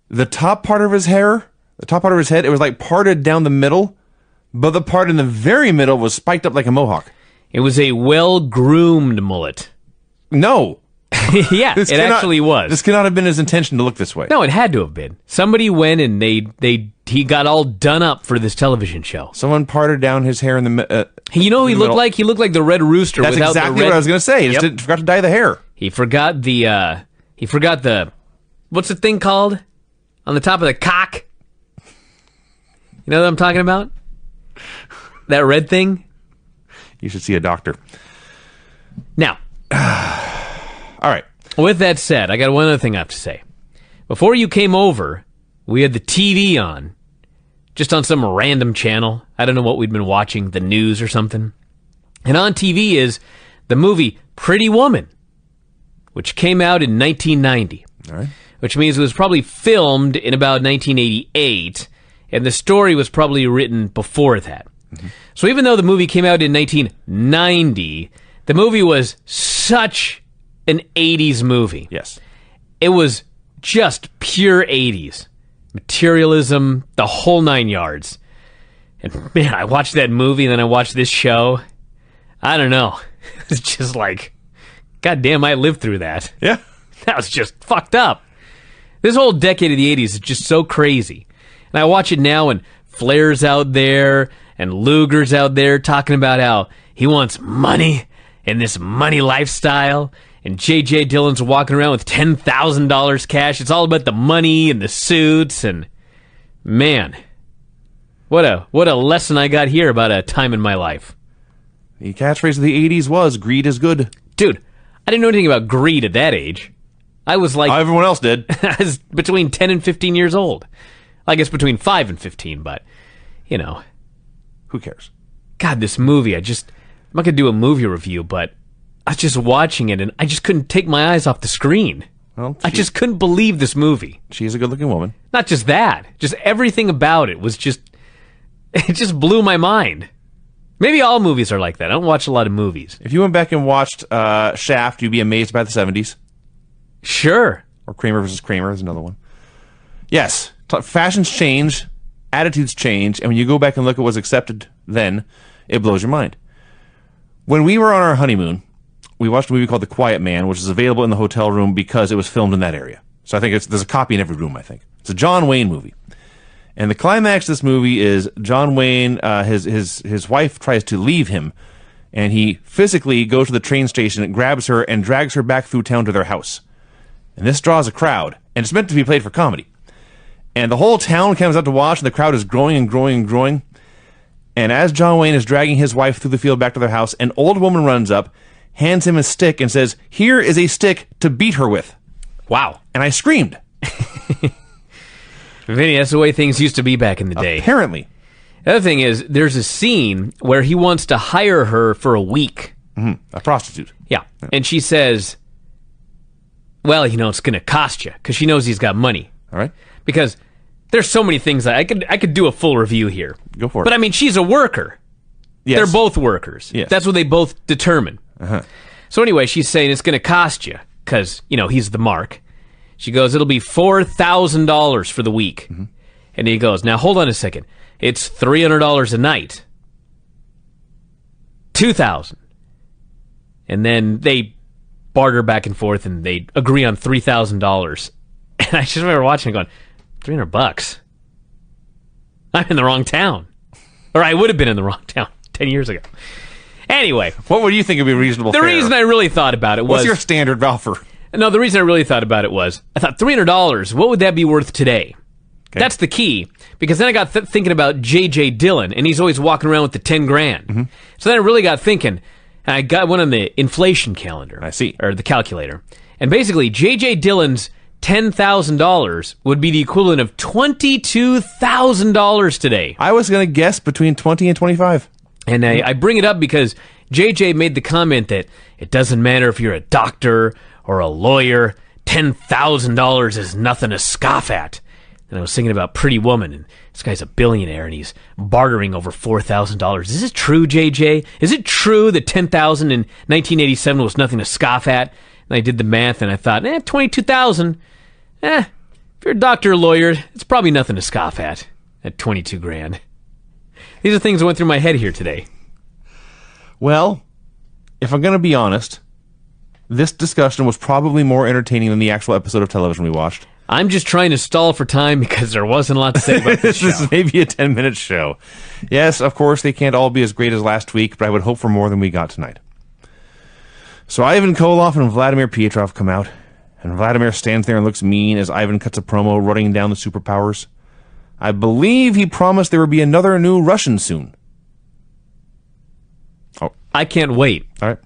the top part of his hair, the top part of his head, it was like parted down the middle, but the part in the very middle was spiked up like a mohawk. It was a well-groomed mullet. No. Yeah, it actually was. This cannot have been his intention to look this way. No, it had to have been. Somebody went and he got all done up for this television show. Someone parted down his hair in the You know who he in the looked middle. like? He looked like the Red Rooster That's without exactly the red... what I was going to say. He just forgot to dye the hair. He forgot the what's the thing called on the top of the cock? You know what I'm talking about? That red thing? You should see a doctor. Now, all right. With that said, I got one other thing I have to say. Before you came over, we had the TV on, just on some random channel. I don't know what we'd been watching, the news or something. And on TV is the movie Pretty Woman, which came out in 1990. All right. Which means it was probably filmed in about 1988, and the story was probably written before that. Mm-hmm. So even though the movie came out in 1990, the movie was such an 80s movie. Yes. It was just pure 80s. Materialism, the whole 9 yards. And man, I watched that movie and then I watched this show. I don't know. It's just like, goddamn, I lived through that. Yeah. That was just fucked up. This whole decade of the 80s is just so crazy. And I watch it now, and Flair's out there, and Luger's out there talking about how he wants money and this money lifestyle. And J.J. Dillon's walking around with $10,000 cash. It's all about the money and the suits. And man, what a lesson I got here about a time in my life. The catchphrase of the 80s was, greed is good. Dude, I didn't know anything about greed at that age. I was like... everyone else did. I was between 10 and 15 years old. I guess between 5 and 15, but, you know. Who cares? God, this movie, I'm not going to do a movie review, but I was just watching it, and I just couldn't take my eyes off the screen. Well, I just couldn't believe this movie. She's a good-looking woman. Not just that. Just everything about it was just... It just blew my mind. Maybe all movies are like that. I don't watch a lot of movies. If you went back and watched Shaft, you'd be amazed by the 70s. Sure. Or Kramer versus Kramer is another one. Yes. Fashions change, attitudes change, and when you go back and look at what was accepted then, it blows your mind. When we were on our honeymoon, we watched a movie called The Quiet Man, which is available in the hotel room because it was filmed in that area. So I think there's a copy in every room, I think. It's a John Wayne movie. And the climax of this movie is John Wayne, his wife tries to leave him, and he physically goes to the train station and grabs her and drags her back through town to their house. And this draws a crowd, and it's meant to be played for comedy. And the whole town comes out to watch, and the crowd is growing and growing and growing. And as John Wayne is dragging his wife through the field back to their house, an old woman runs up, hands him a stick, and says, "Here is a stick to beat her with." Wow. And I screamed. Vinny, that's the way things used to be back in the day. Apparently. The other thing is, there's a scene where he wants to hire her for a week. Mm-hmm. A prostitute. Yeah. And she says, well, you know, it's going to cost you, because she knows he's got money. All right. Because there's so many things I could do a full review here. Go for it. But I mean, she's a worker. Yes. They're both workers. Yes. That's what they both determine. Uh-huh. So anyway, she's saying it's going to cost you, because, you know, he's the mark. She goes, it'll be $4,000 for the week. Mm-hmm. And he goes, now hold on a second. It's $300 a night. $2,000. And then they barter back and forth, and they agree on $3,000. And I just remember watching and going, $300? I'm in the wrong town. Or I would have been in the wrong town 10 years ago. Anyway. What would you think would be reasonable The fare? reason I really thought about it was... What's your standard offer? No, the reason I really thought about it was, I thought $300, what would that be worth today? Okay. That's the key, because then I got thinking about J.J. Dillon, and he's always walking around with the 10 grand. Mm-hmm. So then I really got thinking, and I got one on the inflation calendar. I see. Or the calculator. And basically, J.J. Dillon's $10,000 would be the equivalent of $22,000 today. I was going to guess between 20 and 25. And I bring it up because J.J. made the comment that it doesn't matter if you're a doctor or a lawyer, $10,000 is nothing to scoff at. And I was thinking about Pretty Woman, and this guy's a billionaire, and he's bartering over $4,000. Is it true, JJ? Is it true that $10,000 in 1987 was nothing to scoff at? And I did the math, and I thought, $22,000. If you're a doctor or lawyer, it's probably nothing to scoff at 22 grand. These are things that went through my head here today. Well, if I'm going to be honest, this discussion was probably more entertaining than the actual episode of television we watched. I'm just trying to stall for time because there wasn't a lot to say about this show. This is maybe a 10-minute show. Yes, of course, they can't all be as great as last week, but I would hope for more than we got tonight. So Ivan Koloff and Vladimir Pietrov come out, and Vladimir stands there and looks mean as Ivan cuts a promo running down the superpowers. I believe he promised there would be another new Russian soon. Oh, I can't wait. all right.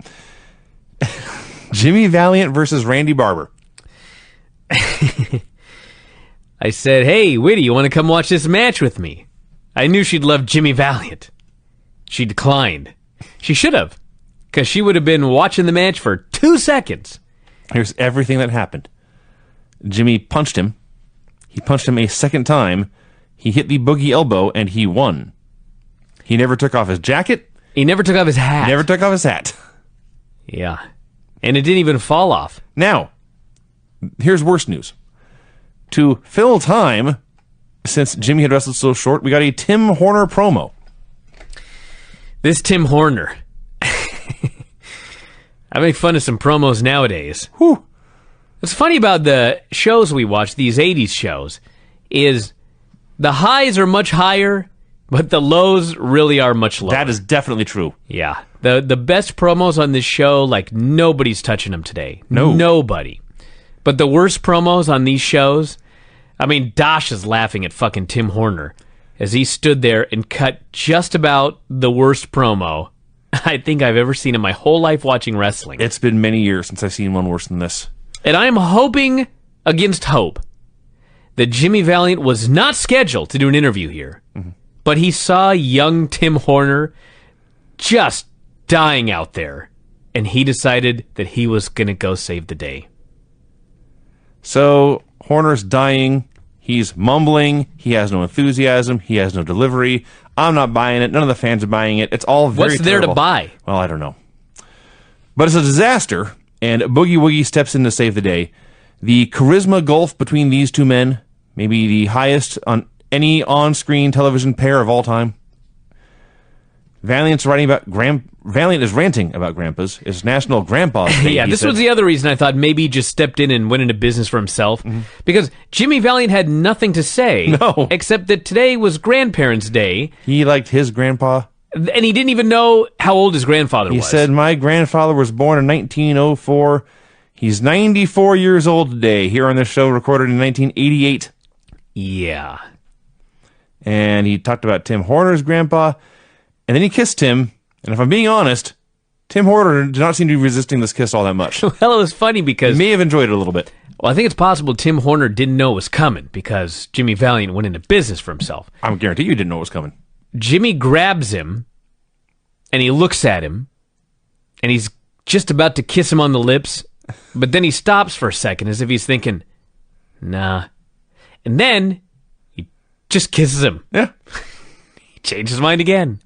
Jimmy Valiant versus Randy Barber. I said, hey, Whitty, you want to come watch this match with me? I knew she'd love Jimmy Valiant. She declined. She should have, because she would have been watching the match for 2 seconds. Here's everything that happened. Jimmy punched him. He punched him a second time. He hit the boogie elbow, and he won. He never took off his jacket. He never took off his hat. Never took off his hat. Yeah. And it didn't even fall off. Now, here's worse news. To fill time, since Jimmy had wrestled so short, we got a Tim Horner promo. This Tim Horner. I make fun of some promos nowadays. Whew. What's funny about the shows we watch, these 80s shows, is the highs are much higher, but the lows really are much lower. That is definitely true. Yeah. The best promos on this show, like, nobody's touching them today. No. Nobody. But the worst promos on these shows, I mean, Dash is laughing at fucking Tim Horner as he stood there and cut just about the worst promo I think I've ever seen in my whole life watching wrestling. It's been many years since I've seen one worse than this. And I'm hoping against hope that Jimmy Valiant was not scheduled to do an interview here, but he saw young Tim Horner just dying out there, and he decided that he was going to go save the day. So, Horner's dying. He's mumbling. He has no enthusiasm. He has no delivery. I'm not buying it. None of the fans are buying it. It's all very What's there terrible. to buy? Well, I don't know. But it's a disaster, and Boogie Woogie steps in to save the day. The charisma gulf between these two men, maybe the highest on any on-screen television pair of all time. Valiant is ranting about grandpas. It's National Grandpa's Day. Yeah, this was the other reason I thought maybe he just stepped in and went into business for himself. Because Jimmy Valiant had nothing to say. No. Except that today was Grandparents' Day. He liked his grandpa. And he didn't even know how old his grandfather He was. said, my grandfather was born in 1904. He's 94 years old today, here on this show, recorded in 1988. Yeah. And he talked about Tim Horner's grandpa, and then he kissed him. And if I'm being honest, Tim Horner did not seem to be resisting this kiss all that much. Well, it was funny because... He may have enjoyed it a little bit. Well, I think it's possible Tim Horner didn't know it was coming because Jimmy Valiant went into business for himself. I guarantee you didn't know it was coming. Jimmy grabs him, and he looks at him, and he's just about to kiss him on the lips, but then he stops for a second as if he's thinking, nah. And then he just kisses him. Yeah. He changed his mind again,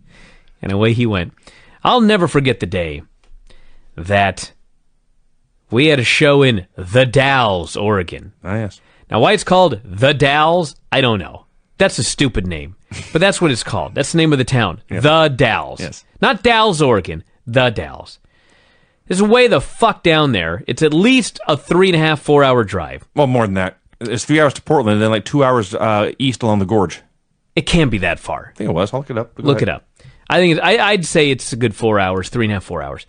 and away he went. I'll never forget the day that we had a show in The Dalles, Oregon. Ah, yes. Now, why it's called The Dalles, I don't know. That's a stupid name, but that's what it's called. That's the name of the town. Yes. The Dalles. Yes. Not Dalles, Oregon. The Dalles. There's way the fuck down there. It's at least a 3.5, 4 hour drive. Well, more than that. It's 3 hours to Portland, and then like 2 hours east along the gorge. It can't be that far. I think it was. I'll look it up. Go Look ahead. it up. I think I'd say it's a good 4 hours, 3.5, 4 hours.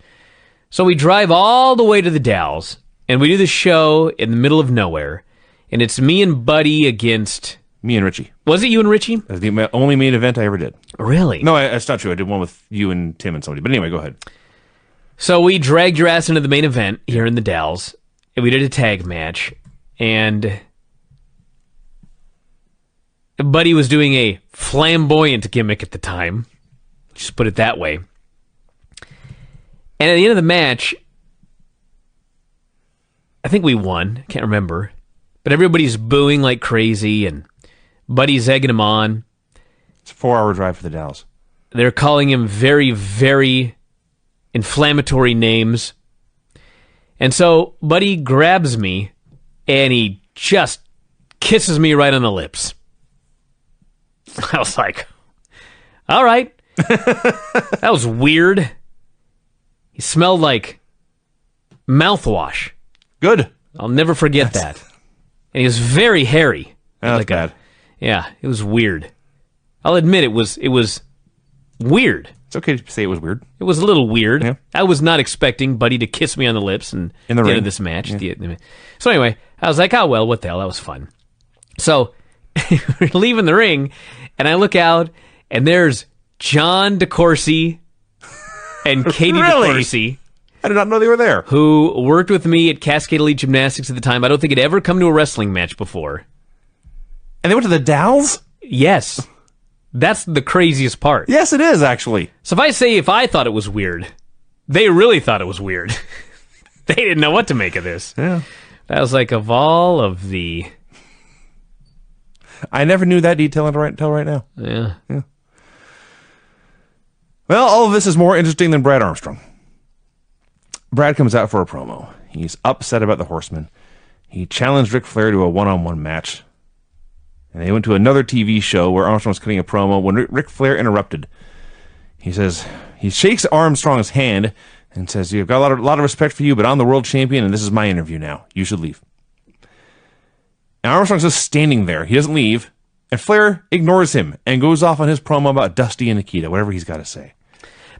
So we drive all the way to the Dalles, and we do the show in the middle of nowhere, and it's me and Buddy against... Me and Richie. Was it you and Richie? That's the only main event I ever did. Really? No, that's not true. I did one with you and Tim and somebody. But anyway, go ahead. So we dragged your ass into the main event here in the Dalles, and we did a tag match, and Buddy was doing a flamboyant gimmick at the time. Just put it that way. And at the end of the match, I think we won. I can't remember. But everybody's booing like crazy, and Buddy's egging him on. It's a 4 hour drive for the Dalles. They're calling him very, very inflammatory names. And so Buddy grabs me, and he just kisses me right on the lips. I was like, all right. That was weird. He smelled like mouthwash. Good. I'll never forget that. And he was very hairy. That's Like bad. yeah, it was weird. I'll admit it was weird. It's okay to say it was weird. It was a little weird. Yeah. I was not expecting Buddy to kiss me on the lips and In the at the end ring. of this match. So anyway, I was like, oh, well, what the hell? That was fun. So we're leaving the ring, and I look out, and there's John DeCourcy and Katie Really? DeCourcy, I did not know they were there. who worked with me at Cascade Elite Gymnastics at the time. I don't think had ever come to a wrestling match before. And they went to the Dalles? Yes. That's the craziest part. Yes, it is, actually. So if I thought it was weird, they really thought it was weird. They didn't know what to make of this. Yeah. That was like, of all of the... I never knew that detail until right now. Yeah. Well, all of this is more interesting than Brad Armstrong. Brad comes out for a promo. He's upset about the Horsemen. He challenged Ric Flair to a one-on-one match. And they went to another TV show where Armstrong was cutting a promo when Ric Flair interrupted. He shakes Armstrong's hand and says, "You've got a lot of respect for you, but I'm the world champion, and this is my interview now. You should leave." And Armstrong's just standing there. He doesn't leave. And Flair ignores him and goes off on his promo about Dusty and Nikita, whatever he's got to say.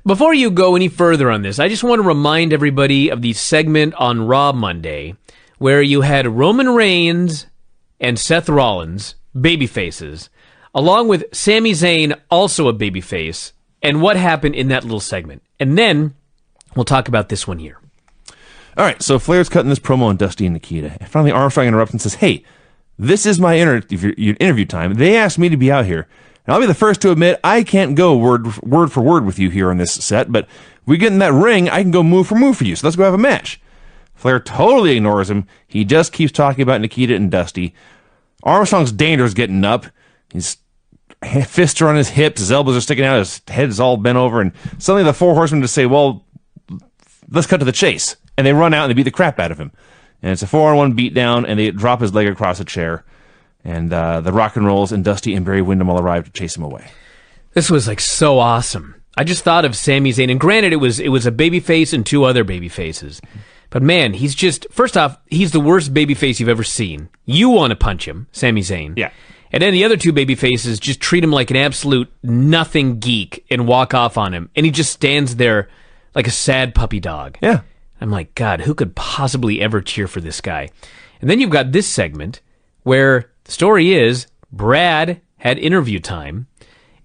Before you go any further on this, I just want to remind everybody of the segment on Raw Monday where you had Roman Reigns and Seth Rollins, babyfaces, along with Sami Zayn, also a babyface, and what happened in that little segment. And then we'll talk about this one here. All right, so Flair's cutting this promo on Dusty and Nikita. And finally, Armstrong interrupts and says, "Hey, this is my interview time. They asked me to be out here. And I'll be the first to admit I can't go word for word with you here on this set, but if we get in that ring, I can go move for move for you, so let's go have a match." Flair totally ignores him. He just keeps talking about Nikita and Dusty. Armstrong's danger's getting up. His fists are on his hips, his elbows are sticking out, his head's all bent over, and suddenly the four horsemen just say, "Well, let's cut to the chase." And they run out and they beat the crap out of him. And it's a 4-on-1 beatdown, and they drop his leg across a chair. And the Rock and Rolls and Dusty and Barry Windham all arrive to chase him away. This was like so awesome. I just thought of Sami Zayn, and granted, it was a babyface and two other babyfaces. But man, he's just, first off, he's the worst babyface you've ever seen. You want to punch him, Sami Zayn. Yeah. And then the other two babyfaces just treat him like an absolute nothing geek and walk off on him. And he just stands there like a sad puppy dog. Yeah. I'm like, God, who could possibly ever cheer for this guy? And then you've got this segment where the story is Brad had interview time,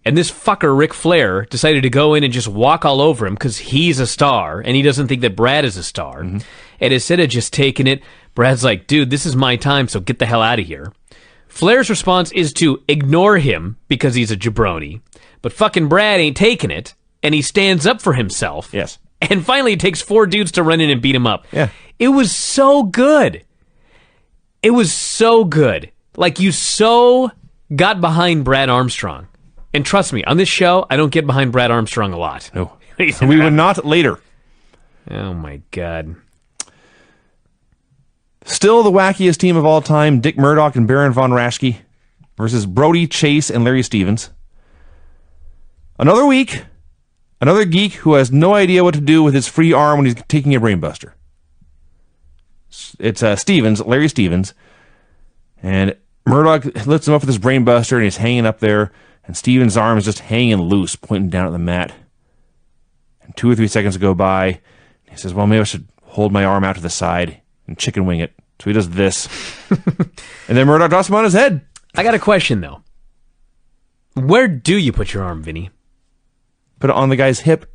and this fucker, Ric Flair, decided to go in and just walk all over him because he's a star, and he doesn't think that Brad is a star. Mm-hmm. And instead of just taking it, Brad's like, "Dude, this is my time, so get the hell out of here." Flair's response is to ignore him because he's a jabroni, but fucking Brad ain't taking it, and he stands up for himself. Yes. And finally, it takes 4 dudes to run in and beat him up. Yeah. It was so good. It was so good. Like, you so got behind Brad Armstrong. And trust me, on this show, I don't get behind Brad Armstrong a lot. No. We would not later. Oh, my God. Still the wackiest team of all time, Dick Murdoch and Baron von Raschke versus Brody, Chase, and Larry Stevens. Another week, another geek who has no idea what to do with his free arm when he's taking a brainbuster. It's Larry Stevens, and Murdoch lifts him up with his brainbuster, and he's hanging up there, and Stevens' arm is just hanging loose, pointing down at the mat. And 2 or 3 seconds go by, and he says, "Well, maybe I should hold my arm out to the side and chicken wing it." So he does this, and then Murdoch drops him on his head. I got a question, though. Where do you put your arm, Vinny? Put it on the guy's hip,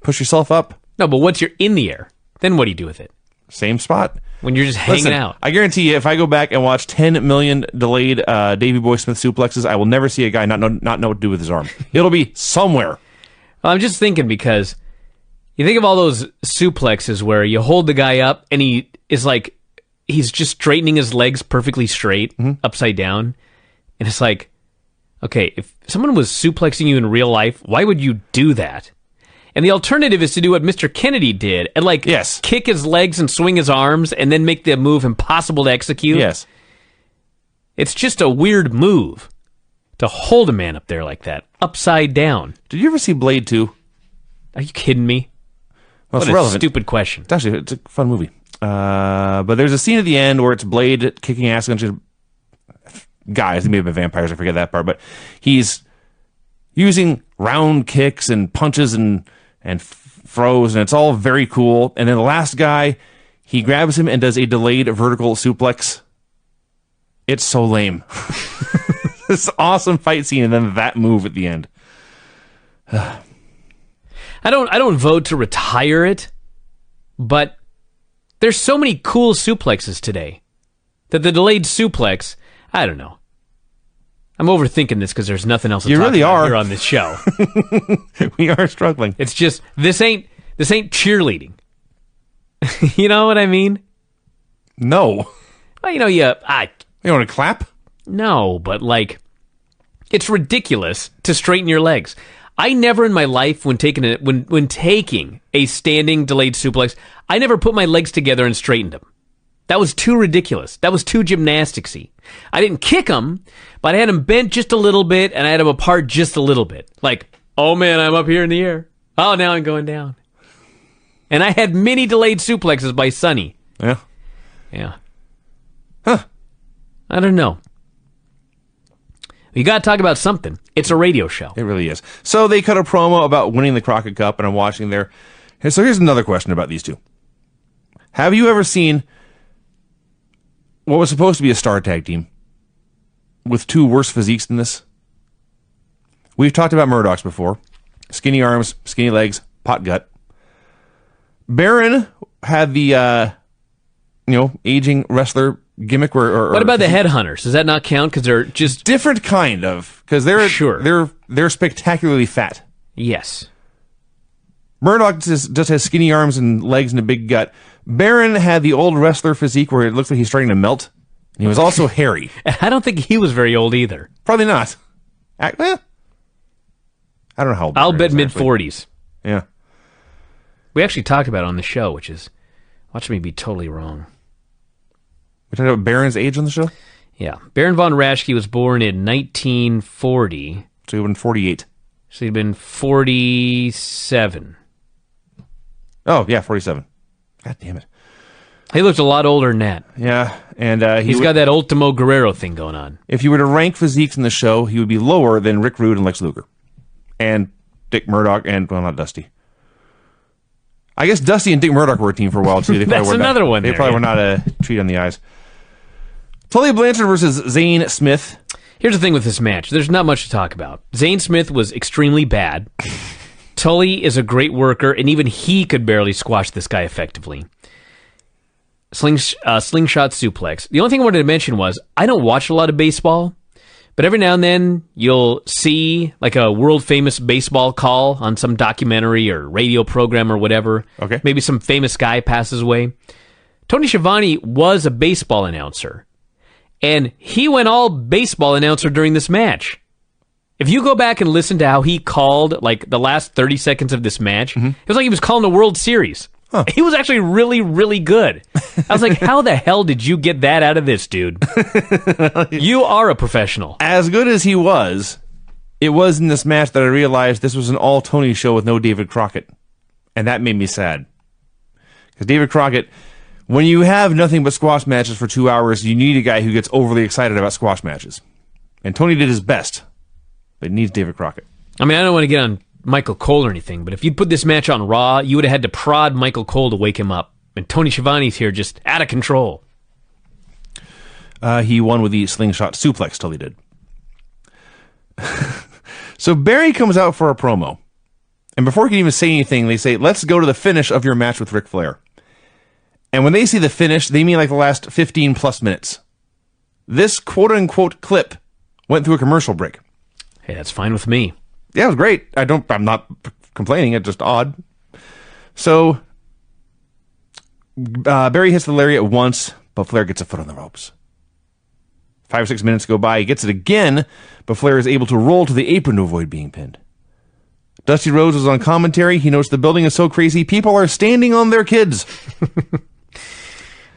push yourself up. No, but once you're in the air, then what do you do with it? Same spot. When you're just hanging Listen, out. I guarantee you, if I go back and watch 10 million delayed Davey Boy Smith suplexes, I will never see a guy not know what to do with his arm. It'll be somewhere. Well, I'm just thinking because you think of all those suplexes where you hold the guy up and he is like, he's just straightening his legs perfectly straight, upside down. And it's like, okay, if someone was suplexing you in real life, why would you do that? And the alternative is to do what Mr. Kennedy did and kick his legs and swing his arms and then make the move impossible to execute. Yes. It's just a weird move to hold a man up there like that, upside down. Did you ever see Blade 2? Are you kidding me? Well, what it's a relevant. stupid question. It's a fun movie. But there's a scene at the end where it's Blade kicking ass against guys. They may have been vampires. I forget that part. But he's using round kicks and punches and throws, and it's all very cool. And then the last guy, he grabs him and does a delayed vertical suplex. It's so lame. This awesome fight scene, and then that move at the end. I don't vote to retire it, but there's so many cool suplexes today that the delayed suplex, I don't know. I'm overthinking this because there's nothing else to talk about here on this show. We are struggling. It's just this ain't cheerleading. You know what I mean? No. Well, you want to clap? No, but like, it's ridiculous to straighten your legs. I never in my life, when taking a standing delayed suplex, I never put my legs together and straightened them. That was too ridiculous. That was too gymnasticsy. I didn't kick them, but I had them bent just a little bit, and I had them apart just a little bit. Like, oh man, I'm up here in the air. Oh, now I'm going down. And I had many delayed suplexes by Sonny. Yeah. Yeah. Huh. I don't know. You got to talk about something. It's a radio show. It really is. So they cut a promo about winning the Crockett Cup, and I'm watching there. So here's another question about these two. Have you ever seen what was supposed to be a star tag team with two worse physiques than this? We've talked about Murdoch's before. Skinny arms, skinny legs, pot gut. Baron had the, aging wrestler gimmick. What about the headhunters? Does that not count? Because they're just different kind of. Because they're spectacularly fat. Yes. Murdoch just has skinny arms and legs and a big gut. Baron had the old wrestler physique where it looks like he's starting to melt. And he was also hairy. I don't think he was very old either. Probably not. I don't know how old. I'll bet mid-40s. Yeah. We actually talked about it on the show, which is, watch me be totally wrong. We talked about Baron's age on the show? Yeah. Baron von Raschke was born in 1940. So he would have been 48. So he'd been 47. Oh, yeah, 47. God damn it. He looked a lot older than that. Yeah, and he's got that Ultimo Guerrero thing going on. If you were to rank physiques in the show, he would be lower than Rick Rude and Lex Luger. And Dick Murdoch and, well, not Dusty. I guess Dusty and Dick Murdoch were a team for a while, too. That's another one. They probably were not a treat on the eyes. Tully Blanchard versus Zane Smith. Here's the thing with this match. There's not much to talk about. Zane Smith was extremely bad. Tully is a great worker, and even he could barely squash this guy effectively. Slingshot suplex. The only thing I wanted to mention was, I don't watch a lot of baseball, but every now and then you'll see like a world-famous baseball call on some documentary or radio program or whatever. Okay. Maybe some famous guy passes away. Tony Schiavone was a baseball announcer, and he went all baseball announcer during this match. If you go back and listen to how he called like the last 30 seconds of this match, It was like he was calling the World Series. Huh. He was actually really, really good. I was like, how the hell did you get that out of this, dude? You are a professional. As good as he was, it was in this match that I realized this was an all-Tony show with no David Crockett. And that made me sad. Because David Crockett, when you have nothing but squash matches for 2 hours, you need a guy who gets overly excited about squash matches. And Tony did his best. But it needs David Crockett. I mean, I don't want to get on Michael Cole or anything, but if you'd put this match on Raw, you would have had to prod Michael Cole to wake him up. And Tony Schiavone's here just out of control. He won with the slingshot suplex, Tully did. So Barry comes out for a promo. And before he can even say anything, they say, let's go to the finish of your match with Ric Flair. And when they see the finish, they mean like the last 15 plus minutes. This quote-unquote clip went through a commercial break. Hey, that's fine with me. Yeah, it was great. I'm not complaining. It's just odd. So, Barry hits the lariat once, but Flair gets a foot on the ropes. 5 or 6 minutes go by. He gets it again, but Flair is able to roll to the apron to avoid being pinned. Dusty Rhodes was on commentary. He notes the building is so crazy, people are standing on their kids.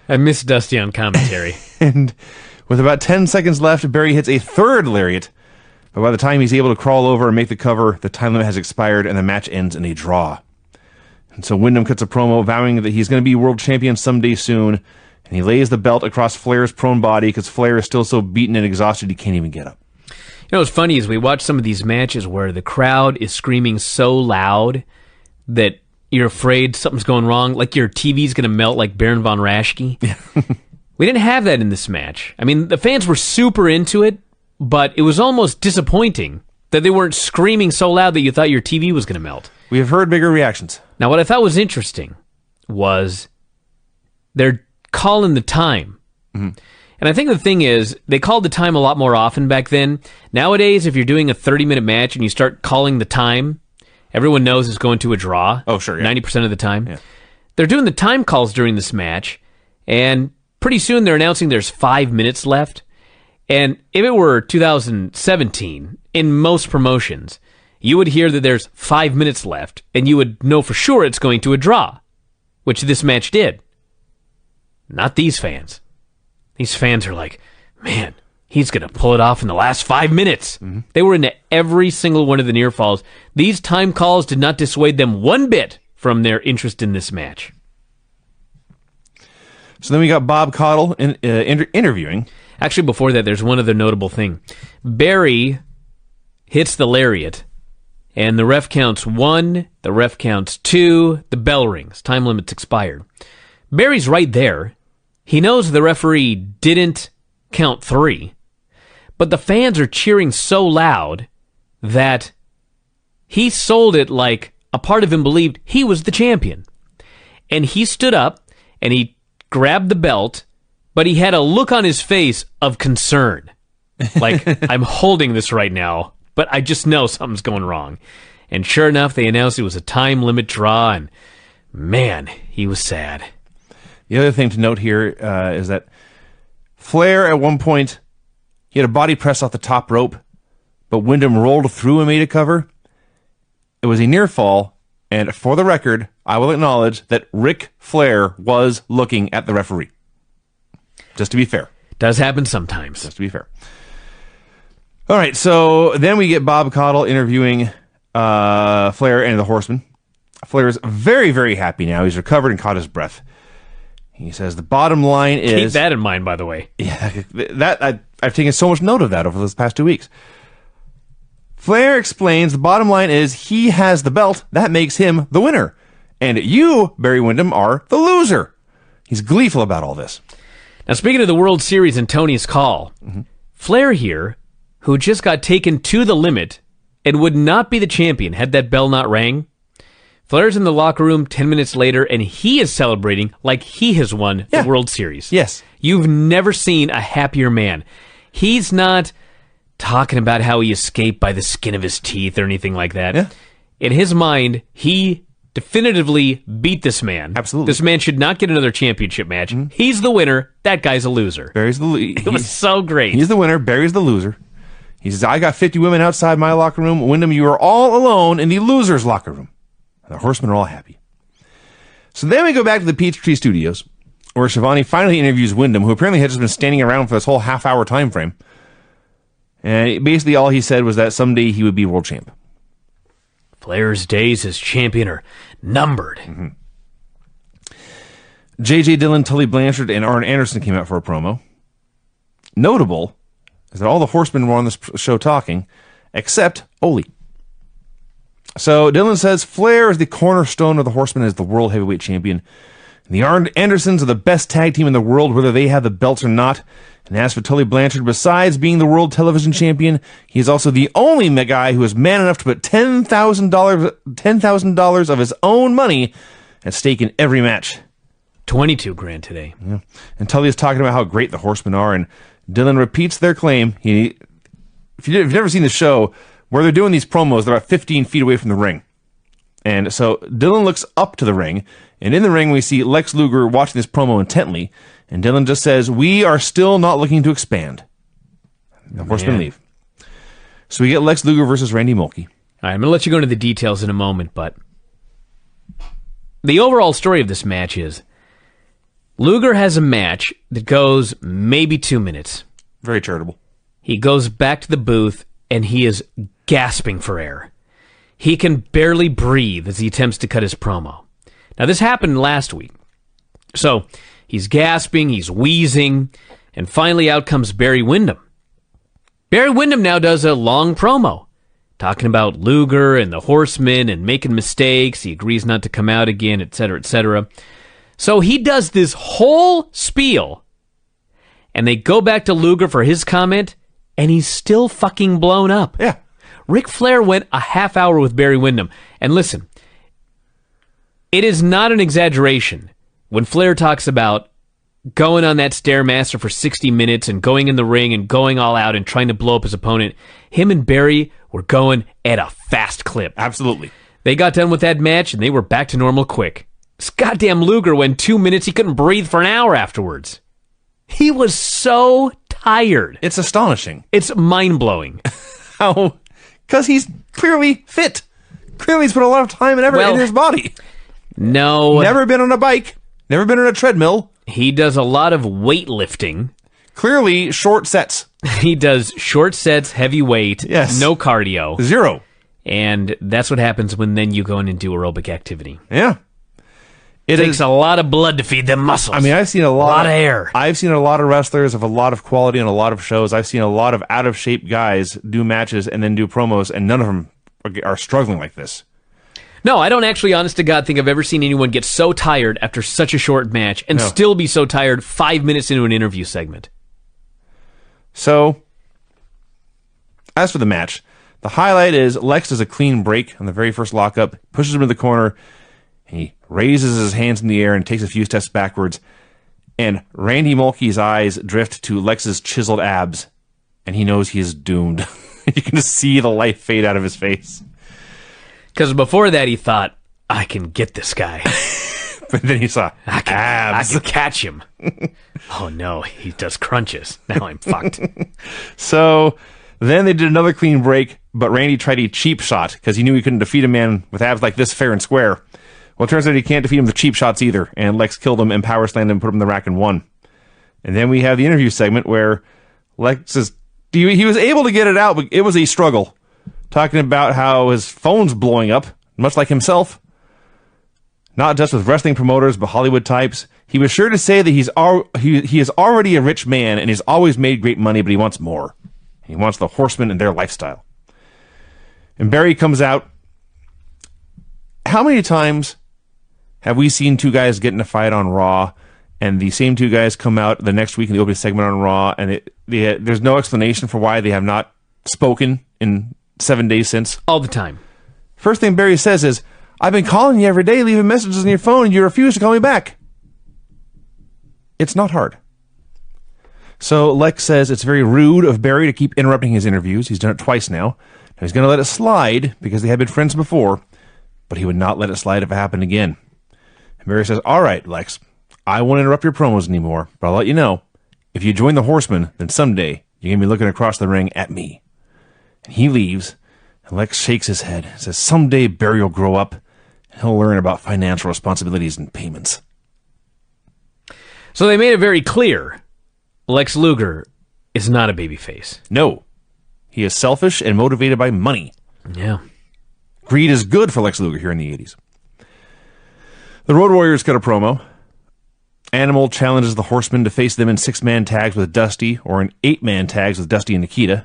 I miss Dusty on commentary. And with about 10 seconds left, Barry hits a third lariat. But by the time he's able to crawl over and make the cover, the time limit has expired and the match ends in a draw. And so Wyndham cuts a promo vowing that he's going to be world champion someday soon. And he lays the belt across Flair's prone body because Flair is still so beaten and exhausted he can't even get up. You know what's funny is we watch some of these matches where the crowd is screaming so loud that you're afraid something's going wrong, like your TV's going to melt like Baron von Raschke. We didn't have that in this match. I mean, the fans were super into it, but it was almost disappointing that they weren't screaming so loud that you thought your TV was going to melt. We have heard bigger reactions. Now, what I thought was interesting was they're calling the time. Mm-hmm. And I think the thing is, they called the time a lot more often back then. Nowadays, if you're doing a 30-minute match and you start calling the time, everyone knows it's going to a draw. Oh, sure, yeah. 90% of the time. Yeah. They're doing the time calls during this match, and pretty soon they're announcing there's 5 minutes left. And if it were 2017, in most promotions, you would hear that there's 5 minutes left, and you would know for sure it's going to a draw, which this match did. Not these fans. These fans are like, man, he's going to pull it off in the last 5 minutes. Mm-hmm. They were into every single one of the near falls. These time calls did not dissuade them one bit from their interest in this match. So then we got Bob Caudle interviewing. Actually, before that, there's one other notable thing. Barry hits the lariat, and the ref counts 1, the ref counts 2, the bell rings. Time limit's expired. Barry's right there. He knows the referee didn't count 3, but the fans are cheering so loud that he sold it like a part of him believed he was the champion. And he stood up, and he grabbed the belt, but he had a look on his face of concern. Like, I'm holding this right now, but I just know something's going wrong. And sure enough, they announced it was a time limit draw, and man, he was sad. The other thing to note here is that Flair, at one point, he had a body press off the top rope, but Wyndham rolled through and made a cover. It was a near fall, and for the record, I will acknowledge that Ric Flair was looking at the referee. Just to be fair. Does happen sometimes. Just to be fair. All right, so then we get Bob Caudle interviewing Flair and the Horseman. Flair is very, very happy now. He's recovered and caught his breath. He says the bottom line is... Keep that in mind, by the way. Yeah, I've taken so much note of that over those past 2 weeks. Flair explains the bottom line is he has the belt. That makes him the winner. And you, Barry Windham, are the loser. He's gleeful about all this. Now, speaking of the World Series and Tony's call, Flair here, who just got taken to the limit and would not be the champion had that bell not rang, Flair's in the locker room 10 minutes later, and he is celebrating like he has won the World Series. Yes. You've never seen a happier man. He's not talking about how he escaped by the skin of his teeth or anything like that. Yeah. In his mind, he definitively beat this man. Absolutely. This man should not get another championship match. Mm-hmm. He's the winner. That guy's a loser. Barry's the loser. It was so great. He's the winner. Barry's the loser. He says, I got 50 women outside my locker room. Wyndham, you are all alone in the loser's locker room. The Horsemen are all happy. So then we go back to the Peachtree Studios, where Shivani finally interviews Wyndham, who apparently had just been standing around for this whole half-hour time frame. And basically all he said was that someday he would be world champ. Flair's days as champion are numbered. Mm-hmm. J.J. Dillon, Tully Blanchard, and Arn Anderson came out for a promo. Notable is that all the Horsemen were on this show talking, except Ole. So Dillon says Flair is the cornerstone of the Horsemen as the World Heavyweight Champion. And the Arn Andersons are the best tag team in the world, whether they have the belts or not. And as for Tully Blanchard, besides being the World Television Champion, he is also the only guy who is man enough to put $10,000 of his own money at stake in every match. 22 grand today. Yeah. And Tully is talking about how great the Horsemen are, and Dillon repeats their claim. If you've never seen the show, where they're doing these promos, they're about 15 feet away from the ring. And so Dillon looks up to the ring, and in the ring we see Lex Luger watching this promo intently, and Dillon just says, we are still not looking to expand. The Horsemen leave. So we get Lex Luger versus Randy Mulkey. All right, I'm going to let you go into the details in a moment, but the overall story of this match is Luger has a match that goes maybe 2 minutes. Very charitable. He goes back to the booth, and he is gasping for air. He can barely breathe as he attempts to cut his promo. Now, this happened last week. So, he's gasping, he's wheezing, and finally out comes Barry Windham. Barry Windham now does a long promo talking about Luger and the Horsemen and making mistakes. He agrees not to come out again, etc., etc. So he does this whole spiel, and they go back to Luger for his comment, and he's still fucking blown up. Yeah. Ric Flair went a half hour with Barry Windham. And listen, it is not an exaggeration when Flair talks about going on that Stairmaster for 60 minutes and going in the ring and going all out and trying to blow up his opponent. Him and Barry were going at a fast clip. Absolutely. They got done with that match and they were back to normal quick. This goddamn Luger went 2 minutes, he couldn't breathe for an hour afterwards. He was so tired. It's astonishing. It's mind-blowing. How? Because he's clearly fit. Clearly he's put a lot of time and effort into his body. No. Never been on a bike. Never been on a treadmill. He does a lot of weightlifting. Clearly short sets. He does short sets, heavy weight, no cardio. Zero. And that's what happens when then you go in and do aerobic activity. Yeah. It takes a lot of blood to feed them muscles. I mean, I've seen a lot of air. I've seen a lot of wrestlers of a lot of quality on a lot of shows. I've seen a lot of out-of-shape guys do matches and then do promos, and none of them are struggling like this. No, I don't actually, honest to God, think I've ever seen anyone get so tired after such a short match and still be so tired 5 minutes into an interview segment. So, as for the match, the highlight is Lex does a clean break on the very first lockup, pushes him to the corner, and he raises his hands in the air and takes a few steps backwards, and Randy Mulkey's eyes drift to Lex's chiseled abs, and he knows he is doomed. You can just see the life fade out of his face. Because before that, he thought, I can get this guy. But then he saw I abs. can catch him. Oh, no, he does crunches. Now I'm fucked. So then they did another clean break, but Randy tried a cheap shot because he knew he couldn't defeat a man with abs like this fair and square. Well, it turns out he can't defeat him with cheap shots either, and Lex killed him and power slammed him and put him in the rack and won. And then we have the interview segment where Lex says he was able to get it out, but it was a struggle. Talking about how his phone's blowing up, much like himself. Not just with wrestling promoters, but Hollywood types. He was sure to say that he is already a rich man and he's always made great money, but he wants more. He wants the Horsemen and their lifestyle. And Barry comes out. How many times have we seen two guys get in a fight on Raw, and the same two guys come out the next week in the opening segment on Raw, and there's no explanation for why they have not spoken in 7 days since? All the time. First thing Barry says is, I've been calling you every day, leaving messages on your phone, and you refuse to call me back. It's not hard. So Lex says it's very rude of Barry to keep interrupting his interviews. He's done it twice now. Now he's going to let it slide because they had been friends before, but he would not let it slide if it happened again. And Barry says, all right, Lex, I won't interrupt your promos anymore, but I'll let you know, if you join the Horsemen, then someday you're going to be looking across the ring at me. And he leaves, and Lex shakes his head and says, someday Barry will grow up, and he'll learn about financial responsibilities and payments. So they made it very clear, Lex Luger is not a babyface. No. He is selfish and motivated by money. Yeah. Greed is good for Lex Luger here in the 80s. The Road Warriors cut a promo. Animal challenges the Horsemen to face them in 6-man tags with Dusty, or in 8-man tags with Dusty and Nikita.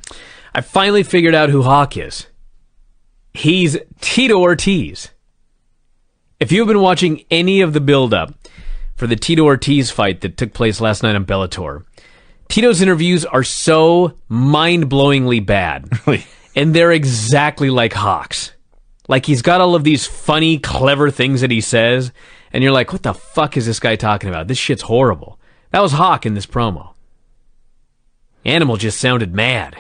I finally figured out who Hawk is. He's Tito Ortiz. If you've been watching any of the build-up for the Tito Ortiz fight that took place last night on Bellator, Tito's interviews are so mind-blowingly bad. Really? And they're exactly like Hawk's. Like, he's got all of these funny, clever things that he says, and you're like, what the fuck is this guy talking about? This shit's horrible. That was Hawk in this promo. Animal just sounded mad.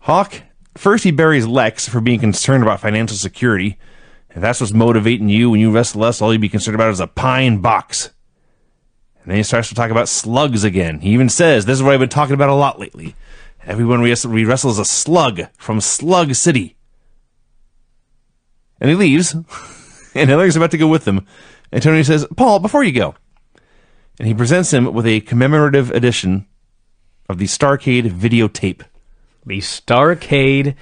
Hawk, first he buries Lex for being concerned about financial security. If that's what's motivating you when you wrestle us, all you'd be concerned about is a pine box. And then he starts to talk about slugs again. He even says, this is what I've been talking about a lot lately. Everyone we wrestle is a slug from Slug City. And he leaves, and Hilari's about to go with them. And Tony says, Paul, before you go. And he presents him with a commemorative edition of the Starrcade videotape. The Starrcade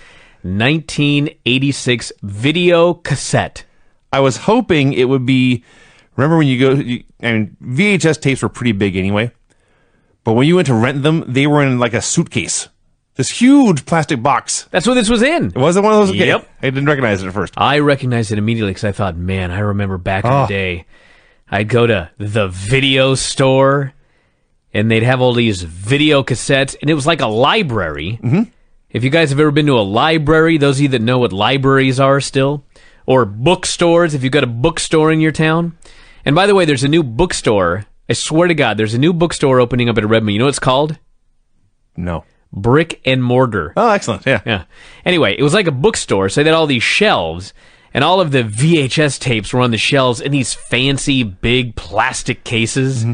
1986 video cassette. I was hoping it would be... Remember when you go... VHS tapes were pretty big anyway. But when you went to rent them, they were in like a suitcase. This huge plastic box. That's what this was in. Was it one of those? Okay. Yep. I didn't recognize it at first. I recognized it immediately because I thought, man, I remember back in the day, I'd go to the video store, and they'd have all these video cassettes, and it was like a library. Mm-hmm. If you guys have ever been to a library, those of you that know what libraries are still, or bookstores, if you've got a bookstore in your town. And by the way, there's a new bookstore. I swear to God, there's a new bookstore opening up at Redmond. You know what it's called? No. Brick and Mortar. Oh, excellent. Yeah. Yeah. Anyway, it was like a bookstore, so they had all these shelves, and all of the VHS tapes were on the shelves in these fancy, big plastic cases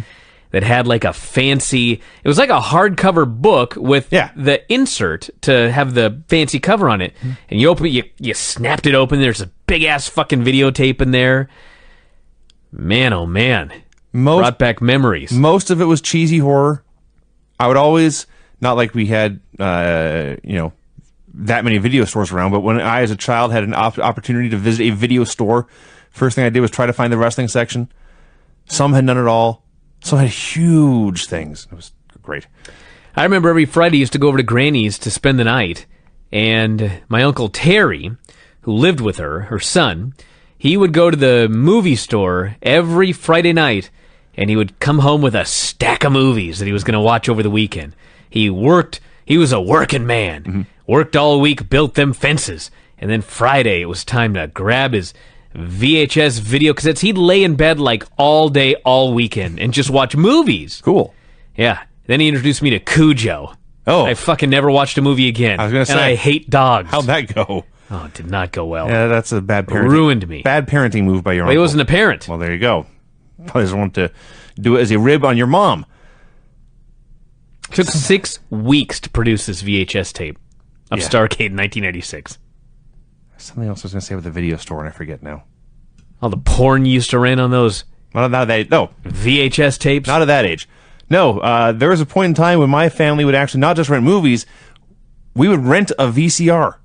that had like a fancy... It was like a hardcover book with the insert to have the fancy cover on it. And you open it, you snapped it open, there's a big-ass fucking videotape in there. Man, oh man. Brought back memories. Most of it was cheesy horror. I would always... Not like we had, that many video stores around, but when I, as a child, had an opportunity to visit a video store, first thing I did was try to find the wrestling section. Some had none at all. Some had huge things. It was great. I remember every Friday I used to go over to Granny's to spend the night, and my Uncle Terry, who lived with her son, he would go to the movie store every Friday night, and he would come home with a stack of movies that he was going to watch over the weekend. He worked. He was a working man. Worked all week, built them fences. And then Friday, it was time to grab his VHS video cassettes. He'd lay in bed like all day, all weekend, and just watch movies. Cool. Yeah. Then he introduced me to Cujo. Oh. I fucking never watched a movie again. I was going to say. And I hate dogs. How'd that go? Oh, it did not go well. Yeah, that's a bad parenting. Ruined me. Bad parenting move by your uncle. He wasn't a parent. Well, there you go. Probably just want to do it as a rib on your mom. Took 6 weeks to produce this VHS tape of Starrcade in 1986. Something else I was going to say with the video store, and I forget now. All the porn you used to rent on those Not at that, no. VHS tapes? Not at that age. No, there was a point in time when my family would actually not just rent movies, we would rent a VCR.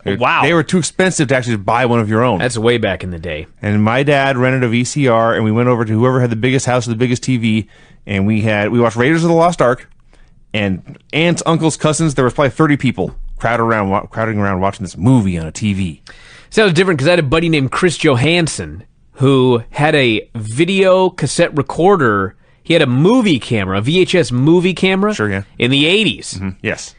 Wow. They were too expensive to actually buy one of your own. That's way back in the day. And my dad rented a VCR, and we went over to whoever had the biggest house with the biggest TV, and we watched Raiders of the Lost Ark, and aunts, uncles, cousins, there was probably 30 people crowding around watching this movie on a TV. See, that was different because I had a buddy named Chris Johansson who had a video cassette recorder. He had a movie camera, a VHS movie camera. Sure, yeah. In the 80s. Mm-hmm. Yes.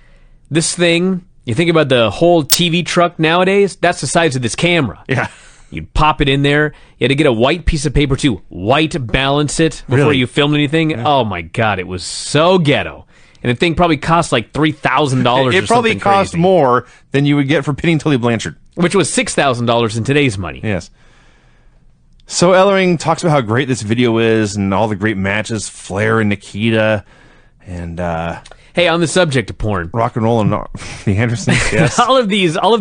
This thing, you think about the whole TV truck nowadays, that's the size of this camera. Yeah. You'd pop it in there. You had to get a white piece of paper to white balance it before Really? you filmed anything. Yeah. Oh my God, it was so ghetto. And the thing probably cost like $3,000 It probably cost crazy. more than you would get for pinning Tully Blanchard. Which was $6,000 in today's money. Yes. So Ellering talks about how great this video is and all the great matches, Flair and Nikita, and hey, on the subject of porn, rock and roll and the Andersons. Yes. all of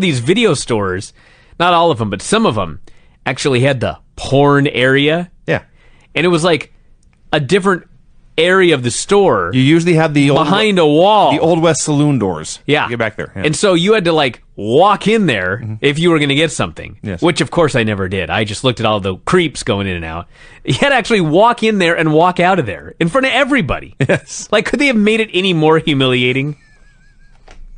these video stores, not all of them, but some of them actually had the porn area. Yeah. And it was like a different area of the store. You usually have the behind a wall, the Old West saloon doors. Yeah, get back there. Yeah. And so you had to like walk in there if you were going to get something. Yes. Which of course I never did. I just looked at all the creeps going in and out. You had to actually walk in there and walk out of there in front of everybody. Yes. Like, could they have made it any more humiliating?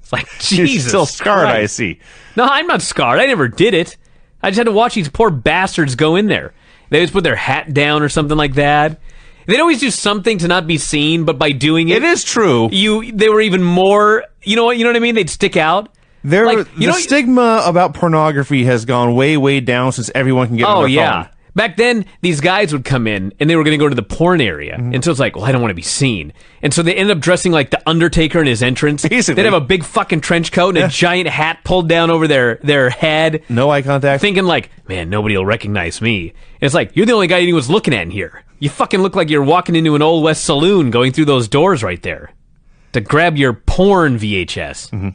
It's like, Jesus You're still scarred, Christ. I see. No, I'm not scarred. I never did it. I just had to watch these poor bastards go in there. They just put their hat down or something like that. They'd always do something to not be seen, but by doing it... It is true. They were even more... You know what I mean? They'd stick out. The stigma about pornography has gone way, way down since everyone can get on their phone. Back then, these guys would come in, and they were going to go to the porn area. And so it's like, well, I don't want to be seen. And so they ended up dressing like the Undertaker in his entrance. Basically. They'd have a big fucking trench coat and a giant hat pulled down over their head. No eye contact. Thinking like, man, nobody will recognize me. And it's like, you're the only guy anyone's looking at in here. You fucking look like you're walking into an Old West saloon going through those doors right there to grab your porn VHS. Mm-hmm.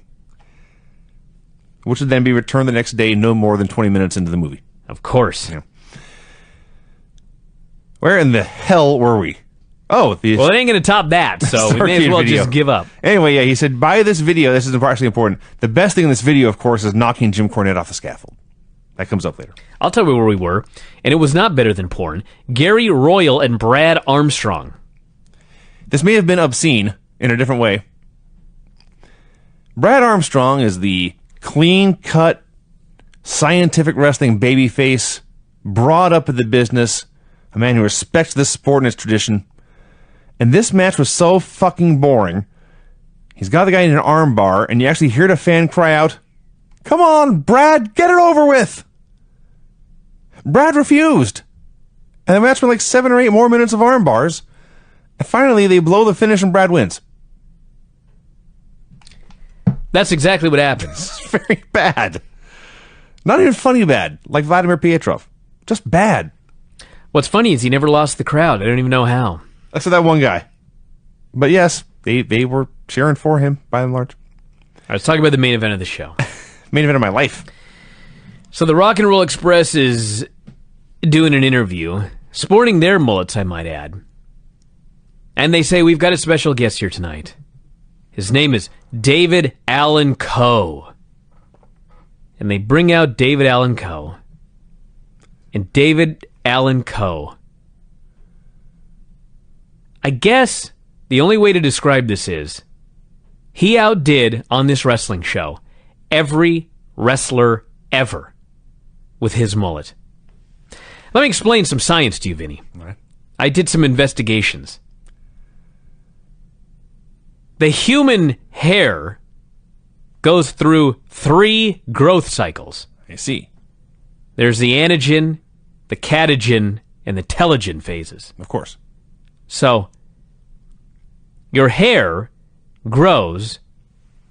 Which would then be returned the next day no more than 20 minutes into the movie. Of course. Yeah. Where in the hell were we? Oh, well, it ain't going to top that, so we may as well video. just give up. Anyway, yeah, he said, buy this video. This is actually important. The best thing in this video, of course, is knocking Jim Cornette off the scaffold. That comes up later. I'll tell you where we were, and it was not better than porn. Gary Royal and Brad Armstrong. This may have been obscene in a different way. Brad Armstrong is the clean-cut, scientific wrestling babyface, brought up in the business, a man who respects this sport and its tradition. And this match was so fucking boring. He's got the guy in an arm bar, and you actually hear the fan cry out, "Come on, Brad, get it over with!" Brad refused. And the match went like 7 or 8 more minutes of arm bars. And finally, they blow the finish and Brad wins. That's exactly what happens. It's very bad. Not even funny bad, like Vladimir Pietrov. Just bad. What's funny is he never lost the crowd. I don't even know how. Except that one guy. But yes, they were cheering for him, by and large. All right, let's talk about the main event of the show. Main event of my life. So the Rock and Roll Express is doing an interview, sporting their mullets, I might add. And they say, we've got a special guest here tonight. His name is David Allan Coe. And they bring out David Allan Coe. And David Allan Coe, I guess the only way to describe this is he outdid, on this wrestling show, every wrestler ever with his mullet. Let me explain some science to you, Vinny. All right. I did some investigations. The human hair goes through 3 growth cycles. I see. There's the anagen, the catagen, and the telogen phases. Of course. So, your hair grows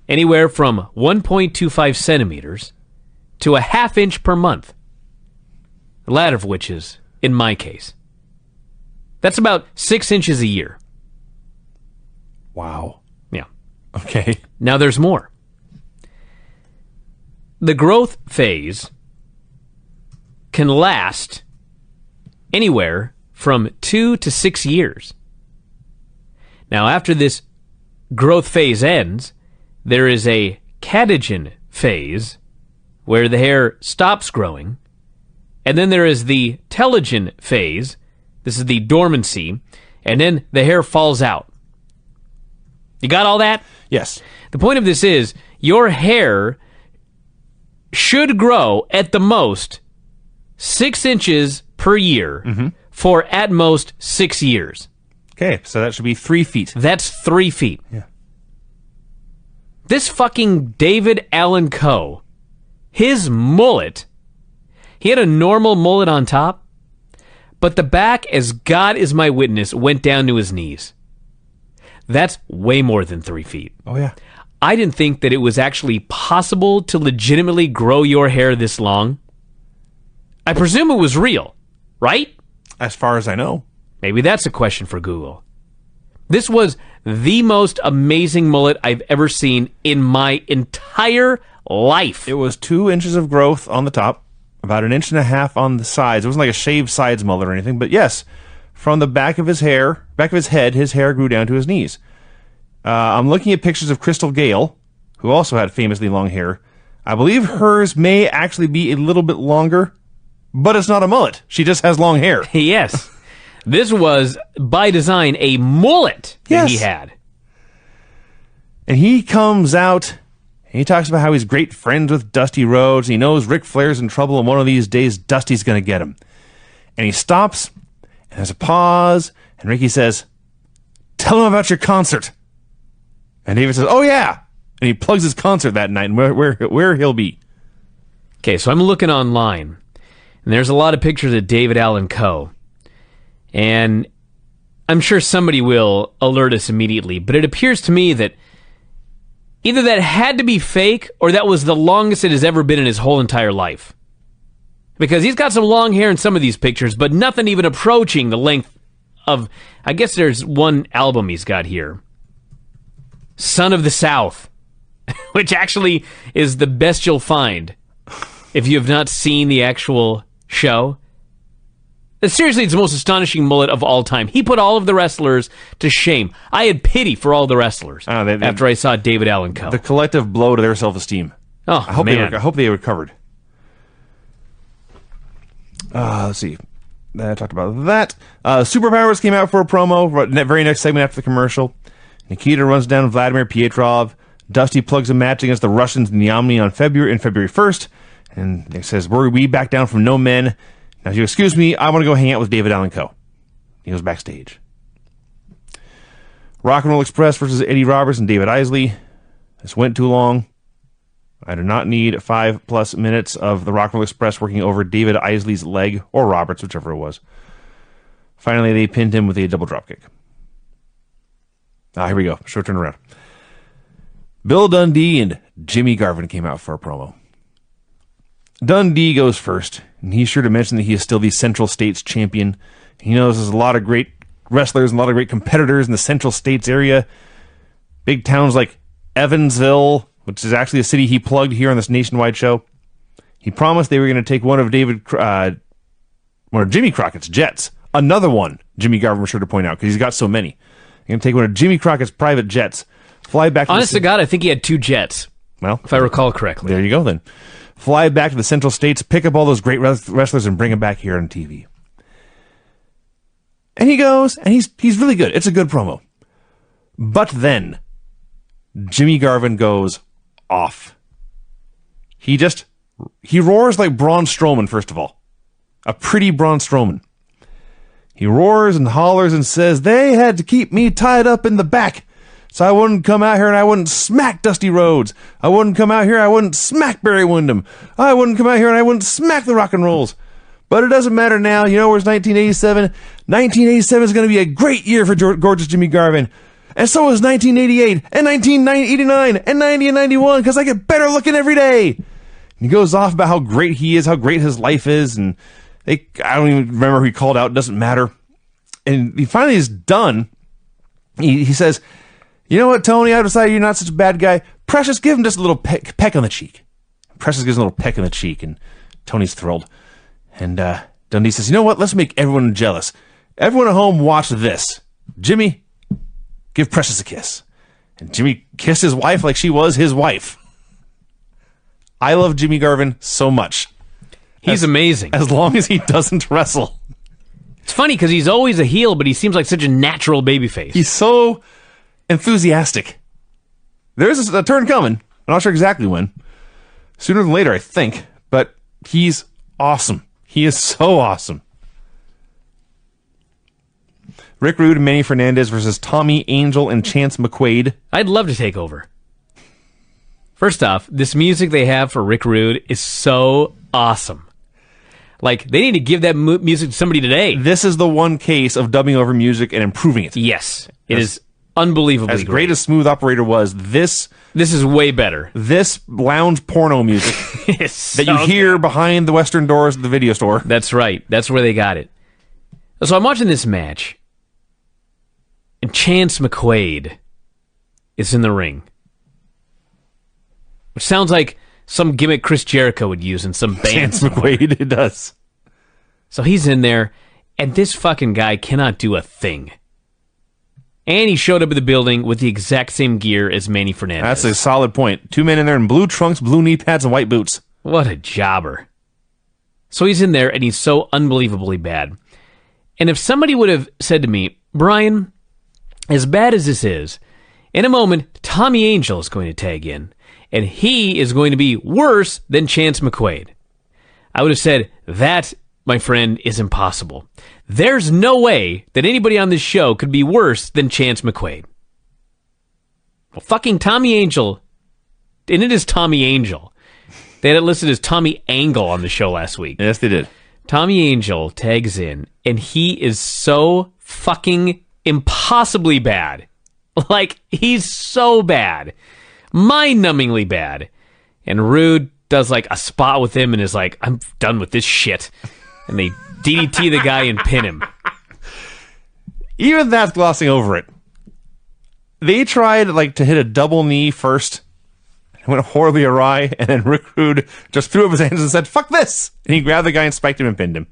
anywhere from 1.25 centimeters to a ½ inch per month. The latter of which is, in my case, that's about 6 inches a year. Wow. Yeah. Okay. Now there's more. The growth phase can last anywhere from 2 to 6 years. Now, after this growth phase ends, there is a catagen phase where the hair stops growing, and then there is the telogen phase. This is the dormancy, and then the hair falls out. You got all that? Yes. The point of this is your hair should grow at the most 6 inches per year for at most 6 years. Okay, so that should be 3 feet. That's 3 feet. Yeah. This fucking David Allan Coe, his mullet, he had a normal mullet on top, but the back, as God is my witness, went down to his knees. That's way more than 3 feet. Oh, yeah. I didn't think that it was actually possible to legitimately grow your hair this long. I presume it was real, right? As far as I know. Maybe that's a question for Google. This was the most amazing mullet I've ever seen in my entire life. It was 2 inches of growth on the top, about 1.5 inches on the sides. It wasn't like a shaved sides mullet or anything, but yes, from the back of his head, his hair grew down to his knees. I'm looking at pictures of Crystal Gale, who also had famously long hair. I believe hers may actually be a little bit longer, but it's not a mullet. She just has long hair. Yes. This was, by design, a mullet that he had. And he comes out, and he talks about how he's great friends with Dusty Rhodes. He knows Ric Flair's in trouble, and one of these days, Dusty's going to get him. And he stops, and there's a pause, and Ricky says, "Tell him about your concert." And David says, "Oh, yeah." And he plugs his concert that night and where he'll be. Okay, so I'm looking online, and there's a lot of pictures of David Allan Coe. And I'm sure somebody will alert us immediately, but it appears to me that either that had to be fake or that was the longest it has ever been in his whole entire life. Because he's got some long hair in some of these pictures, but nothing even approaching the length of, I guess there's one album he's got here. Son of the South, which actually is the best you'll find if you have not seen the actual show. Seriously, it's the most astonishing mullet of all time. He put all of the wrestlers to shame. I had pity for all the wrestlers after I saw David Allan Coe. The collective blow to their self-esteem. Oh, I hope they recovered. Let's see. I talked about that. Superpowers came out for a promo. Very next segment after the commercial. Nikita runs down Vladimir Pietrov. Dusty plugs a match against the Russians in the Omni on February 1st. And he says, we back down from no men. Now, if you excuse me, I want to go hang out with David Allen Coe. He goes backstage. Rock and Roll Express versus Eddie Roberts and David Isley. This went too long. I do not need 5+ minutes of the Rock and Roll Express working over David Isley's leg, or Roberts, whichever it was. Finally, they pinned him with a double dropkick. Here we go. Short turnaround. Bill Dundee and Jimmy Garvin came out for a promo. Dundee goes first, and he's sure to mention that he is still the Central States champion. He knows there's a lot of great wrestlers and a lot of great competitors in the Central States area. Big towns like Evansville, which is actually a city he plugged here on this nationwide show. He promised they were going to take one of Jimmy Crockett's jets. Another one, Jimmy Garvin was sure to point out, because he's got so many. They're going to take one of Jimmy Crockett's private jets, fly back to Honest to God, I think he had 2 jets. Well, if I recall correctly. There you go, then. Fly back to the Central States, pick up all those great wrestlers, and bring them back here on TV. And he goes, and he's really good. It's a good promo. But then, Jimmy Garvin goes off. He roars like Braun Strowman, first of all. A pretty Braun Strowman. He roars and hollers and says, they had to keep me tied up in the back, so I wouldn't come out here and I wouldn't smack Dusty Rhodes. I wouldn't come out here, I wouldn't smack Barry Windham. I wouldn't come out here and I wouldn't smack the Rock and Rolls. But it doesn't matter now. You know, where's 1987? 1987 is going to be a great year for gorgeous Jimmy Garvin. And so is 1988, and 1989, and 90 and 91, because I get better looking every day. And he goes off about how great he is, how great his life is, and I don't even remember who he called out. It doesn't matter. And he finally is done. He says, you know what, Tony? I've decided you're not such a bad guy. Precious, give him just a little peck on the cheek. Precious gives him a little peck on the cheek, and Tony's thrilled. And Dundee says, you know what? Let's make everyone jealous. Everyone at home watch this. Jimmy, give Precious a kiss. And Jimmy kissed his wife like she was his wife. I love Jimmy Garvin so much. He's amazing. As long as he doesn't wrestle. It's funny because he's always a heel, but he seems like such a natural babyface. He's so enthusiastic. There's a turn coming. I'm not sure exactly when. Sooner than later, I think. But he's awesome. He is so awesome. Rick Rude and Manny Fernandez versus Tommy Angel and Chance McQuaid. I'd love to take over. First off, this music they have for Rick Rude is so awesome. Like, they need to give that music to somebody today. This is the one case of dubbing over music and improving it. Yes. It is unbelievably as great as Smooth Operator was, this is way better. This lounge porno music that you hear behind the western doors of the video store. That's right. That's where they got it. So I'm watching this match, and Chance McQuaid is in the ring. Which sounds like some gimmick Chris Jericho would use in some band. Chance McQuaid, it does. So he's in there, and this fucking guy cannot do a thing. And he showed up at the building with the exact same gear as Manny Fernandez. That's a solid point. 2 men in there in blue trunks, blue knee pads, and white boots. What a jobber. So he's in there, and he's so unbelievably bad. And if somebody would have said to me, Bryan, as bad as this is, in a moment, Tommy Angel is going to tag in, and he is going to be worse than Chance McQuaid, I would have said, that, my friend, is impossible. There's no way that anybody on this show could be worse than Chance McQuaid. Well, fucking Tommy Angel, and it is Tommy Angel. They had it listed as Tommy Angle on the show last week. Yes, they did. Tommy Angel tags in, and he is so fucking impossibly bad. Like, he's so bad. Mind-numbingly bad. And Rude does, like, a spot with him and is like, I'm done with this shit. And they DDT the guy and pin him. Even that's glossing over it. They tried, like, to hit a double knee first. It went horribly awry, and then Rick Rude just threw up his hands and said, fuck this! And he grabbed the guy and spiked him and pinned him.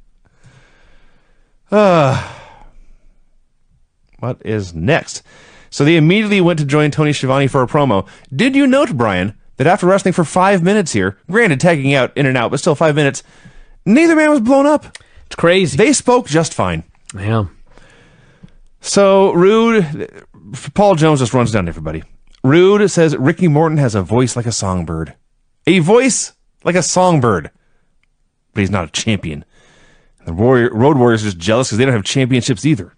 What is next? So they immediately went to join Tony Schiavone for a promo. Did you note, Bryan, that after wrestling for 5 minutes here, granted tagging out, in and out, but still 5 minutes, neither man was blown up. It's crazy. They spoke just fine. Yeah. So, Rude, Paul Jones just runs down everybody. Rude says Ricky Morton has a voice like a songbird. A voice like a songbird. But he's not a champion. The Road Warriors are just jealous because they don't have championships either.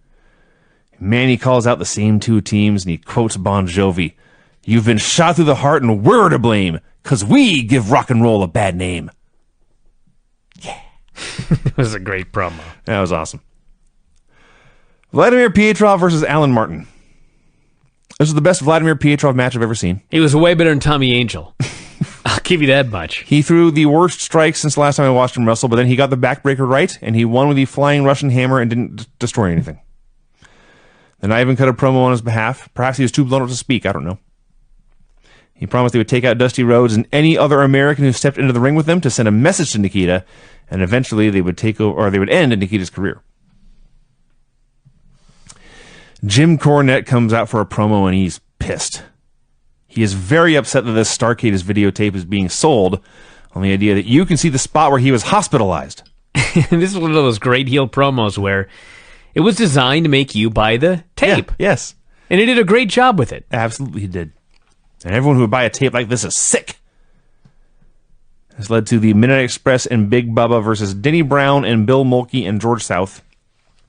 Manny calls out the same two teams and he quotes Bon Jovi. You've been shot through the heart and we're to blame because we give rock and roll a bad name. Yeah. It was a great promo. That was awesome. Vladimir Pietrov versus Alan Martin. This was the best Vladimir Pietrov match I've ever seen. He was way better than Tommy Angel. I'll give you that much. He threw the worst strikes since the last time I watched him wrestle, but then he got the backbreaker right, and he won with the flying Russian hammer and didn't destroy anything. Then Ivan cut a promo on his behalf. Perhaps he was too blown up to speak. I don't know. He promised they would take out Dusty Rhodes and any other American who stepped into the ring with them to send a message to Nikita, and eventually they would take over, or they would end Nikita's career. Jim Cornette comes out for a promo and he's pissed. He is very upset that this Starcade videotape is being sold on the idea that you can see the spot where he was hospitalized. This is one of those great heel promos where it was designed to make you buy the tape. Yeah, yes. And it did a great job with it. Absolutely he did. And everyone who would buy a tape like this is sick. This led to the Midnight Express and Big Bubba versus Denny Brown and Bill Mulkey and George South.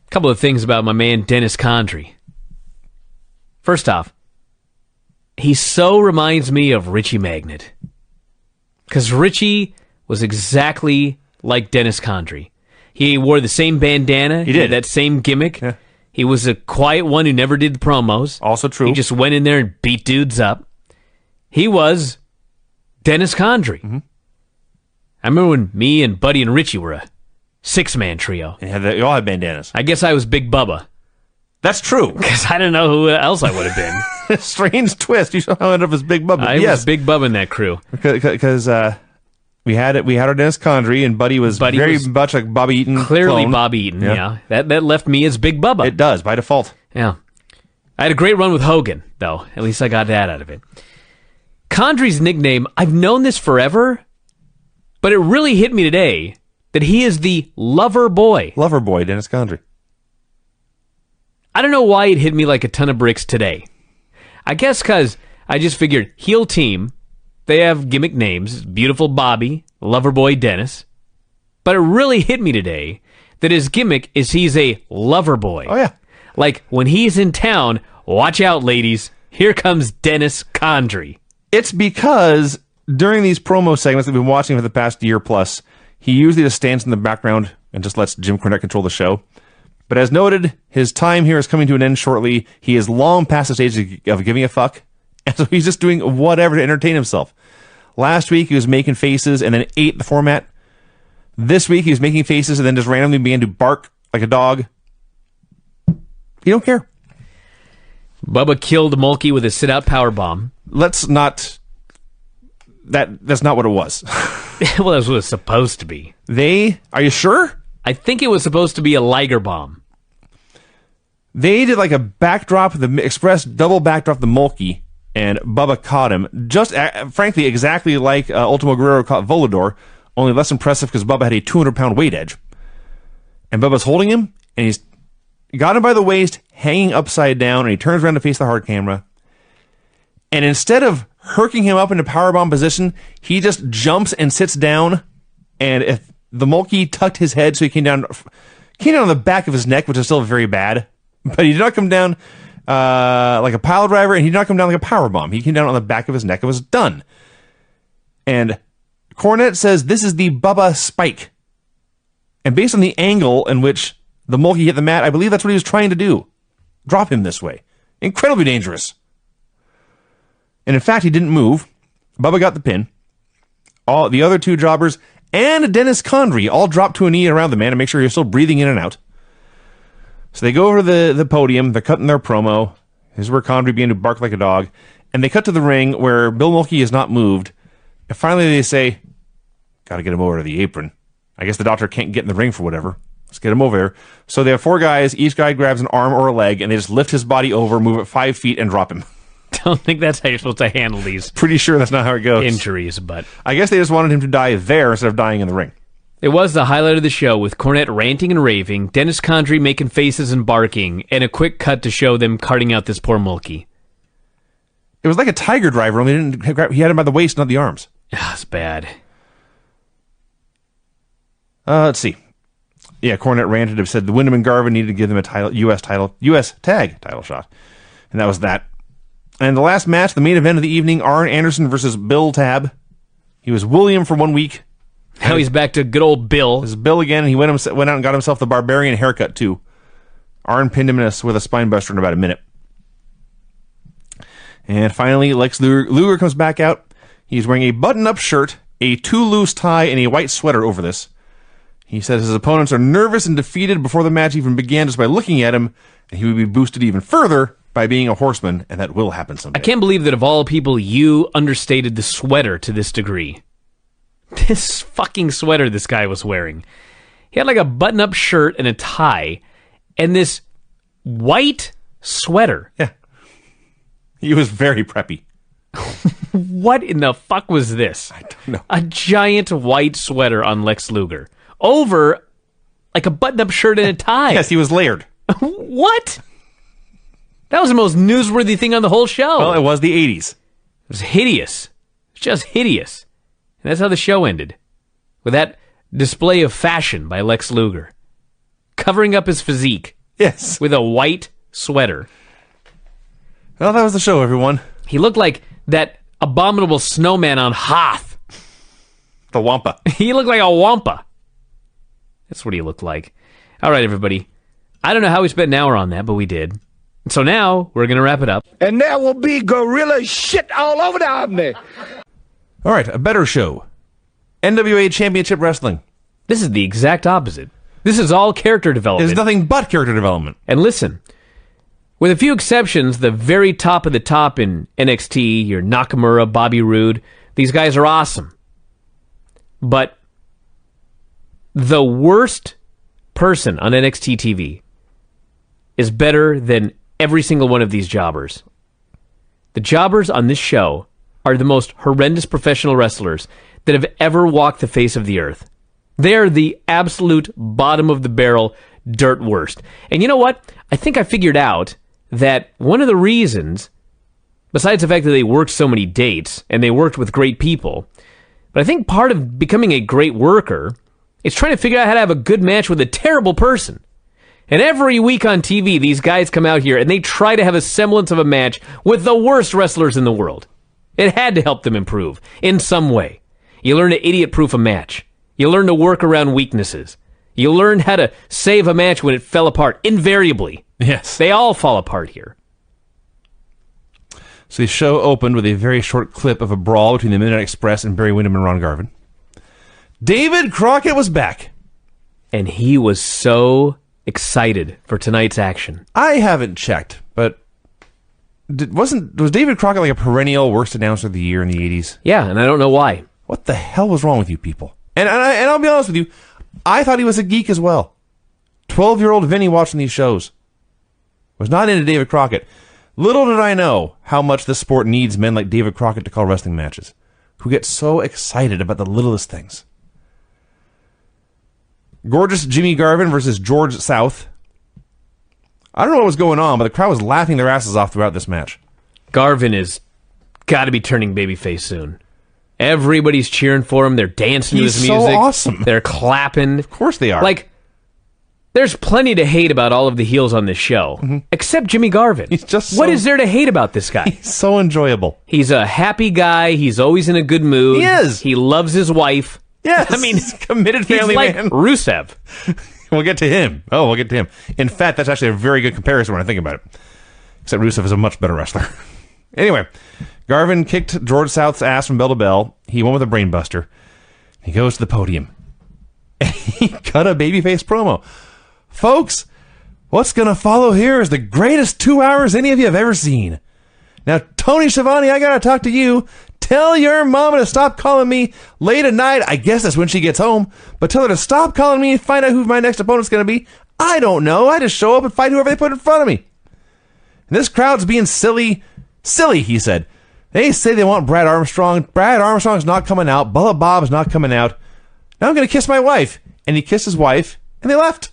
A couple of things about my man Dennis Condrey. First off, he so reminds me of Richie Magnet. Because Richie was exactly like Dennis Condrey. He wore the same bandana. He did. Had that same gimmick. Yeah. He was a quiet one who never did the promos. Also true. He just went in there and beat dudes up. He was Dennis Condrey. Mm-hmm. I remember when me and Buddy and Richie were a six-man trio. And you all had bandanas. I guess I was Big Bubba. That's true. Because I don't know who else I would have been. Strange twist. You somehow ended up as Big Bubba. I was Big Bubba in that crew. Because we had our Dennis Condrey, and Buddy was very much like Bobby Eaton. Clearly clone. Bobby Eaton, yeah. That left me as Big Bubba. It does, by default. Yeah. I had a great run with Hogan, though. At least I got that out of it. Condrey's nickname, I've known this forever, but it really hit me today that he is the Lover Boy. Lover Boy, Dennis Condrey. I don't know why it hit me like a ton of bricks today. I guess because I just figured heel team, they have gimmick names, Beautiful Bobby, Lover Boy Dennis. But it really hit me today that his gimmick is he's a lover boy. Oh, yeah. Like, when he's in town, watch out, ladies, here comes Dennis Condrey. It's because during these promo segments that we've been watching for the past year plus, he usually just stands in the background and just lets Jim Cornette control the show. But as noted, his time here is coming to an end shortly. He is long past the stage of giving a fuck, and so he's just doing whatever to entertain himself. Last week, he was making faces and then ate the format. This week, he was making faces and then just randomly began to bark like a dog. You don't care. Bubba killed Mulkey with a sit-out powerbomb. Let's not... That's not what it was. Well, that's what it's supposed to be. Are you sure? I think it was supposed to be a Liger bomb. They did like a backdrop, the Express double backdrop the Mulkey, and Bubba caught him. Just, frankly, exactly like Ultimo Guerrero caught Volador, only less impressive because Bubba had a 200-pound weight edge. And Bubba's holding him, and he's got him by the waist, hanging upside down, and he turns around to face the hard camera. And instead of herking him up into powerbomb position, he just jumps and sits down, and if the Mulkey tucked his head so he came down on the back of his neck, which is still very bad. But he did not come down like a pile driver, and he did not come down like a powerbomb. He came down on the back of his neck and was done. And Cornette says this is the Bubba Spike. And based on the angle in which the Mulkey hit the mat, I believe that's what he was trying to do. Drop him this way. Incredibly dangerous. And in fact, he didn't move. Bubba got the pin. All the other two jobbers and Dennis Condrey all dropped to a knee around the man to make sure he was still breathing in and out. So they go over to the podium. They're cutting their promo. This is where Condrey began to bark like a dog. And they cut to the ring where Bill Mulkey has not moved. And finally they say, gotta get him over to the apron. I guess the doctor can't get in the ring for whatever. Let's get him over there. So they have four guys. Each guy grabs an arm or a leg, and they just lift his body over, move it 5 feet, and drop him. Don't think that's how you're supposed to handle these Pretty sure that's not how it goes. injuries, but I guess they just wanted him to die there instead of dying in the ring. It was the highlight of the show, with Cornette ranting and raving, Dennis Condrey making faces and barking, and a quick cut to show them carting out this poor Mulkey. It was like a tiger driver, only he had him by the waist, not the arms. It's bad. Let's see. Yeah, Cornette ranted and said the Windham and Garvin needed to give them a U.S. tag title shot. And that was that. And the last match, the main event of the evening, Arn Anderson versus Bill Tabb. He was William for 1 week. Now he's back to good old Bill. This is Bill again, and he went out and got himself the Barbarian haircut, too. Arn pinned him with a spine buster in about a minute. And finally, Lex Luger comes back out. He's wearing a button-up shirt, a too-loose tie, and a white sweater over this. He says his opponents are nervous and defeated before the match even began just by looking at him, and he would be boosted even further by being a horseman, and that will happen someday. I can't believe that of all people, you understated the sweater to this degree. This fucking sweater this guy was wearing. He had like a button-up shirt and a tie, and this white sweater. Yeah. He was very preppy. What in the fuck was this? I don't know. A giant white sweater on Lex Luger. Over like a button-up shirt and a tie. Yes, he was layered. What? That was the most newsworthy thing on the whole show. Well, it was the 80s. It was hideous. Just hideous. And that's how the show ended. With that display of fashion by Lex Luger. Covering up his physique. Yes. With a white sweater. Well, that was the show, everyone. He looked like that abominable snowman on Hoth. The Wampa. He looked like a Wampa. That's what he looked like. All right, everybody. I don't know how we spent an hour on that, but we did. So now, we're going to wrap it up. And there will be gorilla shit all over the Omni. All right, a better show. NWA Championship Wrestling. This is the exact opposite. This is all character development. It's nothing but character development. And listen, with a few exceptions, the very top of the top in NXT, your Nakamura, Bobby Roode, these guys are awesome. But the worst person on NXT TV is better than every single one of these jobbers. The jobbers on this show are the most horrendous professional wrestlers that have ever walked the face of the earth. They are the absolute bottom of the barrel, dirt worst. And you know what? I think I figured out that one of the reasons, besides the fact that they worked so many dates and they worked with great people, but I think part of becoming a great worker is trying to figure out how to have a good match with a terrible person. And every week on TV, these guys come out here and they try to have a semblance of a match with the worst wrestlers in the world. It had to help them improve in some way. You learn to idiot-proof a match. You learn to work around weaknesses. You learn how to save a match when it fell apart, invariably. Yes. They all fall apart here. So the show opened with a very short clip of a brawl between the Midnight Express and Barry Windham and Ron Garvin. David Crockett was back. And he was so excited for tonight's action. I haven't checked, but was David Crockett like a perennial worst announcer of the year in the 80s? Yeah, and I don't know why. What the hell was wrong with you people? And I'll be honest with you, I thought he was a geek as well. 12-year-old Vinny watching these shows was not into David Crockett. Little did I know how much this sport needs men like David Crockett to call wrestling matches, who get so excited about the littlest things. Gorgeous Jimmy Garvin versus George South. I don't know what was going on, but the crowd was laughing their asses off throughout this match. Garvin is got to be turning babyface soon. Everybody's cheering for him. They're dancing to his music. He's so awesome. They're clapping. Of course they are. Like, there's plenty to hate about all of the heels on this show, except Jimmy Garvin. He's just what is there to hate about this guy? He's so enjoyable. He's a happy guy. He's always in a good mood. He is. He loves his wife. Yes. I mean, he's a committed family he's like man. Rusev. We'll get to him. Oh, we'll get to him. In fact, that's actually a very good comparison when I think about it. Except Rusev is a much better wrestler. Anyway, Garvin kicked George South's ass from bell to bell. He won with a brainbuster. He goes to the podium. And he cut a babyface promo. Folks, what's going to follow here is the greatest 2 hours any of you have ever seen. Now, Tony Schiavone, I got to talk to you. Tell your mama to stop calling me late at night. I guess that's when she gets home. But tell her to stop calling me and find out who my next opponent's going to be. I don't know. I just show up and fight whoever they put in front of me. And this crowd's being silly. Silly, he said. They say they want Brad Armstrong. Brad Armstrong's not coming out. Bubba Bob's not coming out. Now I'm going to kiss my wife. And he kissed his wife, and they left.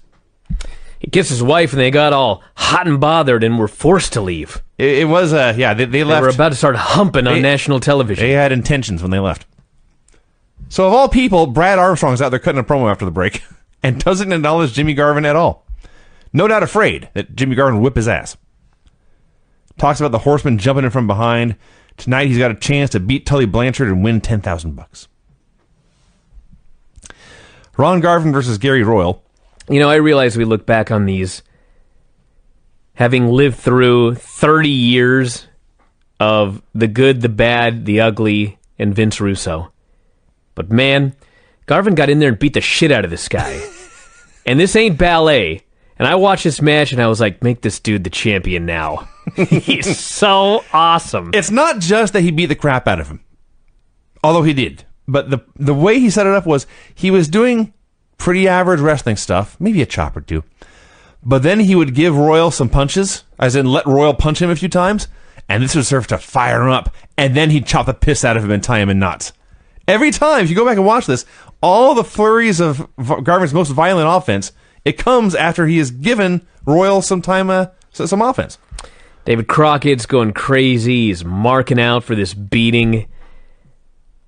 He kissed his wife, and they got all hot and bothered and were forced to leave. It was, they left. They were about to start humping on national television. They had intentions when they left. So of all people, Brad Armstrong's out there cutting a promo after the break and doesn't acknowledge Jimmy Garvin at all. No doubt afraid that Jimmy Garvin would whip his ass. Talks about the Horseman jumping in from behind. Tonight he's got a chance to beat Tully Blanchard and win $10,000. Ron Garvin versus Gary Royal. You know, I realize we look back on these having lived through 30 years of the good, the bad, the ugly, and Vince Russo. But man, Garvin got in there and beat the shit out of this guy. And this ain't ballet. And I watched this match and I was like, make this dude the champion now. He's so awesome. It's not just that he beat the crap out of him, although he did. But the way he set it up was he was doing pretty average wrestling stuff, maybe a chop or two. But then he would give Royal some punches, as in let Royal punch him a few times, and this would serve to fire him up, and then he'd chop the piss out of him and tie him in knots. Every time, if you go back and watch this, all the flurries of Garvin's most violent offense, it comes after he has given Royal some time, some offense. David Crockett's going crazy. He's marking out for this beating.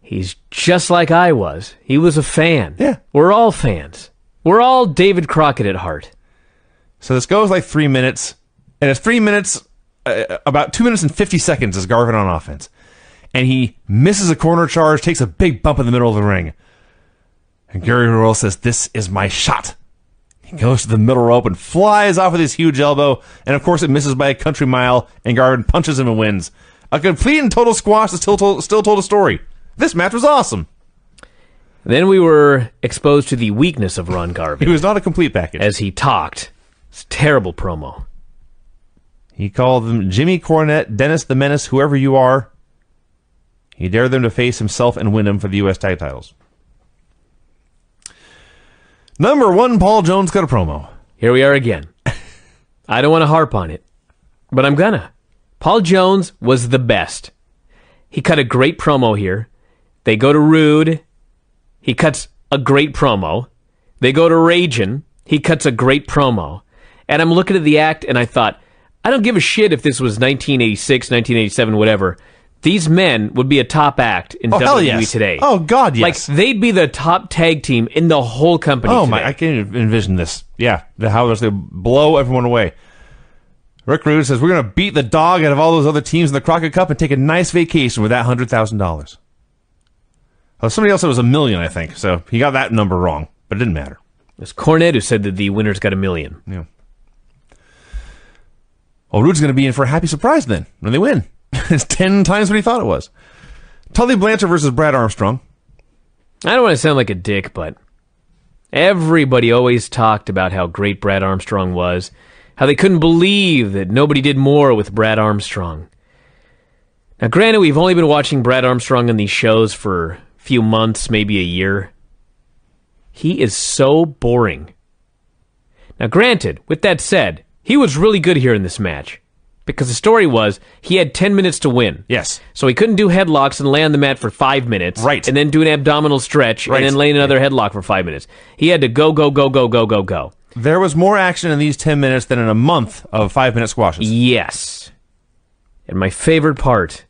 He's just like I was. He was a fan. Yeah. We're all fans. We're all David Crockett at heart. So this goes like 3 minutes, and it's 3 minutes, about 2 minutes and 50 seconds is Garvin on offense. And he misses a corner charge, takes a big bump in the middle of the ring. And Gary Royal says, "This is my shot." He goes to the middle rope and flies off with his huge elbow, and of course it misses by a country mile, and Garvin punches him and wins. A complete and total squash that still told a story. This match was awesome. Then we were exposed to the weakness of Ron Garvin. He was not a complete package. As he talked. It's a terrible promo. He called them Jimmy Cornette, Dennis the Menace, whoever you are. He dared them to face himself and win them for the U.S. tag titles. Number 1, Paul Jones got a promo. Here we are again. I don't want to harp on it, but I'm gonna. Paul Jones was the best. He cut a great promo here. They go to Rude. He cuts a great promo. They go to Ragin. He cuts a great promo. And I'm looking at the act, and I thought, I don't give a shit if this was 1986, 1987, whatever. These men would be a top act in WWE today. Oh, God, yes. Like, they'd be the top tag team in the whole company today. My, I can't envision this. Yeah, how they're going to blow everyone away. Rick Rude says, we're going to beat the dog out of all those other teams in the Crockett Cup and take a nice vacation with that $100,000. Oh, somebody else said it was $1 million, I think. So he got that number wrong, but it didn't matter. It was Cornette who said that the winners got $1 million. Yeah. Well, Rude's going to be in for a happy surprise then when they win. It's 10 times what he thought it was. Tully Blanchard versus Brad Armstrong. I don't want to sound like a dick, but everybody always talked about how great Brad Armstrong was, how they couldn't believe that nobody did more with Brad Armstrong. Now, granted, we've only been watching Brad Armstrong on these shows for a few months, maybe a year. He is so boring. Now, granted, with that said, he was really good here in this match. Because the story was, he had 10 minutes to win. Yes. So he couldn't do headlocks and lay on the mat for 5 minutes. Right. And then do an abdominal stretch, right. And then lay in another headlock for 5 minutes. He had to go. There was more action in these 10 minutes than in a month of 5-minute squashes. Yes. And my favorite part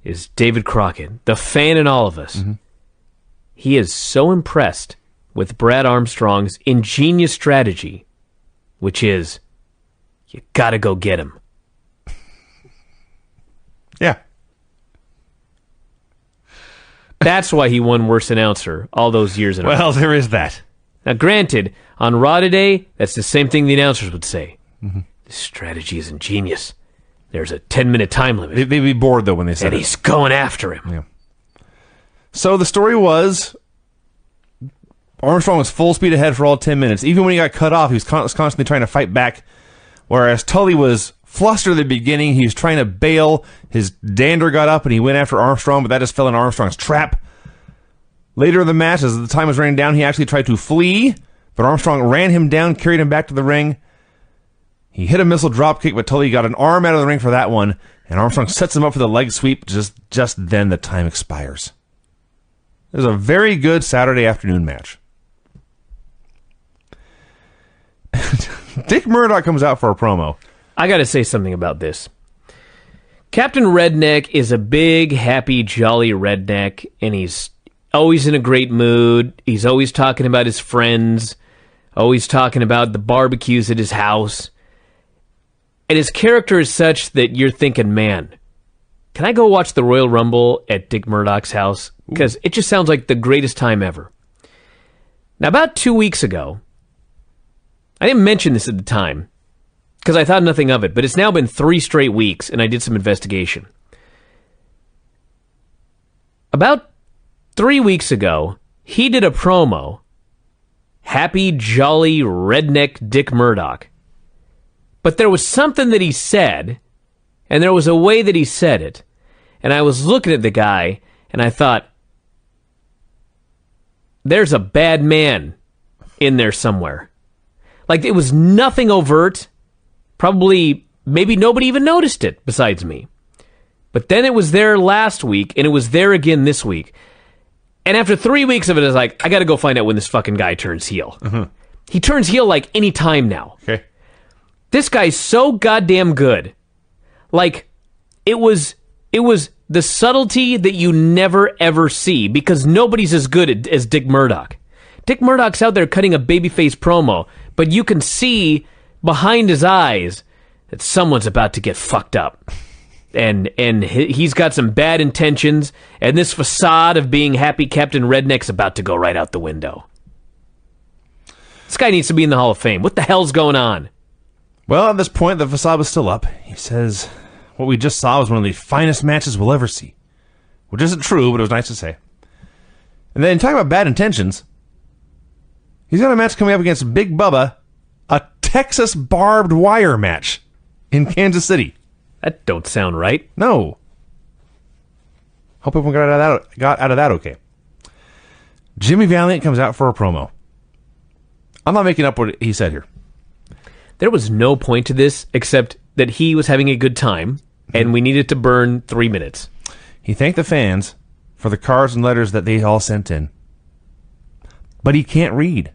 is David Crockett, the fan in all of us. Mm-hmm. He is so impressed with Brad Armstrong's ingenious strategy, which is, you gotta go get him. Yeah. That's why he won Worst Announcer all those years in a row. Well, there is that. Now, granted, on Raw today, that's the same thing the announcers would say. Mm-hmm. This strategy is ingenious. There's a 10-minute time limit. They'd be bored, though, when they said and it. And he's going after him. Yeah. So the story was, Armstrong was full speed ahead for all 10 minutes. Even when he got cut off, he was constantly trying to fight back, whereas Tully was flustered at the beginning. He was trying to bail. His dander got up, and he went after Armstrong, but that just fell in Armstrong's trap. Later in the match, as the time was running down, he actually tried to flee, but Armstrong ran him down, carried him back to the ring. He hit a missile dropkick, but Tully got an arm out of the ring for that one, and Armstrong sets him up for the leg sweep. Just then, the time expires. It was a very good Saturday afternoon match. Dick Murdoch comes out for a promo. I got to say something about this. Captain Redneck is a big, happy, jolly redneck, and he's always in a great mood. He's always talking about his friends, always talking about the barbecues at his house. And his character is such that you're thinking, man, can I go watch the Royal Rumble at Dick Murdoch's house? Because it just sounds like the greatest time ever. Now, about 2 weeks ago, I didn't mention this at the time, because I thought nothing of it, but it's now been 3 straight weeks, and I did some investigation. About 3 weeks ago, he did a promo, Happy, Jolly, Redneck Dick Murdoch. But there was something that he said, and there was a way that he said it, and I was looking at the guy, and I thought, there's a bad man in there somewhere. Like, it was nothing overt. Probably, maybe nobody even noticed it besides me. But then it was there last week, and it was there again this week. And after 3 weeks of it, I was like, I gotta go find out when this fucking guy turns heel. He turns heel like any time now. Okay. This guy's so goddamn good. Like, it was the subtlety that you never ever see, because nobody's as good as Dick Murdoch. Dick Murdoch's out there cutting a babyface promo, but you can see behind his eyes that someone's about to get fucked up. And he's got some bad intentions, and this facade of being happy Captain Redneck's about to go right out the window. This guy needs to be in the Hall of Fame. What the hell's going on? Well, at this point, the facade was still up. He says, what we just saw was one of the finest matches we'll ever see. Which isn't true, but it was nice to say. And then, talking about bad intentions, he's got a match coming up against Big Bubba, a Texas barbed wire match in Kansas City. That don't sound right. No. Hope everyone got out of that okay. Jimmy Valiant comes out for a promo. I'm not making up what he said here. There was no point to this except that he was having a good time, and we needed to burn 3 minutes. He thanked the fans for the cards and letters that they all sent in. But he can't read.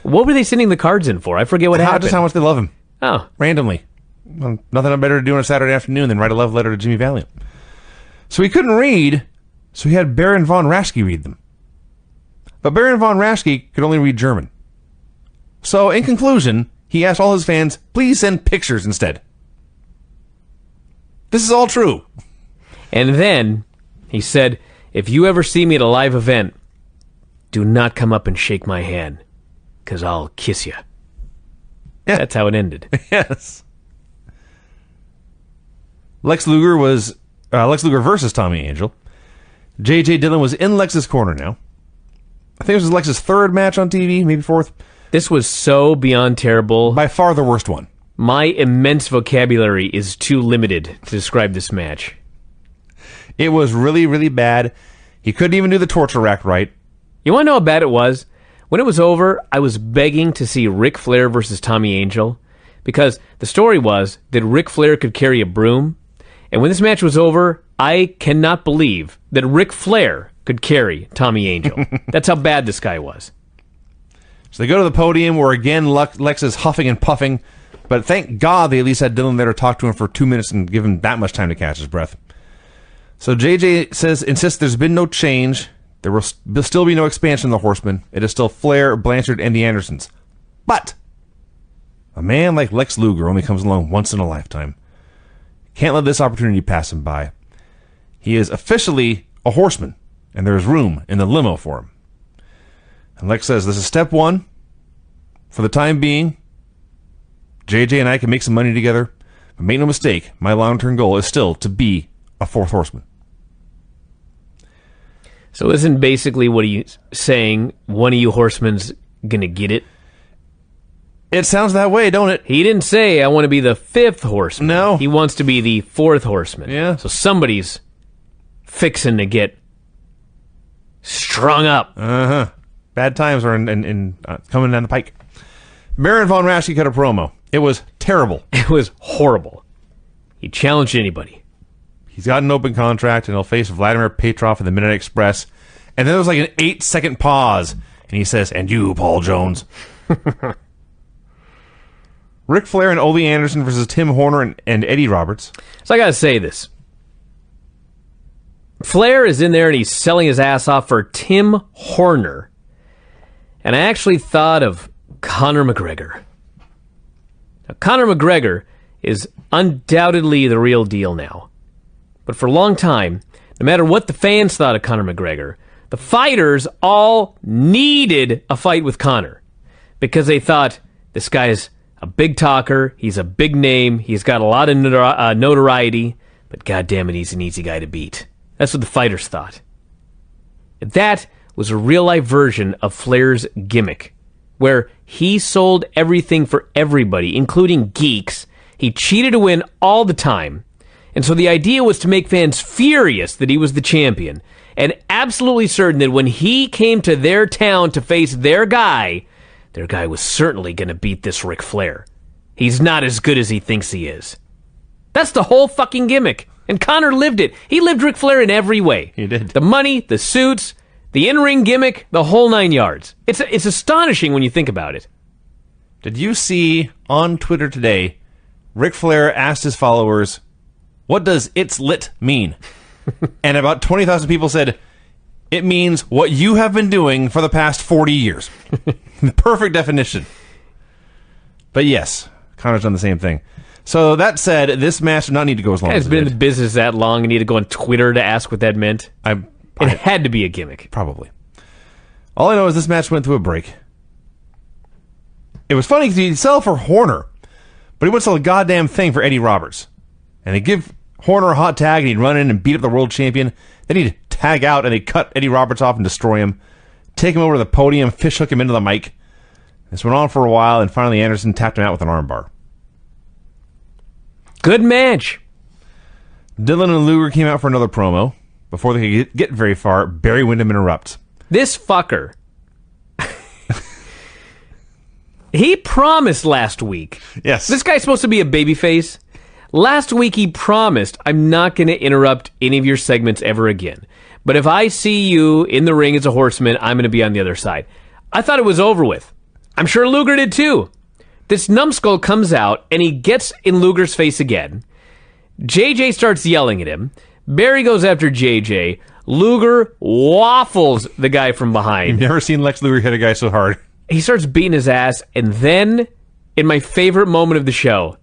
What were they sending the cards in for? I forget what happened. Just how much they love him. Oh. Randomly. Well, nothing better to do on a Saturday afternoon than write a love letter to Jimmy Valiant. So he couldn't read, so he had Baron von Raschke read them. But Baron von Raschke could only read German. So, in conclusion, he asked all his fans, please send pictures instead. This is all true. And then he said, if you ever see me at a live event, do not come up and shake my hand, because I'll kiss you. Yeah. That's how it ended. Yes. Lex Luger versus Tommy Angel. J.J. Dillon was in Lex's corner now. I think this was Lex's third match on TV, maybe fourth. This was so beyond terrible. By far the worst one. My immense vocabulary is too limited to describe this match. It was really, really bad. He couldn't even do the torture rack right. You want to know how bad it was? When it was over, I was begging to see Ric Flair versus Tommy Angel, because the story was that Ric Flair could carry a broom, and when this match was over, I cannot believe that Ric Flair could carry Tommy Angel. That's how bad this guy was. So they go to the podium where, again, Lex is huffing and puffing, but thank God they at least had Dillon there to talk to him for 2 minutes and give him that much time to catch his breath. So JJ insists there's been no change. There will still be no expansion of the Horsemen. It is still Flair, Blanchard, and the Andersons. But a man like Lex Luger only comes along once in a lifetime. Can't let this opportunity pass him by. He is officially a Horseman, and there is room in the limo for him. And Lex says, this is step one. For the time being, JJ and I can make some money together, but make no mistake, my long-term goal is still to be a fourth Horseman. So isn't basically what he's saying, one of you Horsemen's gonna get it? It sounds that way, don't it? He didn't say, I want to be the fifth Horseman. No. He wants to be the fourth Horseman. Yeah. So somebody's fixing to get strung up. Uh-huh. Bad times are coming down the pike. Baron von Raschke cut a promo. It was terrible. It was horrible. He challenged anybody. He's got an open contract, and he'll face Vladimir Petrov in the Midnight Express. And then there was like an 8-second pause, and he says, and you, Paul Jones. Ric Flair and Ole Anderson versus Tim Horner and Eddie Roberts. So I gotta say this. Flair is in there and he's selling his ass off for Tim Horner. And I actually thought of Conor McGregor. Now, Conor McGregor is undoubtedly the real deal now. But for a long time, no matter what the fans thought of Conor McGregor, the fighters all needed a fight with Conor. Because they thought, this guy's a big talker, he's a big name, he's got a lot of notoriety, but goddammit, he's an easy guy to beat. That's what the fighters thought. That was a real-life version of Flair's gimmick, where he sold everything for everybody, including geeks. He cheated to win all the time. And so the idea was to make fans furious that he was the champion, and absolutely certain that when he came to their town to face their guy was certainly going to beat this Ric Flair. He's not as good as he thinks he is. That's the whole fucking gimmick. And Conor lived it. He lived Ric Flair in every way. He did. The money, the suits, the in-ring gimmick, the whole 9 yards. It's astonishing when you think about it. Did you see on Twitter today, Ric Flair asked his followers, what does "it's lit" mean? And about 20,000 people said, it means what you have been doing for the past 40 years. The perfect definition. But yes, Conor's done the same thing. So that said, this match did not need to go as long as It's been in the business that long and need to go on Twitter to ask what that meant. It had to be a gimmick. Probably. All I know is this match went through a break. It was funny because he'd sell for Horner, but he wouldn't sell a goddamn thing for Eddie Roberts. And they'd give Horner a hot tag and he'd run in and beat up the world champion. Then he'd tag out and they'd cut Eddie Roberts off and destroy him. Take him over to the podium, fishhook him into the mic. This went on for a while and finally Anderson tapped him out with an armbar. Good match. Dillon and Luger came out for another promo. Before they could get very far, Barry Windham interrupts. This fucker. He promised last week. Yes. This guy's supposed to be a babyface. Last week he promised, I'm not going to interrupt any of your segments ever again. But if I see you in the ring as a horseman, I'm going to be on the other side. I thought it was over with. I'm sure Luger did too. This numbskull comes out, and he gets in Luger's face again. JJ starts yelling at him. Barry goes after JJ. Luger waffles the guy from behind. You've never seen Lex Luger hit a guy so hard. He starts beating his ass, and then, in my favorite moment of the show,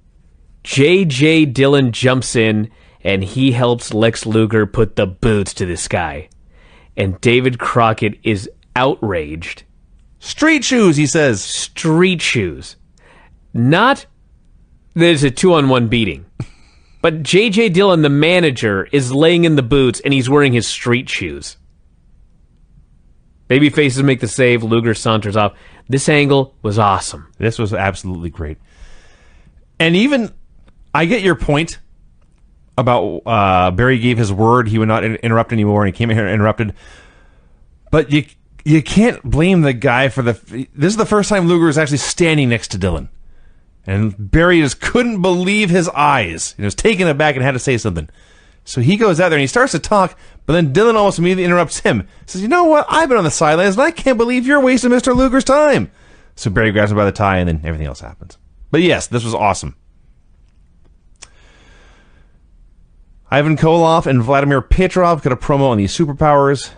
JJ Dillon jumps in, and he helps Lex Luger put the boots to this guy. And David Crockett is outraged. Street shoes, he says. Street shoes. Not that it's a 2-on-1 beating. But J.J. Dillon, the manager, is laying in the boots and he's wearing his street shoes. Baby faces make the save. Luger saunters off. This angle was awesome. This was absolutely great. And even, I get your point about Barry gave his word he would not interrupt anymore and he came in here and interrupted. But you can't blame the guy for this is the first time Luger is actually standing next to Dillon. And Barry just couldn't believe his eyes. He was taken aback and had to say something. So he goes out there and he starts to talk, but then Dillon almost immediately interrupts him. Says, you know what? I've been on the sidelines and I can't believe you're wasting Mr. Luger's time. So Barry grabs him by the tie and then everything else happens. But yes, this was awesome. Ivan Koloff and Vladimir Petrov got a promo on the superpowers.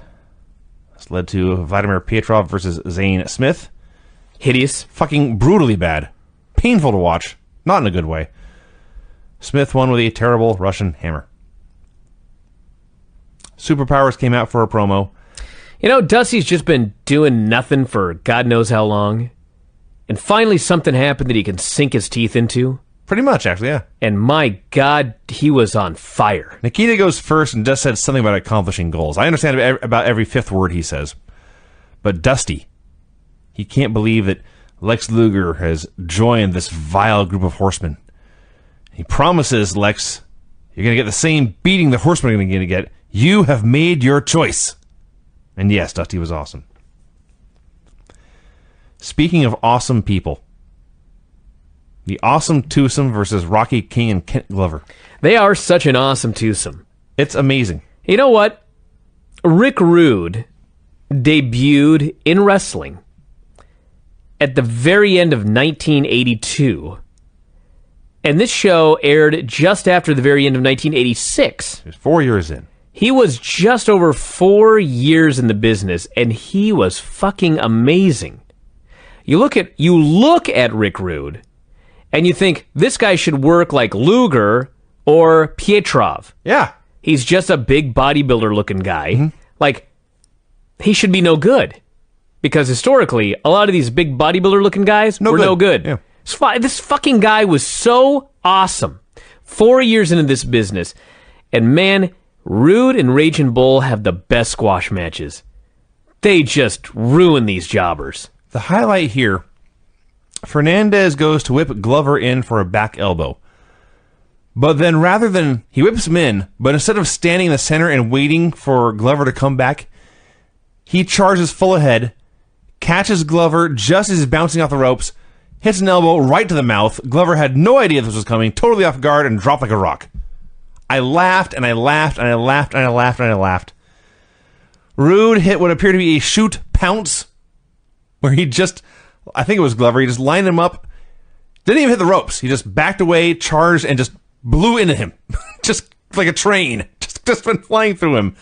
This led to Vladimir Petrov versus Zane Smith. Hideous. Fucking brutally bad. Painful to watch. Not in a good way. Smith won with a terrible Russian hammer. Superpowers came out for a promo. You know, Dusty's just been doing nothing for God knows how long. And finally something happened that he can sink his teeth into. Pretty much, actually, yeah. And my God, he was on fire. Nikita goes first and just said something about accomplishing goals. I understand about every fifth word he says. But Dusty, he can't believe that Lex Luger has joined this vile group of horsemen. He promises Lex, you're going to get the same beating the horsemen are going to get. You have made your choice. And yes, Dusty was awesome. Speaking of awesome people, the Awesome Twosome versus Rocky King and Kent Glover. They are such an awesome twosome. It's amazing. You know what? Rick Rude debuted in wrestling at the very end of 1982 And this show aired just after the very end of 1986. He was 4 years in. He was just over 4 years in the business, and he was fucking amazing. You look at Rick Rude, and you think, this guy should work like Luger or Pietrov. Yeah. He's just a big bodybuilder-looking guy. Mm-hmm. Like, he should be no good. Because historically, a lot of these big bodybuilder-looking guys were no good. Yeah. This fucking guy was so awesome. 4 years into this business. And man, Rude and Raging Bull have the best squash matches. They just ruin these jobbers. The highlight here, Fernandez goes to whip Glover in for a back elbow. But then he whips him in, but instead of standing in the center and waiting for Glover to come back, he charges full ahead, catches Glover just as he's bouncing off the ropes, hits an elbow right to the mouth. Glover had no idea this was coming, totally off guard, and dropped like a rock. I laughed, and I laughed, and I laughed, and I laughed, and I laughed. Rude hit what appeared to be a shoot pounce, where I think it was Glover, he just lined him up, didn't even hit the ropes. He just backed away, charged, and just blew into him. Just like a train. Just went flying through him.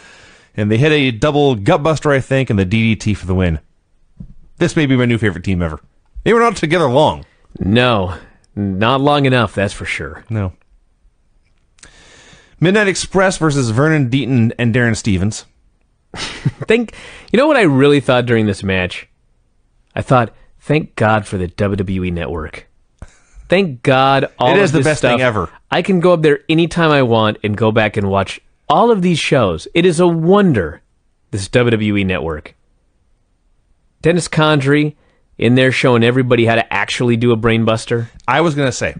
And they hit a double gutbuster, I think, and the DDT for the win. This may be my new favorite team ever. They were not together long. No, not long enough, that's for sure. No. Midnight Express versus Vernon Deaton and Darren Stevens. You know what I really thought during this match? I thought, thank God for the WWE Network. Thank God all of this stuff. It is the best thing ever. I can go up there anytime I want and go back and watch all of these shows. It is a wonder, this WWE Network. Dennis Condrey in there showing everybody how to actually do a brainbuster. I was going to say,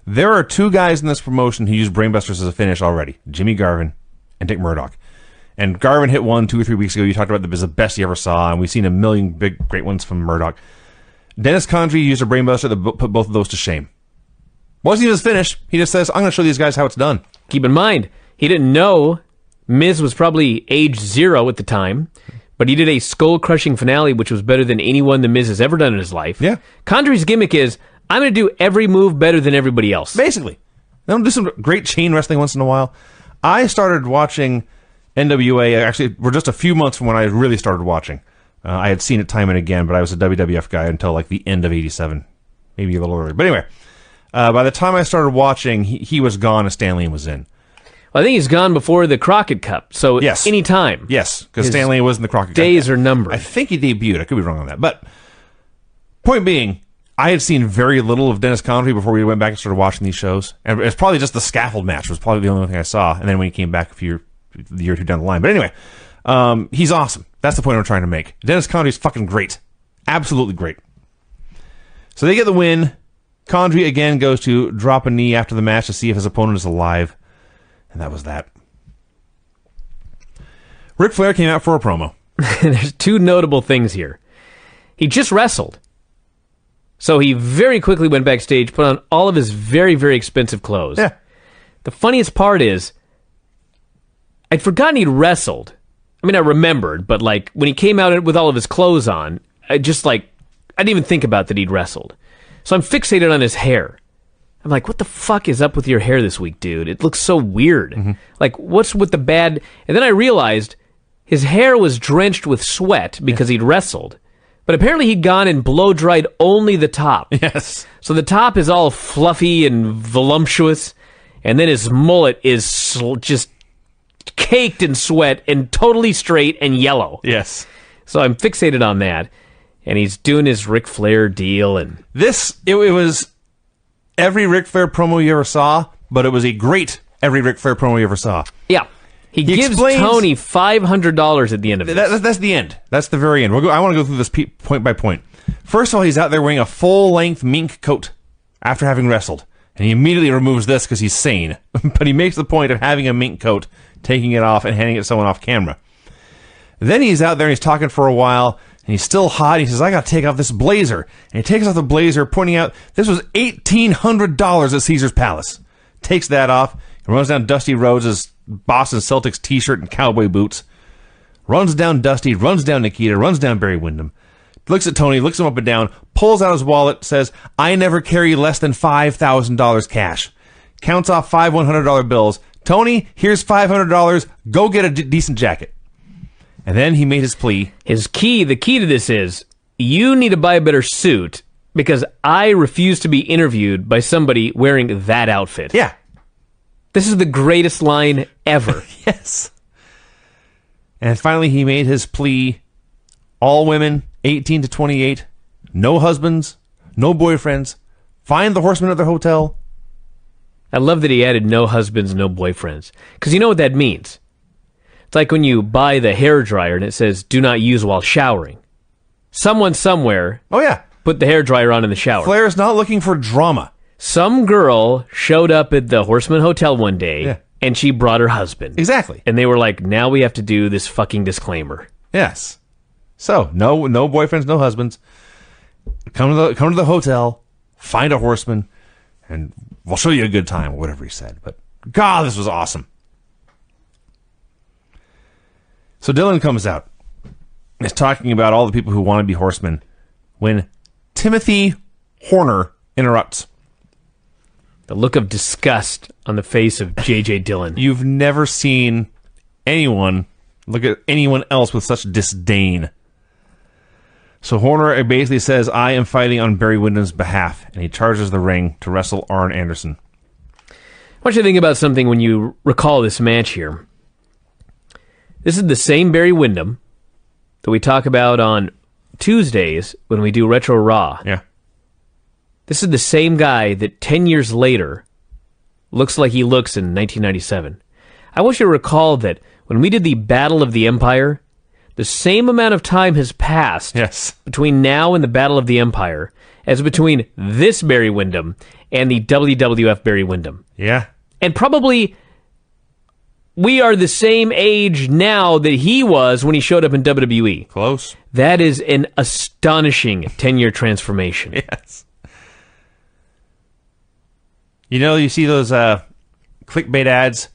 there are two guys in this promotion who use brainbusters as a finish already. Jimmy Garvin and Dick Murdoch. And Garvin hit one 2 or 3 weeks ago. You talked about the best you ever saw, and we've seen a million big, great ones from Murdoch. Dennis Condrey used a brainbuster that put both of those to shame. Wasn't even his finish. He just says, I'm going to show these guys how it's done. Keep in mind, he didn't know Miz was probably age 0 at the time, but he did a skull-crushing finale, which was better than anyone the Miz has ever done in his life. Yeah. Condrey's gimmick is, I'm going to do every move better than everybody else. Basically. They'll do some great chain wrestling once in a while. I started watching NWA, actually, we're just a few months from when I really started watching. I had seen it time and again, but I was a WWF guy until like the end of 87, maybe a little earlier. But anyway, by the time I started watching, he was gone and Stan Lee was in. Well, I think he's gone before the Crockett Cup, so yes. Any time. Yes, because Stan Lee was in the Crockett Cup. Days are numbered. I think he debuted. I could be wrong on that. But point being, I had seen very little of Dennis Condrey before we went back and started watching these shows. And it's probably just the scaffold match was probably the only thing I saw. And then when he came back the year or two down the line. But anyway, he's awesome. That's the point I'm trying to make. Dennis Condrey's fucking great. Absolutely great. So they get the win. Condrey again goes to drop a knee after the match to see if his opponent is alive. And that was that. Ric Flair came out for a promo. There's two notable things here. He just wrestled. So he very quickly went backstage, put on all of his very, very expensive clothes. Yeah. The funniest part is, I'd forgotten he'd wrestled. I mean, I remembered, but like when he came out with all of his clothes on, I didn't even think about that he'd wrestled. So I'm fixated on his hair. I'm like, what the fuck is up with your hair this week, dude? It looks so weird. Mm-hmm. Like, what's with the bad... And then I realized his hair was drenched with sweat because he'd wrestled. But apparently he'd gone and blow-dried only the top. Yes. So the top is all fluffy and voluptuous, and then his mullet is just caked in sweat and totally straight and yellow. Yes. So I'm fixated on that, and he's doing his Ric Flair deal. And it was every Ric Flair promo you ever saw, but it was a great every Ric Flair promo you ever saw. Yeah. He gives Tony $500 at the end of this. That's the end. That's the very end. I want to go through this point by point. First of all, he's out there wearing a full-length mink coat after having wrestled. And he immediately removes this because he's sane. But he makes the point of having a mink coat, taking it off, and handing it to someone off camera. Then he's out there and he's talking for a while, and he's still hot. He says, I got to take off this blazer. And he takes off the blazer, pointing out this was $1,800 at Caesar's Palace. Takes that off and runs down Dusty Rhodes' Boston Celtics t-shirt and cowboy boots. Runs down Dusty, runs down Nikita, runs down Barry Windham. looks at Tony, looks him up and down, pulls out his wallet, says, I never carry less than $5,000 cash. Counts off 5 $100 bills. Tony, here's $500. Go get a decent jacket. And then he made his plea. The key to this is, you need to buy a better suit because I refuse to be interviewed by somebody wearing that outfit. Yeah. This is the greatest line ever. Yes. And finally he made his plea. All women, 18 to 28, no husbands, no boyfriends, find the horsemen at their hotel. I love that he added no husbands, no boyfriends. Because you know what that means. It's like when you buy the hairdryer and it says, do not use while showering. Someone somewhere Oh, yeah. put the hairdryer on in the shower. Flair's not looking for drama. Some girl showed up at the Horseman Hotel one day, and she brought her husband. Exactly. And they were like, now we have to do this fucking disclaimer. Yes. So, no boyfriends, no husbands. Come to the hotel, find a horseman, and we'll show you a good time, or whatever he said. But, God, this was awesome. So Dylan comes out and is talking about all the people who want to be horsemen when Timothy Horner interrupts. The look of disgust on the face of J.J. Dillon. You've never seen anyone look at anyone else with such disdain. So Horner basically says, I am fighting on Barry Windham's behalf, and he charges the ring to wrestle Arn Anderson. I want you to think about something when you recall this match here. This is the same Barry Windham that we talk about on Tuesdays when we do Retro Raw. Yeah. This is the same guy that 10 years later looks like he looks in 1997. I want you to recall that when we did the Battle of the Empire, the same amount of time has passed between now and the Battle of the Empire as between this Barry Windham and the WWF Barry Windham. Yeah. And probably we are the same age now that he was when he showed up in WWE. Close. That is an astonishing 10-year transformation. Yes. You know, you see those clickbait ads,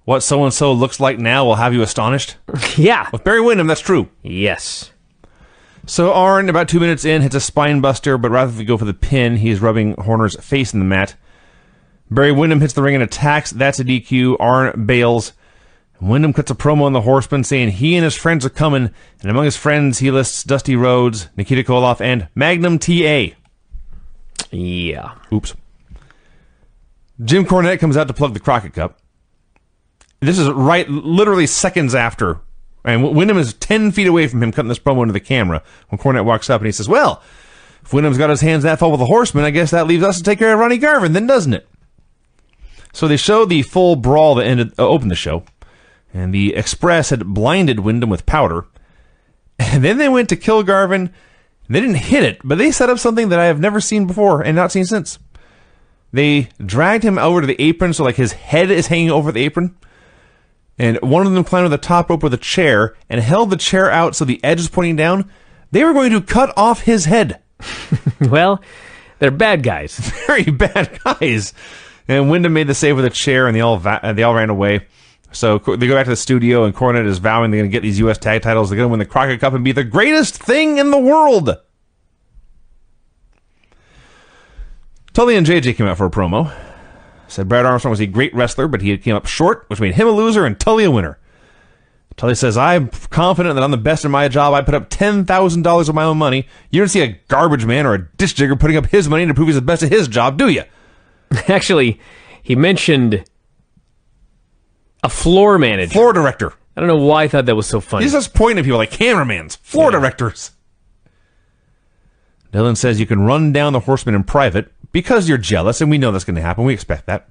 what so-and-so looks like now will have you astonished? Yeah. With Barry Windham, that's true. Yes. So Arn, about 2 minutes in, hits a spine buster, but rather than go for the pin, he's rubbing Horner's face in the mat. Barry Windham hits the ring and attacks. That's a DQ. Arn bails. Windham cuts a promo on the Horseman saying he and his friends are coming, and among his friends he lists Dusty Rhodes, Nikita Koloff, and Magnum TA. Yeah. Oops. Jim Cornette comes out to plug the Crockett Cup. This is literally seconds after. And Windham is 10 feet away from him cutting this promo into the camera when Cornette walks up and he says, well, if Windham's got his hands that full with the Horseman, I guess that leaves us to take care of Ronnie Garvin, then doesn't it? So they show the full brawl that opened the show. And the Express had blinded Windham with powder. And then they went to kill Garvin. They didn't hit it, but they set up something that I have never seen before and not seen since. They dragged him over to the apron, so like his head is hanging over the apron. And one of them climbed to the top rope with a chair and held the chair out so the edge is pointing down. They were going to cut off his head. Well, they're bad guys. Very bad guys. And Windham made the save with a chair, and they all ran away. So they go back to the studio, and Cornette is vowing they're going to get these U.S. tag titles. They're going to win the Crockett Cup and be the greatest thing in the world. Tully and JJ came out for a promo. Said Brad Armstrong was a great wrestler, but he came up short, which made him a loser and Tully a winner. Tully says, I'm confident that I'm the best in my job. I put up $10,000 of my own money. You don't see a garbage man or a ditch digger putting up his money to prove he's the best at his job, do you? Actually, he mentioned a floor manager. Floor director. I don't know why I thought that was so funny. He's just pointing at people like cameramans, floor directors. Dillon says you can run down the Horseman in private because you're jealous, and we know that's going to happen. We expect that.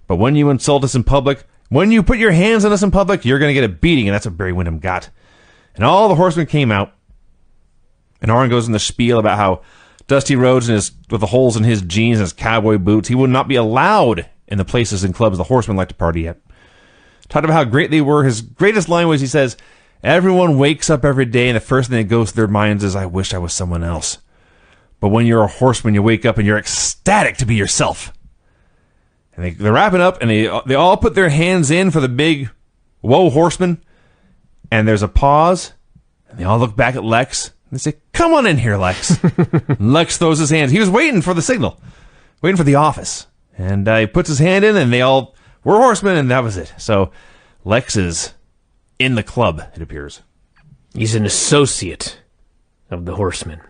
But when you insult us in public, when you put your hands on us in public, you're going to get a beating, and that's what Barry Windham got. And all the Horsemen came out, and Arn goes in the spiel about how Dusty Rhodes with the holes in his jeans and his cowboy boots, he would not be allowed in the places and clubs the Horsemen like to party at. Talked about how great they were. His greatest line was, he says, everyone wakes up every day, and the first thing that goes through their minds is, I wish I was someone else. But when you're a Horseman, you wake up and you're ecstatic to be yourself. And they're wrapping up, and they all put their hands in for the big, whoa, Horseman. And there's a pause, and they all look back at Lex. They say, come on in here, Lex. Lex throws his hands. He was waiting for the signal, waiting for the office. And he puts his hand in, and they all were horsemen, and that was it. So Lex is in the club, it appears. He's an associate of the Horsemen.